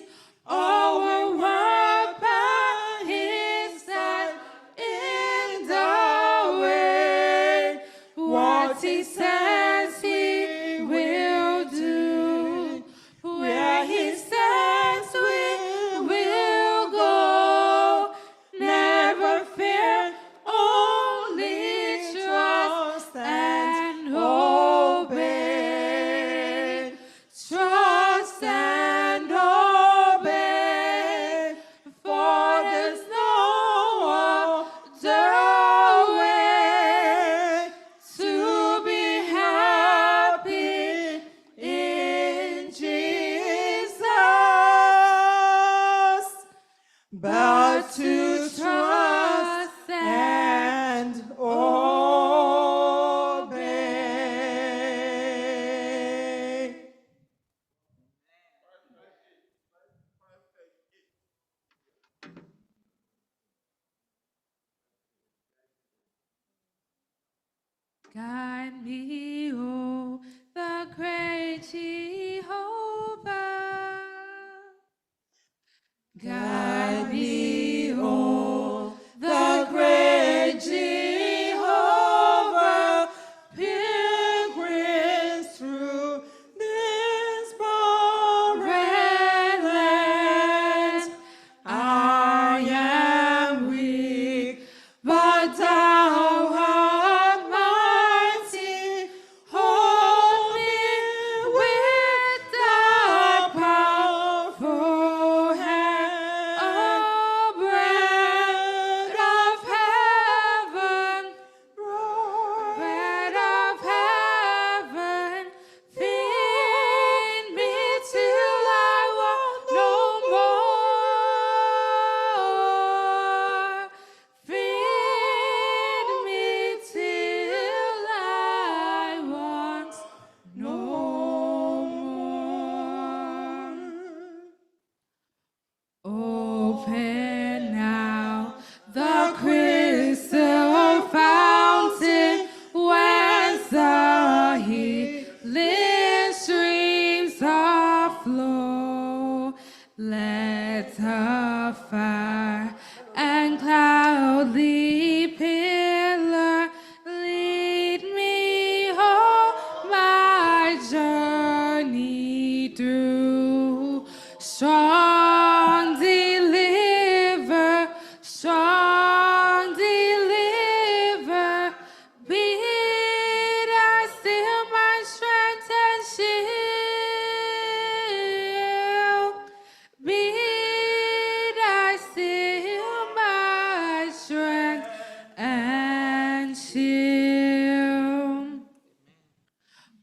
our work by his side in the way. What he says he will do, where he says we will go. Never fear, only trust and obey. Trust and obey, for there's no other way to be happy in Jesus, but to trust and obey. Guide me, oh, the great Jehovah. Guide me, oh, the great Jehovah. Pilgrims through this barren land. I am weak, but thou art mighty. Hold me with thy powerful hand. Oh, bread of heaven, bread of heaven, feed me till I want no more. Feed me till I want no more. Open now the crystal fountain, whence the healing streams of flow. Let the fire and cloudly pillar lead me on my journey through. Strong deliver, be thou still my strength and shield. Be thou still my strength and shield.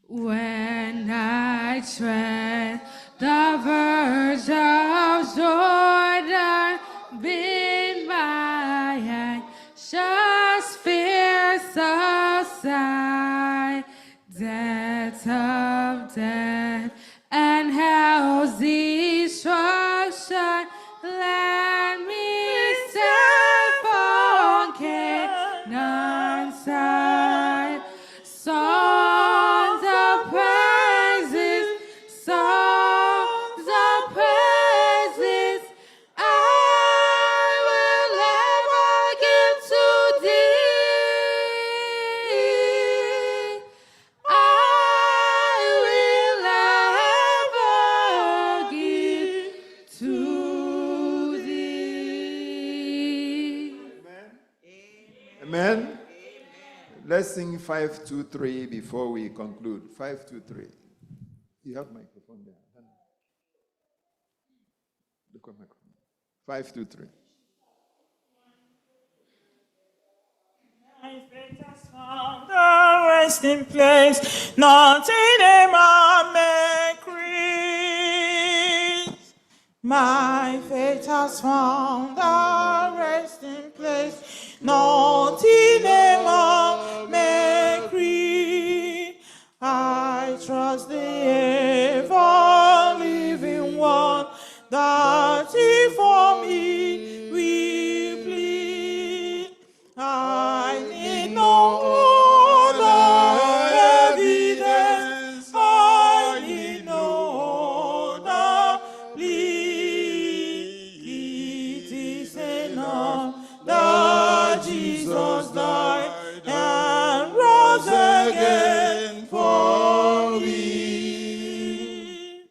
When I tread the verge of Jordan, bid my anxious fears aside. Death of death and hell's destruction, let me safe on Canaan's side. Songs of praises, songs of praises, I will ever give to thee. I Let's sing 523 before we conclude. 523. You have microphone there. Look at microphone. 523. My faith has found a resting place, not in a man crease. My faith has found a resting place, not in a man crease. I trust the ever-living one, that he for me will plead. I need no other evidence. I need no other plea. It is enough that Jesus died and rose again for me.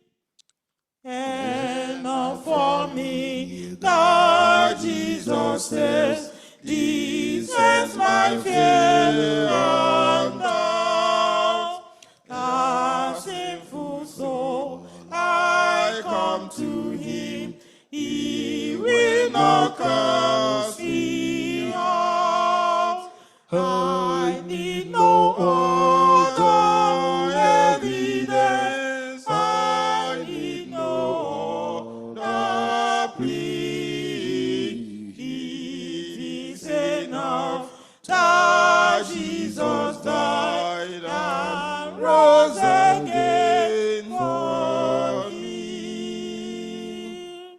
Enough for me that Jesus says, "This is my fear and doubt." A sinful soul, I come to him, he will not cast me out. I need no other evidence, I need no other plea. It is enough that Jesus died and rose again for me.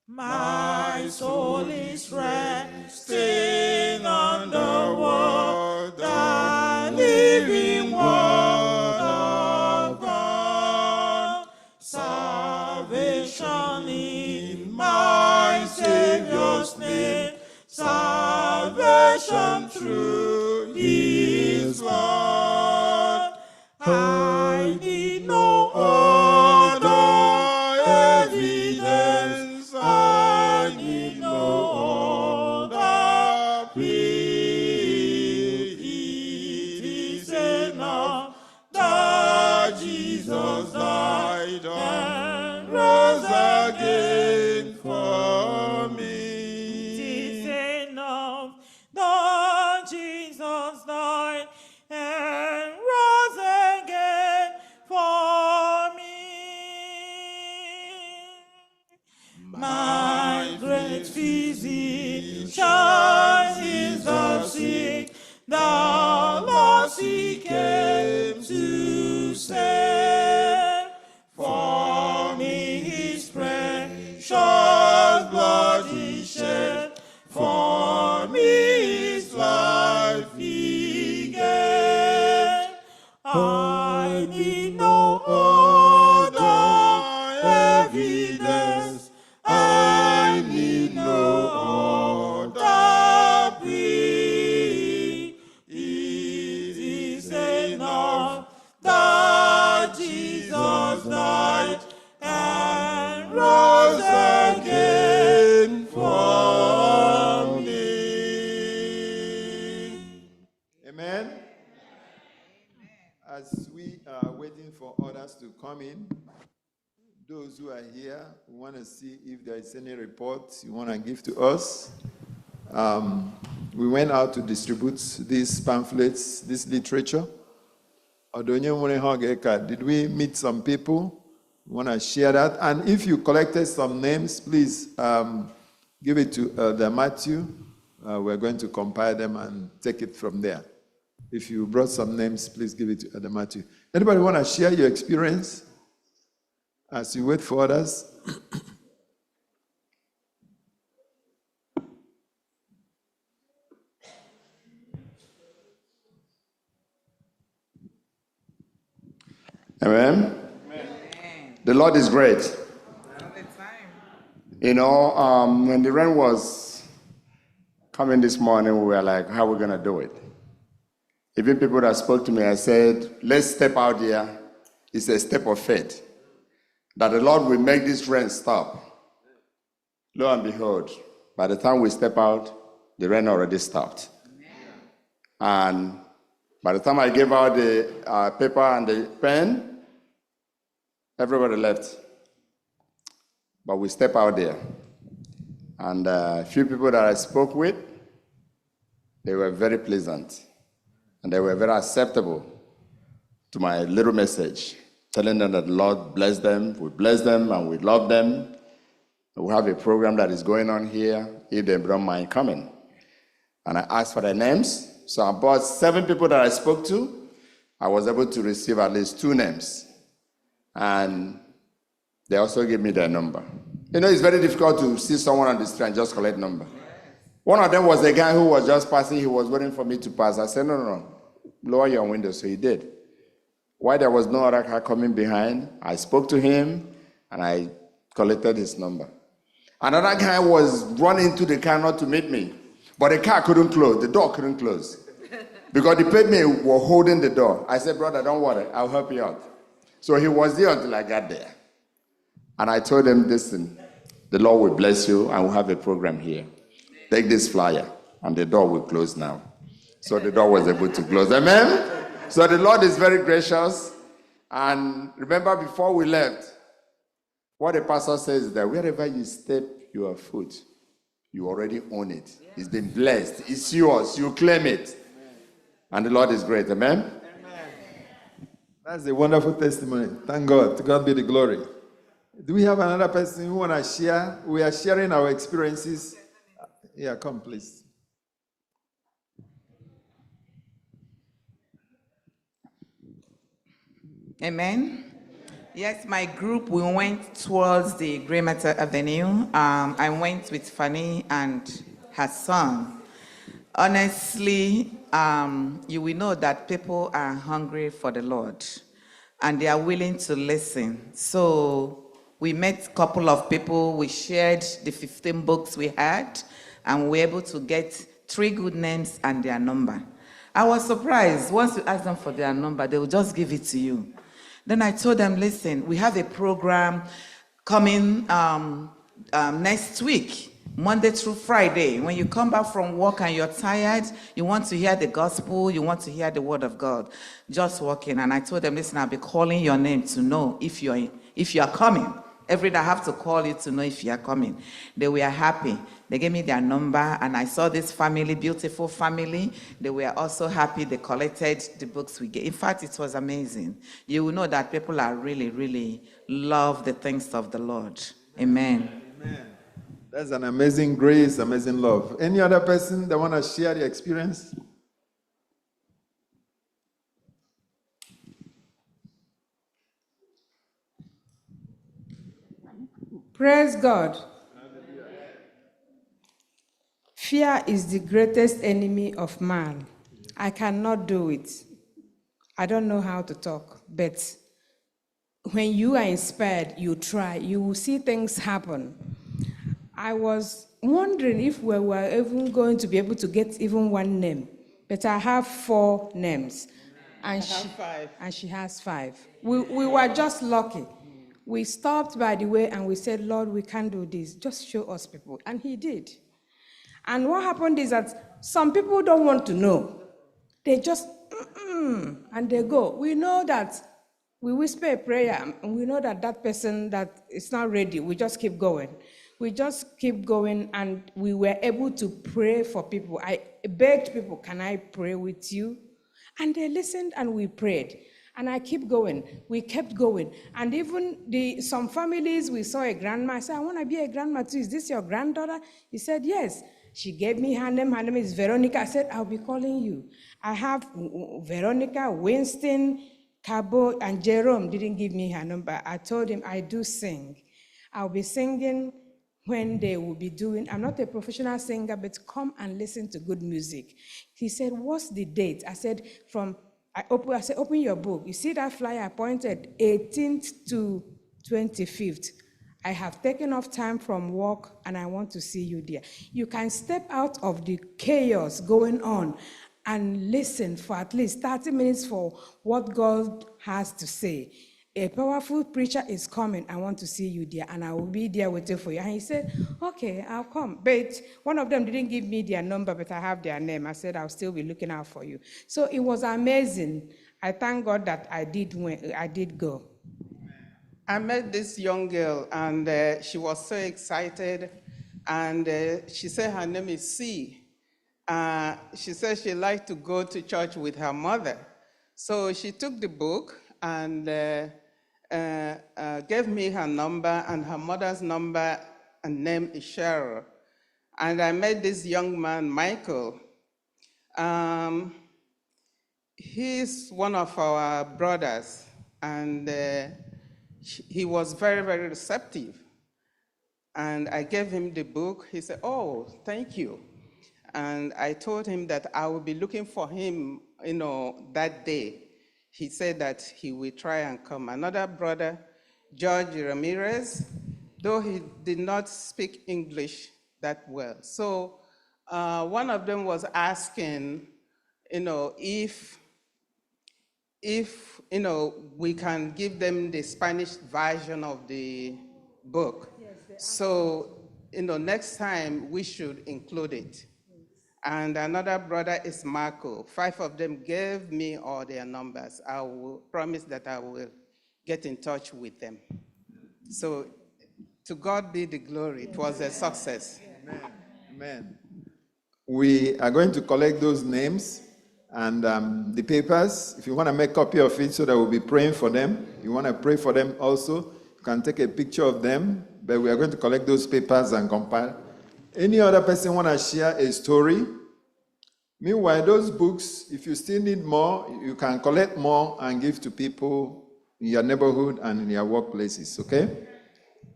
My soul is resting on the word, the living word of God. Salvation in my Savior's name, salvation through his blood. I need no other evidence, I need no other plea. It is enough that Jesus died and rose again for me. It is enough that Jesus died and rose again for me. My great physician is the sick, the lost he came to save. For me his precious blood he shed, for me his life he gave. I need no other evidence, I need no other plea. It is enough that Jesus died and rose again for me. Amen. As we are waiting for others to come in, those who are here, we want to see if there is any report you want to give to us. We went out to distribute these pamphlets, this literature. Did we meet some people? We want to share that. And if you collected some names, please give it to Elder Matthew. We're going to compile them and take it from there. If you brought some names, please give it to Elder Matthew. Anybody want to share your experience as you wait for others? Amen. The Lord is great. You know, when the rain was coming this morning, we were like, how are we going to do it? Even people that spoke to me, I said, let's step out here. It's a step of faith that the Lord will make this rain stop. Lo and behold, by the time we step out, the rain already stopped. And by the time I gave out the paper and the pen, everybody left. But we stepped out there. And a few people that I spoke with, they were very pleasant. And they were very acceptable to my little message, telling them that the Lord bless them, we bless them, and we love them. We have a program that is going on here, if they don't mind coming. And I asked for their names. So about 7 people that I spoke to, I was able to receive at least 2 names. And they also gave me their number. You know, it's very difficult to see someone on the street and just collect number. One of them was a guy who was just passing. He was waiting for me to pass. I said, no, lower your window. So he did. While there was no other car coming behind, I spoke to him, and I collected his number. Another guy was running to the car not to meet me. But the car couldn't close. The door couldn't close. Because the pavement were holding the door. I said, brother, don't worry. I'll help you out. So he was there until I got there. And I told him, listen, the Lord will bless you, and we'll have a program here. Take this flyer, and the door will close now. So the door was able to close. Amen? So the Lord is very gracious. And remember, before we left, what the pastor says is that wherever you step your foot, you already own it. It's been blessed. It's yours. You claim it. And the Lord is great. Amen? That's a wonderful testimony. Thank God. To God be the glory. Do we have another person who want to share? We are sharing our experiences. Yeah, come, please. Amen. Yes, my group, we went towards the Grey Matter Avenue. I went with Fanny and her son. Honestly, you will know that people are hungry for the Lord and they are willing to listen. So we met a couple of people. We shared the 15 books we had, and we were able to get 3 good names and their number. I was surprised. Once you ask them for their number, they will just give it to you. Then I told them, listen, we have a program coming next week, Monday through Friday. When you come back from work and you're tired, you want to hear the gospel, you want to hear the word of God, just walk in. And I told them, listen, I'll be calling your name to know if you are coming. Every day I have to call you to know if you are coming. They were happy. They gave me their number, and I saw this family, beautiful family. They were also happy. They collected the books we gave. In fact, it was amazing. You will know that people are really, really love the things of the Lord. Amen. Amen. That's an amazing grace, amazing love. Any other person that want to share the experience? Praise God. Fear is the greatest enemy of man. I cannot do it. I don't know how to talk, but when you are inspired, you try, you will see things happen. I was wondering if we were even going to be able to get even one name, but I have 4 names, and she has 5. We were just lucky. We stopped by the way and we said, Lord, we can't do this. Just show us people. And he did. And what happened is that some people don't want to know. They just, and they go. We know that we whisper a prayer and we know that that person that is not ready, we just keep going. We just keep going, and we were able to pray for people. I begged people, can I pray with you? And they listened and we prayed. And I keep going. We kept going. And even some families, we saw a grandma. I said, I want to be a grandma too. Is this your granddaughter? He said, yes. She gave me her name. Her name is Veronica. I said, I'll be calling you. I have Veronica, Winston, Cabo, and Jerome didn't give me her number. I told him I do sing. I'll be singing when they will be doing, I'm not a professional singer, but come and listen to good music. He said, what's the date? I said, I said, open your book. You see that flyer I pointed, 18th to 25th. I have taken off time from work and I want to see you there. You can step out of the chaos going on and listen for at least 30 minutes for what God has to say. a powerful preacher is coming. I want to see you there, and I will be there waiting for you. And he said, okay, I'll come. But one of them didn't give me their number, but I have their name. I said, I'll still be looking out for you. So it was amazing. I thank God that I did go. I met this young girl, and she was so excited. And she said her name is C. She said she liked to go to church with her mother. So she took the book and gave me her number, and her mother's number and name is Cheryl. And I met this young man, Michael. He's one of our brothers, and he was very, very receptive. And I gave him the book. He said, oh, thank you. And I told him that I will be looking for him, that day. He said that he will try and come. Another brother, George Ramirez, though he did not speak English that well. So one of them was asking, if we can give them the Spanish version of the book. So, next time we should include it. And another brother is Marco. 5 of them gave me all their numbers. I will promise that I will get in touch with them. So, to God be the glory. It was a success. Amen. Amen. We are going to collect those names and the papers. If you want to make a copy of it so that we'll be praying for them, you want to pray for them also, you can take a picture of them, but we are going to collect those papers and compile. Any other person want to share a story? Meanwhile, those books, if you still need more, you can collect more and give to people in your neighborhood and in your workplaces, okay?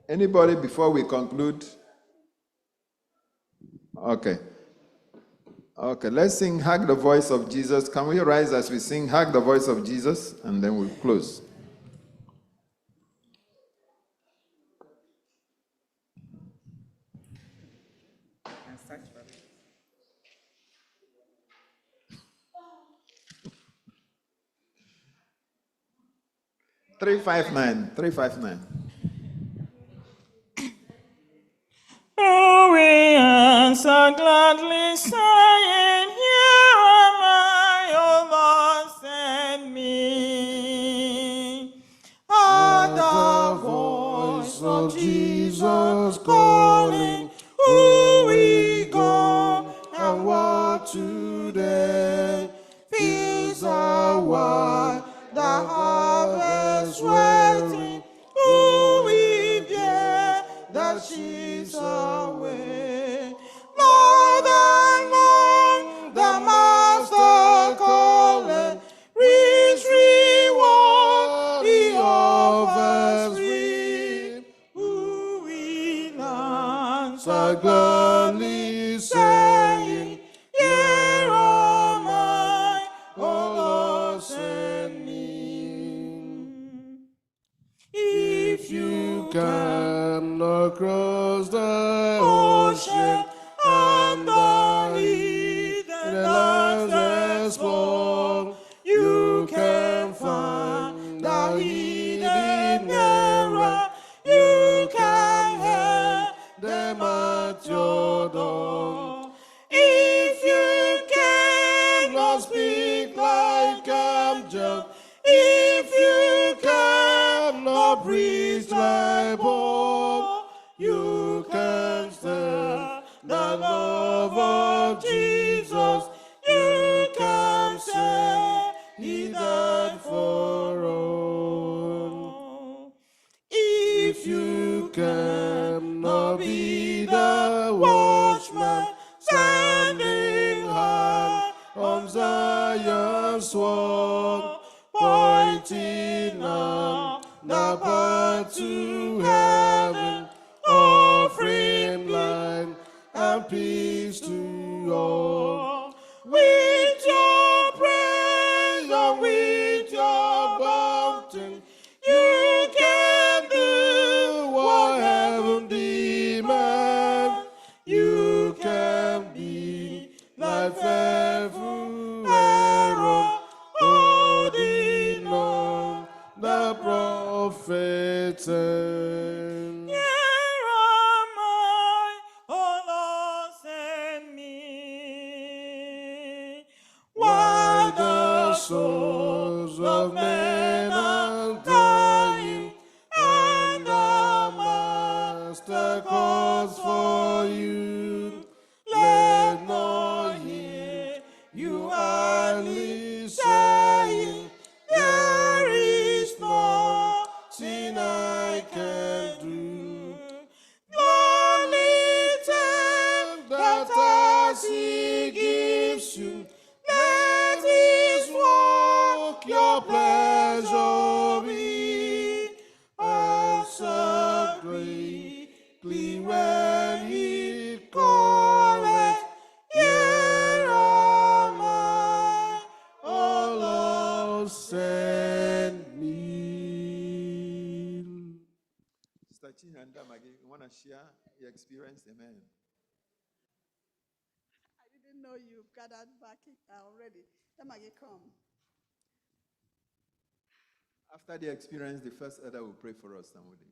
Anybody before we conclude? Okay. Okay, let's sing Hug the Voice of Jesus. Can we rise as we sing Hug the Voice of Jesus? And then we'll close. Three, 359. Oh, we answer gladly, saying, here am I, O Lord, send me. At the voice of Jesus calling, who we go and what today? Fields are wide, the harvest waiting, who we bear the sheaves away. Lord and long, the Master calleth, rich reward he offers free. Who will answer gladly, saying, here am I, O Lord, send me. If you cannot cross the ocean underneath the land's explore, you can find the hidden error. You can hear them at your door. If you cannot speak like angels, if you cannot breathe like Paul, you can stand the love of Jesus. You can say he died for all. If you cannot be the watchman standing high on Zion's wall, pointing out the path to heaven, offering light and peace to all. With your praise and with your bounty, you can do what heaven demands. You can be like faithful arrow, holding on the promise. Sons of men are dying, and the Master calls for you. Let not hear you hardly saying, there is nothing I can do. Only take that as He gives you. Let His work your pleasure be. Answer greatly when He calleth. Here am I, O Lord, send me. Sister Chinanda Maggie, you want to share your experience? Amen. I didn't know you gathered back already. Let Maggie come. After the experience, the first elder will pray for us, somebody.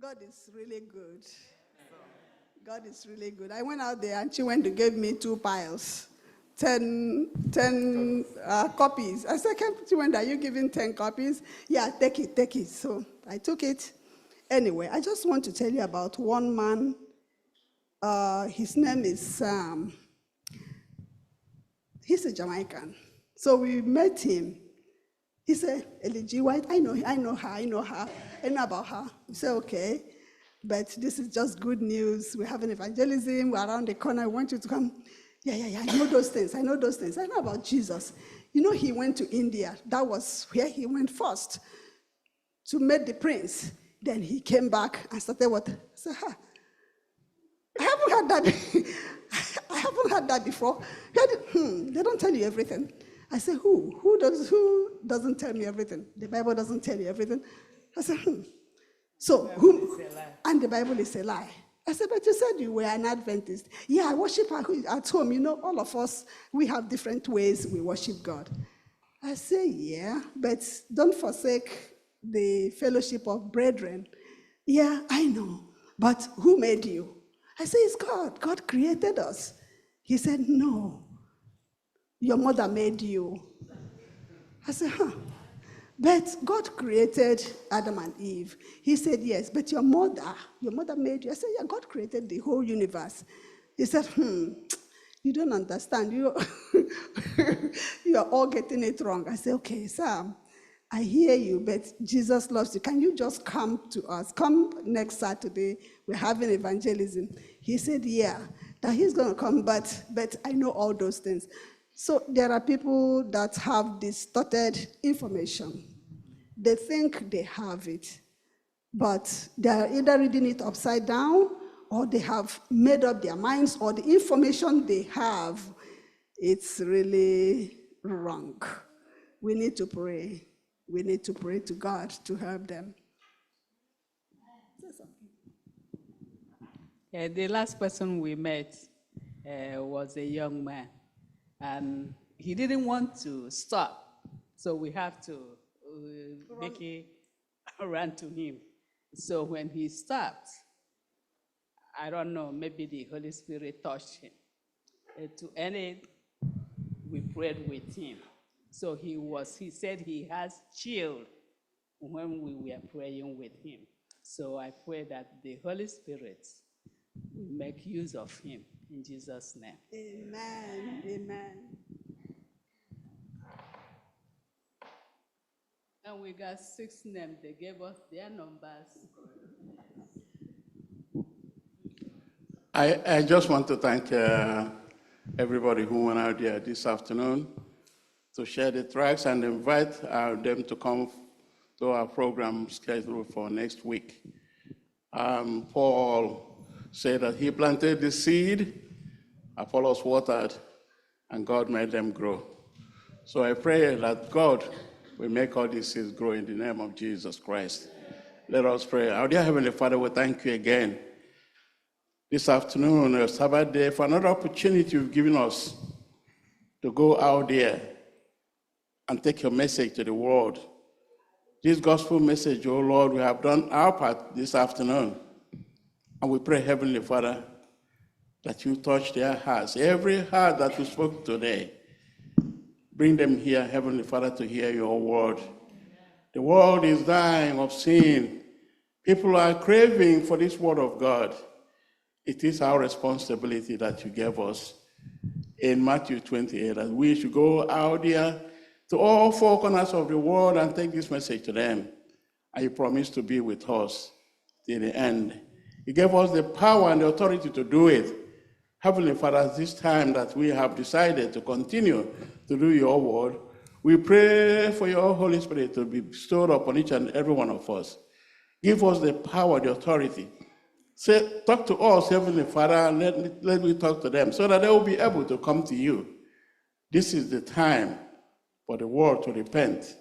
God is really good. God is really good. I went out there and she went to give me 2 piles, 10 copies. I said, she went, are you giving 10 copies? Yeah, take it. So I took it. Anyway, I just want to tell you about one man. His name is Sam. He's a Jamaican. So we met him. He said, L.G. White, I know her. I know about her. We said, okay, but this is just good news. We're having evangelism. We're around the corner. I want you to come. Yeah, I know those things. I know about Jesus. You know, he went to India. That was where he went first to meet the prince. Then he came back and started what? I said, I haven't had that. I haven't had that before. They don't tell you everything. I said, who? Who doesn't tell me everything? The Bible doesn't tell you everything. I said, So, whom? And the Bible is a lie. I said, but you said you were an Adventist. Yeah, I worship at home. You know, all of us, we have different ways we worship God. I say, yeah, but don't forsake the fellowship of brethren. Yeah, I know. But who made you? I say, it's God. God created us. He said, no. Your mother made you. I said, but God created Adam and Eve. He said, yes, but your mother made you. I said, yeah, God created the whole universe. He said, you don't understand. You are all getting it wrong. I said, okay, Sam, I hear you, but Jesus loves you. Can you just come to us? Come next Saturday. We're having evangelism. He said, yeah, that he's going to come, but I know all those things. So there are people that have distorted information. They think they have it, but they are either reading it upside down, or they have made up their minds, or the information they have, it's really wrong. We need to pray. We need to pray to God to help them. The last person we met was a young man, and he didn't want to stop, so we have to make a run to him. So when he stopped, I don't know, maybe the Holy Spirit touched him. To end it, we prayed with him. So he said he has chilled when we were praying with him. So I pray that the Holy Spirit will make use of him in Jesus' name. Amen. Amen. And we got 6 names. They gave us their numbers. I just want to thank everybody who went out there this afternoon to share the tracks and invite them to come to our program scheduled for next week. Paul said that he planted the seed, Apollos watered, and God made them grow. So I pray that God will make all these seeds grow in the name of Jesus Christ. Let us pray. Our dear Heavenly Father, we thank you again this afternoon on a Sabbath day for another opportunity you've given us to go out there and take your message to the world. This gospel message, oh Lord, we have done our part this afternoon. And we pray, Heavenly Father, that you touch their hearts. Every heart that we spoke today, Bring them here, Heavenly Father, to hear your word. The world is dying of sin. People are craving for this word of God. It is our responsibility that you gave us in Matthew 28, that we should go out there to all four corners of the world and take this message to them. And you promised to be with us till the end. You gave us the power and the authority to do it. Heavenly Father, this time that we have decided to continue to do your word, we pray for your Holy Spirit to be bestowed upon each and every one of us. Give us the power, the authority. Say, talk to us, Heavenly Father, and let me talk to them so that they will be able to come to you. This is the time for the world to repent,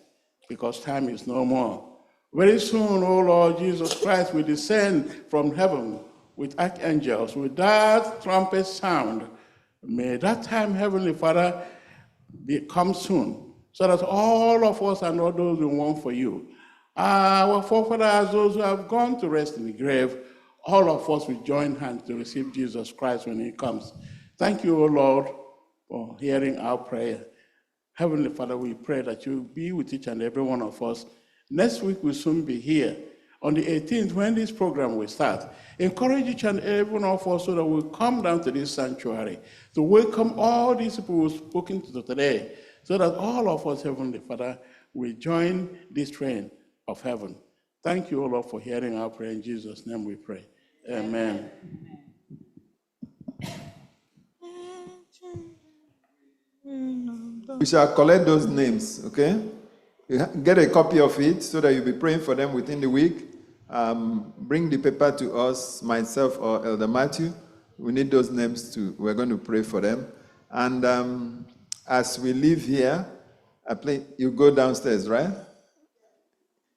because time is no more. Very soon, O Lord Jesus Christ will descend from heaven with archangels, with that trumpet sound. May that time, Heavenly Father, come soon, so that all of us and all those who want for you, our forefathers, those who have gone to rest in the grave, all of us will join hands to receive Jesus Christ when he comes. Thank you, O Lord, for hearing our prayer. Heavenly Father, we pray that you be with each and every one of us. Next week we'll soon be here. On the 18th, when this program will start, encourage each and every one of us so that we'll come down to this sanctuary to welcome all these people who've spoken to today, so that all of us, Heavenly Father, will join this train of heaven. Thank you, O Lord, for hearing our prayer. In Jesus' name we pray. Amen. We shall collect those names, okay? You get a copy of it so that you'll be praying for them within the week. Bring the paper to us, myself or Elder Matthew. We need those names too. We're going to pray for them. And as we leave here, you go downstairs, right?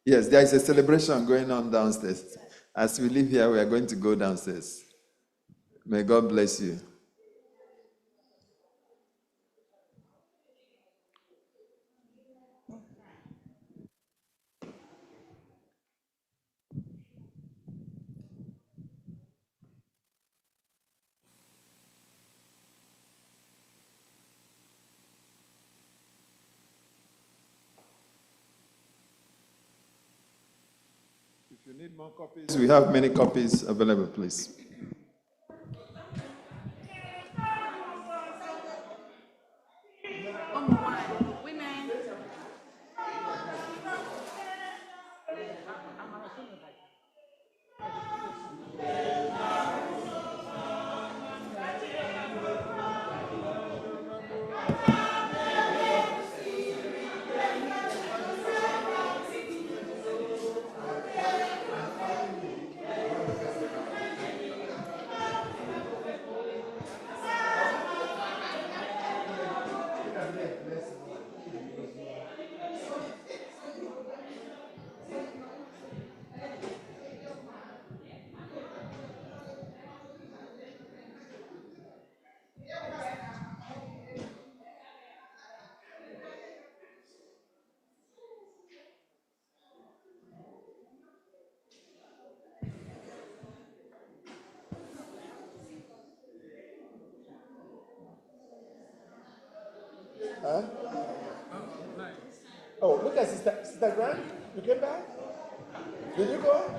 Yes, there is a celebration going on downstairs. As we leave here, we are going to go downstairs. May God bless you. If you need more copies, we have many copies available, please. Huh? Oh, look at Sister Grant. You came back? Did you go?